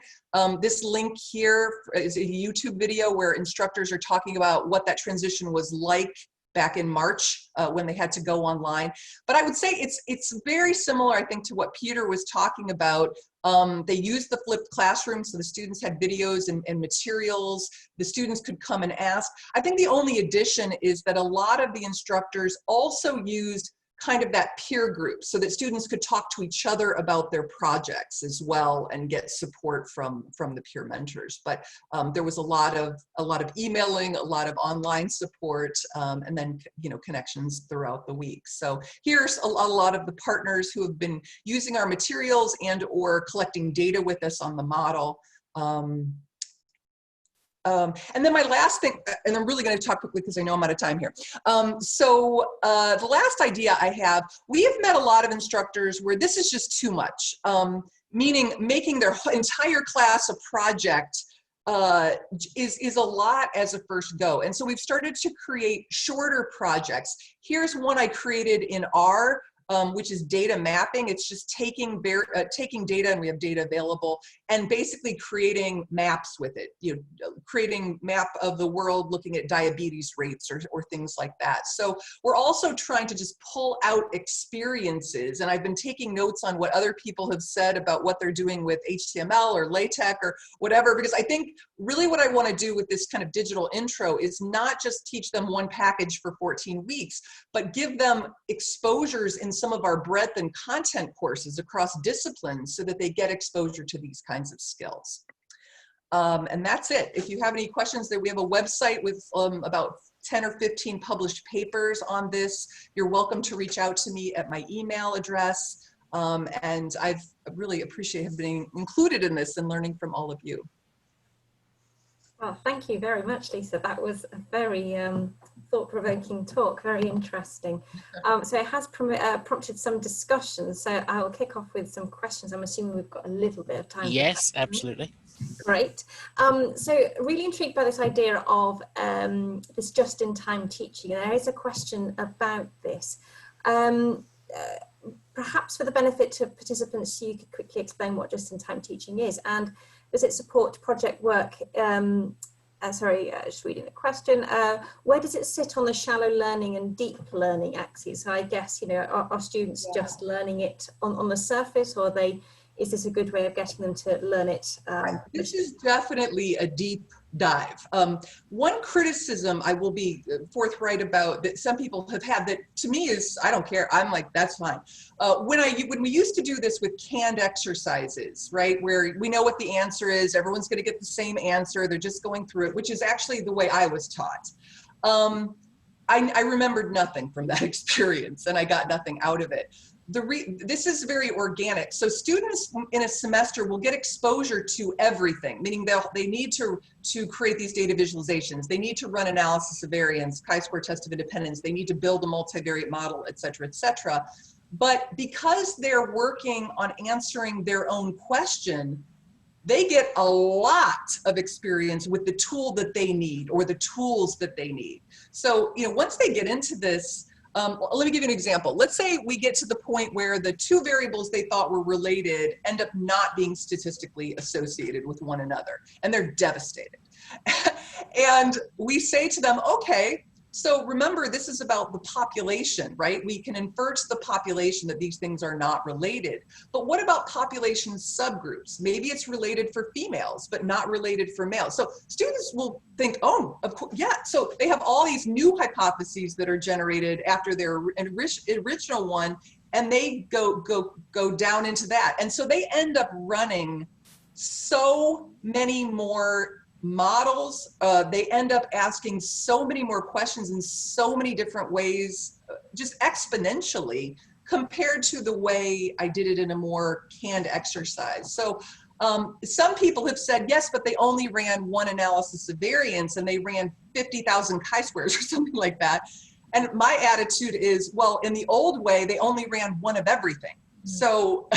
Speaker 10: this link here is a YouTube video where instructors are talking about what that transition was like back in March when they had to go online. But I would say it's very similar, I think, to what Peter was talking about. They used the flipped classroom, so the students had videos and materials. The students could come and ask. I think the only addition is that a lot of the instructors also used kind of that peer group so that students could talk to each other about their projects as well and get support from the peer mentors. But there was a lot of emailing, a lot of online support, and then connections throughout the week. So here's a lot of the partners who have been using our materials and or collecting data with us on the model. And then my last thing, and I'm really going to talk quickly because I know I'm out of time here. The last idea I have, we have met a lot of instructors where this is just too much, meaning making their entire class a project is a lot as a first go. And so we've started to create shorter projects. Here's one I created in R, which is data mapping. It's just taking data, and we have data available, and basically creating maps with it. Creating map of the world, looking at diabetes rates or things like that. So we're also trying to just pull out experiences, and I've been taking notes on what other people have said about what they're doing with HTML or LaTeX or whatever, because I think really what I want to do with this kind of digital intro is not just teach them one package for 14 weeks, but give them exposures in some of our breadth and content courses across disciplines so that they get exposure to these kinds of skills. And that's it. If you have any questions, we have a website with about 10 or 15 published papers on this. You're welcome to reach out to me at my email address. And I've really appreciated being included in this and learning from all of you.
Speaker 5: Well, thank you very much, Lisa. That was a very thought-provoking talk, very interesting. So it has prompted some discussion. So I'll kick off with some questions. I'm assuming we've got a little bit of time.
Speaker 2: Yes, absolutely.
Speaker 5: Great. So really intrigued by this idea of this just-in-time teaching. There is a question about this. Perhaps for the benefit of participants, you could quickly explain what just-in-time teaching is, and does it support project work? Just reading the question. Where does it sit on the shallow learning and deep learning axes? So I guess, are students just learning it on the surface, or is this a good way of getting them to learn it?
Speaker 10: This is definitely a deep dive. One criticism I will be forthright about that some people have had that to me is, I don't care, I'm like, that's fine. When we used to do this with canned exercises, right, where we know what the answer is, everyone's going to get the same answer, they're just going through it, which is actually the way I was taught. I remembered nothing from that experience, and I got nothing out of it. This is very organic. So students in a semester will get exposure to everything, meaning they need to create these data visualizations. They need to run analysis of variance, chi-square test of independence. They need to build a multivariate model, et cetera, et cetera. But because they're working on answering their own question, they get a lot of experience with the tool that they need or the tools that they need. So, once they get into this, let me give you an example. Let's say we get to the point where the two variables they thought were related end up not being statistically associated with one another, and they're devastated. And we say to them, okay, So remember, this is about the population, right? We can infer to the population that these things are not related. But what about population subgroups? Maybe it's related for females, but not related for males. So students will think, oh, of course, yeah. So they have all these new hypotheses that are generated after their original one, and they go down into that. And so they end up running so many more models. They end up asking so many more questions in so many different ways, just exponentially, compared to the way I did it in a more canned exercise. So some people have said, yes, but they only ran one analysis of variance and they ran 50,000 chi-squares or something like that. And my attitude is, well, in the old way, they only ran one of everything. So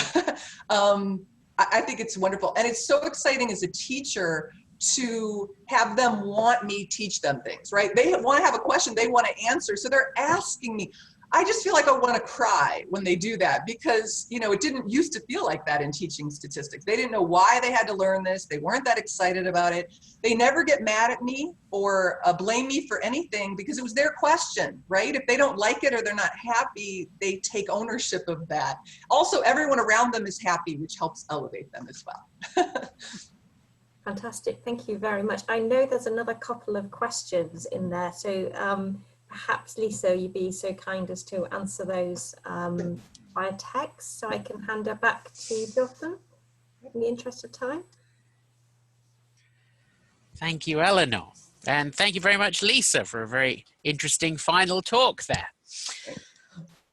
Speaker 10: I think it's wonderful. And it's so exciting as a teacher to have them want me teach them things, right? They want to have a question they want to answer. So they're asking me. I just feel like I want to cry when they do that, because, you know, it didn't used to feel like that in teaching statistics. They didn't know why they had to learn this. They weren't that excited about it. They never get mad at me or blame me for anything because it was their question, right? If they don't like it or they're not happy, they take ownership of that. Also, everyone around them is happy, which helps elevate them as well.
Speaker 5: Fantastic, thank you very much. I know there's another couple of questions in there, so perhaps Lisa, you'd be so kind as to answer those via text, so I can hand it back to Jotham in the interest of time.
Speaker 2: Thank you, Eleanor. And thank you very much, Lisa, for a very interesting final talk there.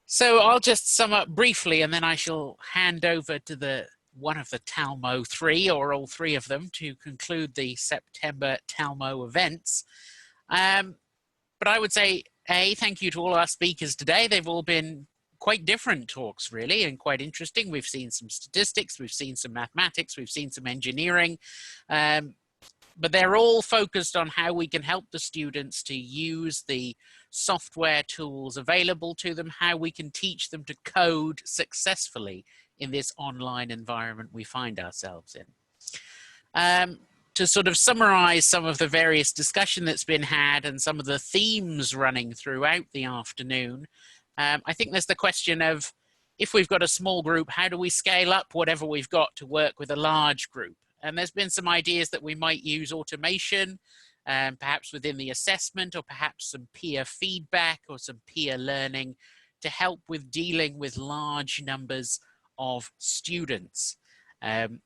Speaker 2: So I'll just sum up briefly, and then I shall hand over to one of the Talmo 3, or all 3 of them, to conclude the September Talmo events. But I would say, thank you to all our speakers today. They've all been quite different talks, really, and quite interesting. We've seen some statistics, we've seen some mathematics, we've seen some engineering, but they're all focused on how we can help the students to use the software tools available to them, how we can teach them to code successfully in this online environment we find ourselves in. To sort of summarize some of the various discussion that's been had and some of the themes running throughout the afternoon, I think there's the question of, if we've got a small group, how do we scale up whatever we've got to work with a large group? And there's been some ideas that we might use automation, perhaps within the assessment, or perhaps some peer feedback or some peer learning to help with dealing with large numbers of students.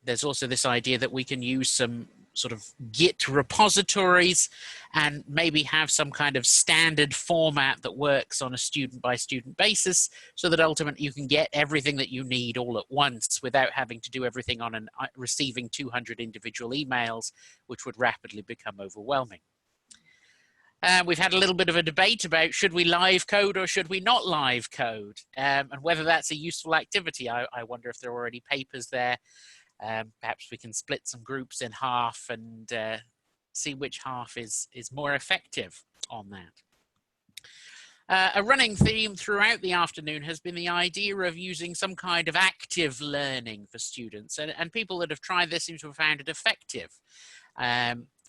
Speaker 2: There's also this idea that we can use some sort of Git repositories and maybe have some kind of standard format that works on a student by student basis, so that ultimately you can get everything that you need all at once without having to do everything on receiving 200 individual emails, which would rapidly become overwhelming. We've had a little bit of a debate about, should we live code or should we not live code, and whether that's a useful activity. I wonder if there are already papers there. Perhaps we can split some groups in half and see which half is more effective on that. A running theme throughout the afternoon has been the idea of using some kind of active learning for students, and people that have tried this seem to have found it effective.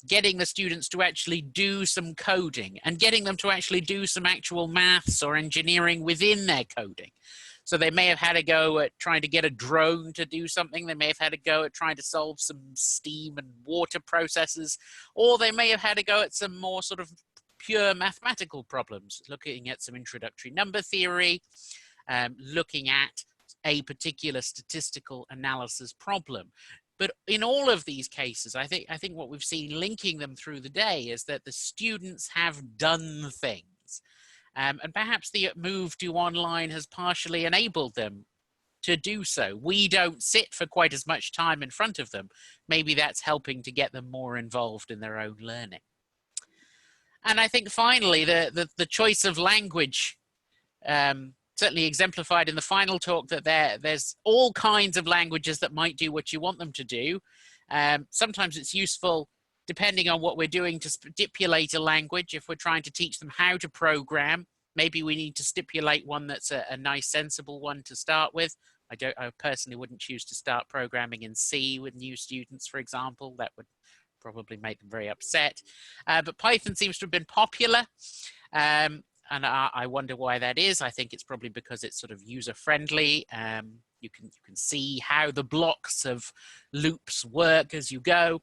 Speaker 2: Getting the students to actually do some coding and getting them to actually do some actual maths or engineering within their coding. So they may have had a go at trying to get a drone to do something. They may have had a go at trying to solve some steam and water processes, or they may have had a go at some more sort of pure mathematical problems, looking at some introductory number theory, looking at a particular statistical analysis problem. But in all of these cases, I think what we've seen linking them through the day is that the students have done things. And perhaps the move to online has partially enabled them to do so. We don't sit for quite as much time in front of them. Maybe that's helping to get them more involved in their own learning. And I think finally, the choice of language, certainly exemplified in the final talk, that there's all kinds of languages that might do what you want them to do. Sometimes it's useful, depending on what we're doing, to stipulate a language. If we're trying to teach them how to program, maybe we need to stipulate one that's a nice, sensible one to start with. I personally wouldn't choose to start programming in C with new students, for example. That would probably make them very upset. But Python seems to have been popular. And I wonder why that is. I think it's probably because it's sort of user-friendly. You can see how the blocks of loops work as you go.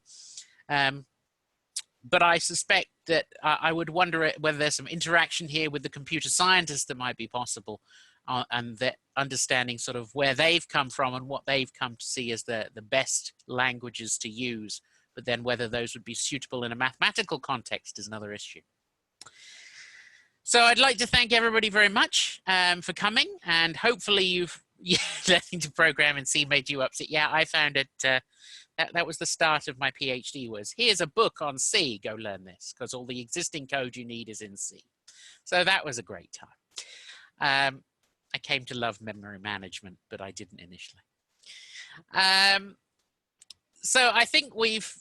Speaker 2: But I suspect that I would wonder whether there's some interaction here with the computer scientists that might be possible, and that understanding sort of where they've come from and what they've come to see as the best languages to use. But then whether those would be suitable in a mathematical context is another issue. So I'd like to thank everybody very much for coming, and hopefully you've learning to program in C made you upset. Yeah, I found it, that was the start of my PhD, was here's a book on C, go learn this, because all the existing code you need is in C. So that was a great time. I came to love memory management, but I didn't initially. So I think we've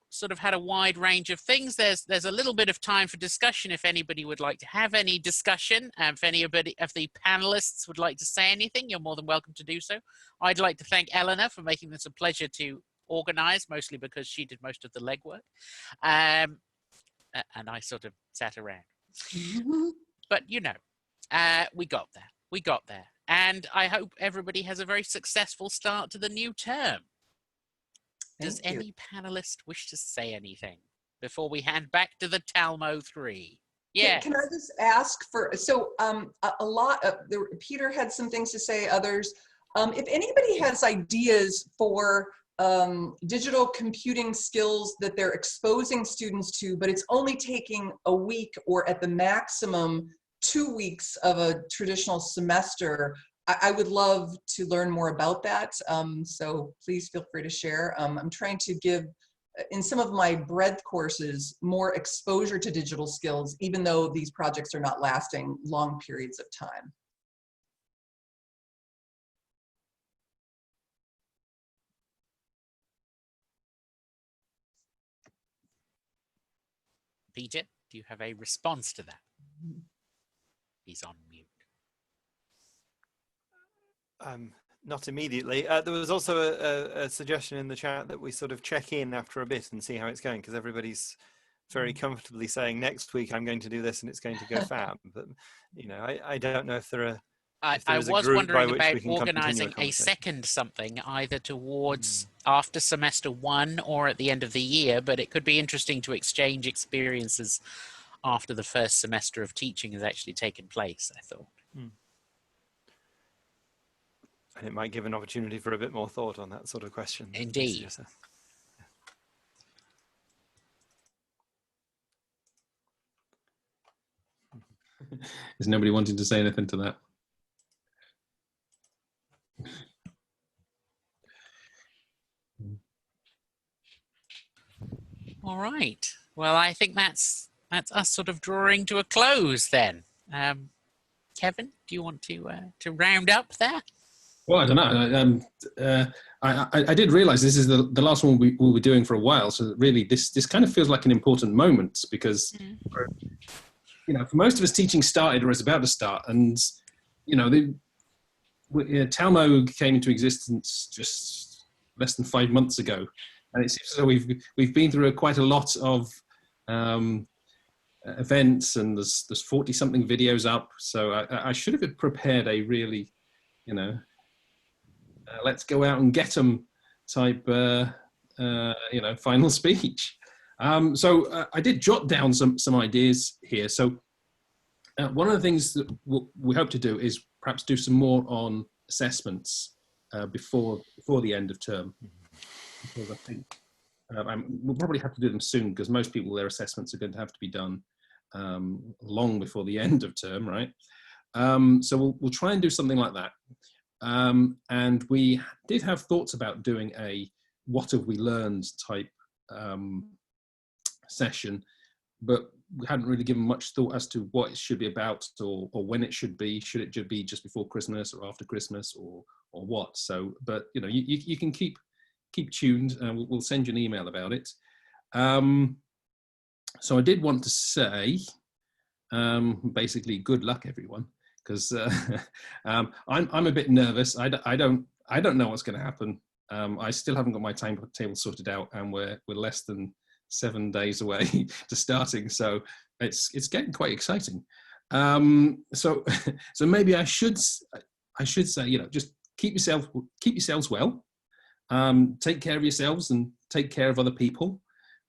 Speaker 2: sort of had a wide range of things. There's a little bit of time for discussion if anybody would like to have any discussion. If anybody of the panelists would like to say anything, you're more than welcome to do so. I'd like to thank Eleanor for making this a pleasure to organize, mostly because she did most of the legwork. And I sort of sat around. But you know, we got there. We got there. And I hope everybody has a very successful start to the new term. Does any panelist wish to say anything before we hand back to the Talmo 3? Yeah.
Speaker 10: Can I just ask for, so a lot of, Peter had some things to say, others. If anybody has ideas for digital computing skills that they're exposing students to, but it's only taking a week or at the maximum 2 weeks of a traditional semester, I would love to learn more about that. So please feel free to share. I'm trying to give, in some of my breadth courses, more exposure to digital skills, even though these projects are not lasting long periods of time.
Speaker 2: Peter, do you have a response to that? He's on mute.
Speaker 8: Not immediately. There was also a suggestion in the chat that we sort of check in after a bit and see how it's going, because everybody's very comfortably saying next week I'm going to do this and it's going to go fab. But you know, I don't know if there are.
Speaker 2: I was wondering about organising a second something, either towards after semester 1 or at the end of the year, but it could be interesting to exchange experiences after the first semester of teaching has actually taken place, I thought.
Speaker 8: And it might give an opportunity for a bit more thought on that sort of question.
Speaker 2: Indeed.
Speaker 11: Is nobody wanting to say anything to that?
Speaker 2: All right. Well, I think that's us sort of drawing to a close then. Kevin, do you want to round up there?
Speaker 11: Well, I don't know. I did realize this is the last one we'll be doing for a while. So really, this kind of feels like an important moment because, you know, for most of us, teaching started or is about to start, and you know, Talmo came into existence just less than 5 months ago, and it seems as though we've been through quite a lot of events, and there's 40-something videos up. So I should have prepared a really, you know, let's go out and get them type, you know, final speech. So I did jot down some ideas here. So one of the things that we hope to do is perhaps do some more on assessments before the end of term. Because I think we'll probably have to do them soon, because most people, their assessments are going to have to be done long before the end of term, right? So we'll try and do something like that. And we did have thoughts about doing a what have we learned type session, but we hadn't really given much thought as to what it should be about, or when it should be. Should it be just before Christmas or after Christmas, or what? So, but you know, you can keep tuned, and we'll send you an email about it. So I did want to say, basically, good luck, everyone. Because I'm a bit nervous. I don't know what's going to happen. I still haven't got my timetable sorted out, and we're less than 7 days away to starting. So it's getting quite exciting. So maybe I should say, you know, just keep yourselves well, take care of yourselves and take care of other people.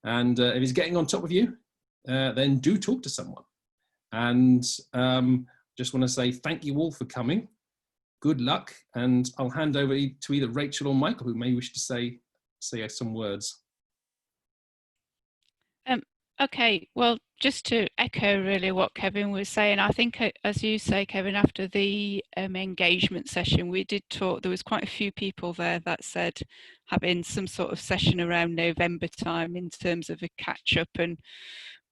Speaker 11: And if it's getting on top of you, then do talk to someone. And just want to say thank you all for coming. Good luck, and I'll hand over to either Rachel or Michael, who may wish to say some words.
Speaker 1: Okay, well, just to echo really what Kevin was saying, I think, as you say, Kevin, after the engagement session, we did talk, there was quite a few people there that said having some sort of session around November time in terms of a catch up and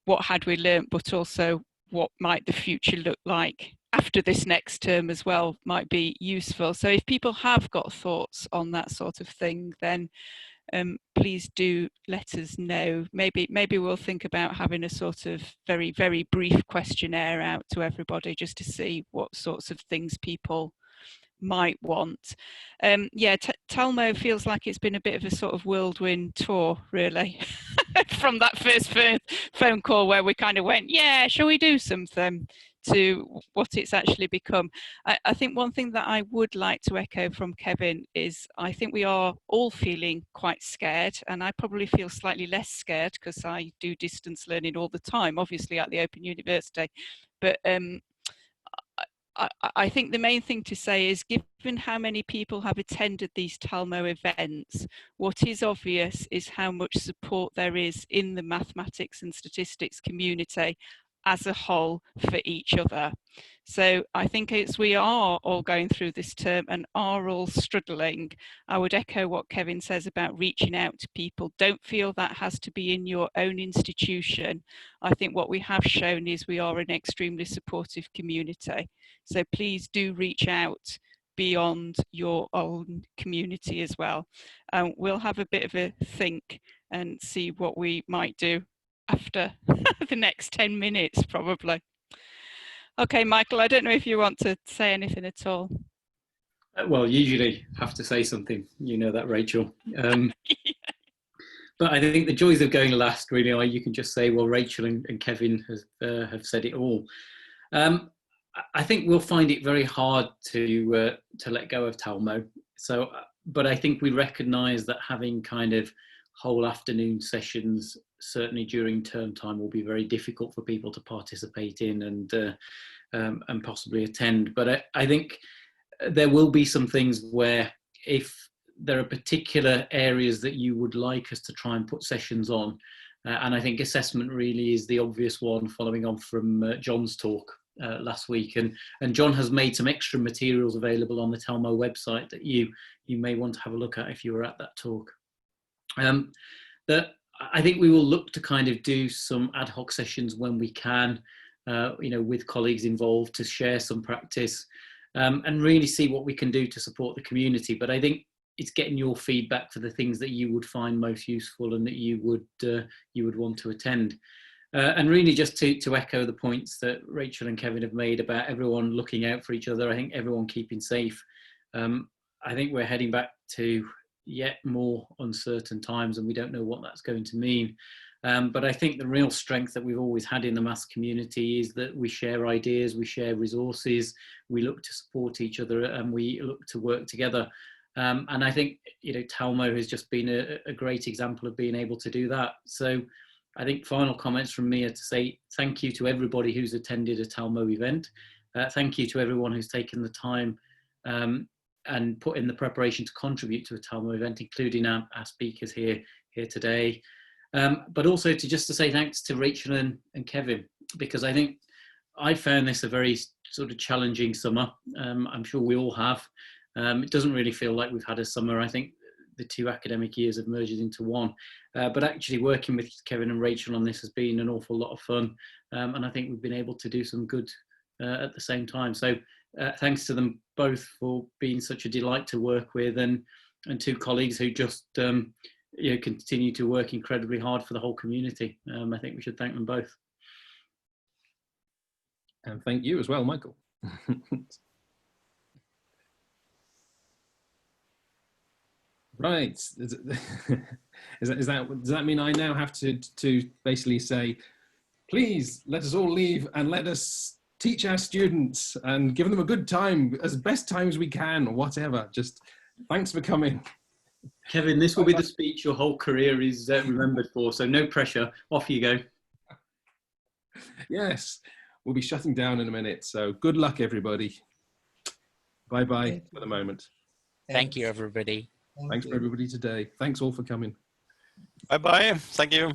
Speaker 1: what had we learnt, but also what might the future look like after this next term as well might be useful. So if people have got thoughts on that sort of thing, then please do let us know. Maybe we'll think about having a sort of very, very brief questionnaire out to everybody just to see what sorts of things people might want. Yeah, Talmo feels like it's been a bit of a sort of whirlwind tour, really, from that first phone call where we kind of went, yeah, shall we do something, to what it's actually become. I think one thing that I would like to echo from Kevin is I think we are all feeling quite scared, and I probably feel slightly less scared because I do distance learning all the time, obviously at the Open University. But I think the main thing to say is, given how many people have attended these Talmo events, what is obvious is how much support there is in the mathematics and statistics community as a whole for each other. So I think as we are all going through this term and are all struggling, I would echo what Kevin says about reaching out to people. Don't feel that has to be in your own institution. I think what we have shown is we are an extremely supportive community. So please do reach out beyond your own community as well. We'll have a bit of a think and see what we might do after the next 10 minutes, probably. Okay, Michael, I don't know if you want to say anything at all.
Speaker 12: Well, usually have to say something, you know that, Rachel. But I think the joys of going last really are you can just say, well, Rachel and Kevin have said it all. I think we'll find it very hard to let go of Talmo. So, but I think we recognise that having kind of whole afternoon sessions, certainly during term time, will be very difficult for people to participate in and possibly attend. But I think there will be some things where if there are particular areas that you would like us to try and put sessions on, and I think assessment really is the obvious one, following on from John's talk last week, and John has made some extra materials available on the Talmo website that you may want to have a look at if you were at that talk. That I think we will look to kind of do some ad hoc sessions when we can, you know, with colleagues involved to share some practice and really see what we can do to support the community. But I think it's getting your feedback for the things that you would find most useful and that you would want to attend. And really just to echo the points that Rachel and Kevin have made about everyone looking out for each other, I think everyone keeping safe. I think we're heading back to yet more uncertain times and we don't know what that's going to mean. But I think the real strength that we've always had in the maths community is that we share ideas, we share resources, we look to support each other and we look to work together. And I think, you know, Talmo has just been a great example of being able to do that. So I think final comments from me are to say thank you to everybody who's attended a Talmo event. Thank you to everyone who's taken the time and put in the preparation to contribute to a Talmo event, including our speakers here today. But also to say thanks to Rachel and Kevin, because I think I found this a very sort of challenging summer. I'm sure we all have. It doesn't really feel like we've had a summer. I think the 2 academic years have merged into one. But actually working with Kevin and Rachel on this has been an awful lot of fun. And I think we've been able to do some good at the same time. So thanks to them both for being such a delight to work with, and 2 colleagues who just you know, continue to work incredibly hard for the whole community. I think we should thank them both.
Speaker 11: And thank you as well, Michael. Right. Does that mean I now have to basically say, please let us all leave and let us teach our students and give them a good time, as best time as we can, or whatever. Just thanks for coming.
Speaker 12: Kevin, this will be the speech your whole career is remembered for, so no pressure. Off you go.
Speaker 11: Yes, we'll be shutting down in a minute, so good luck, everybody. Bye-bye for the moment.
Speaker 2: Thank you, everybody.
Speaker 11: Thanks for everybody today. Thanks all for coming.
Speaker 9: Bye-bye. Thank you.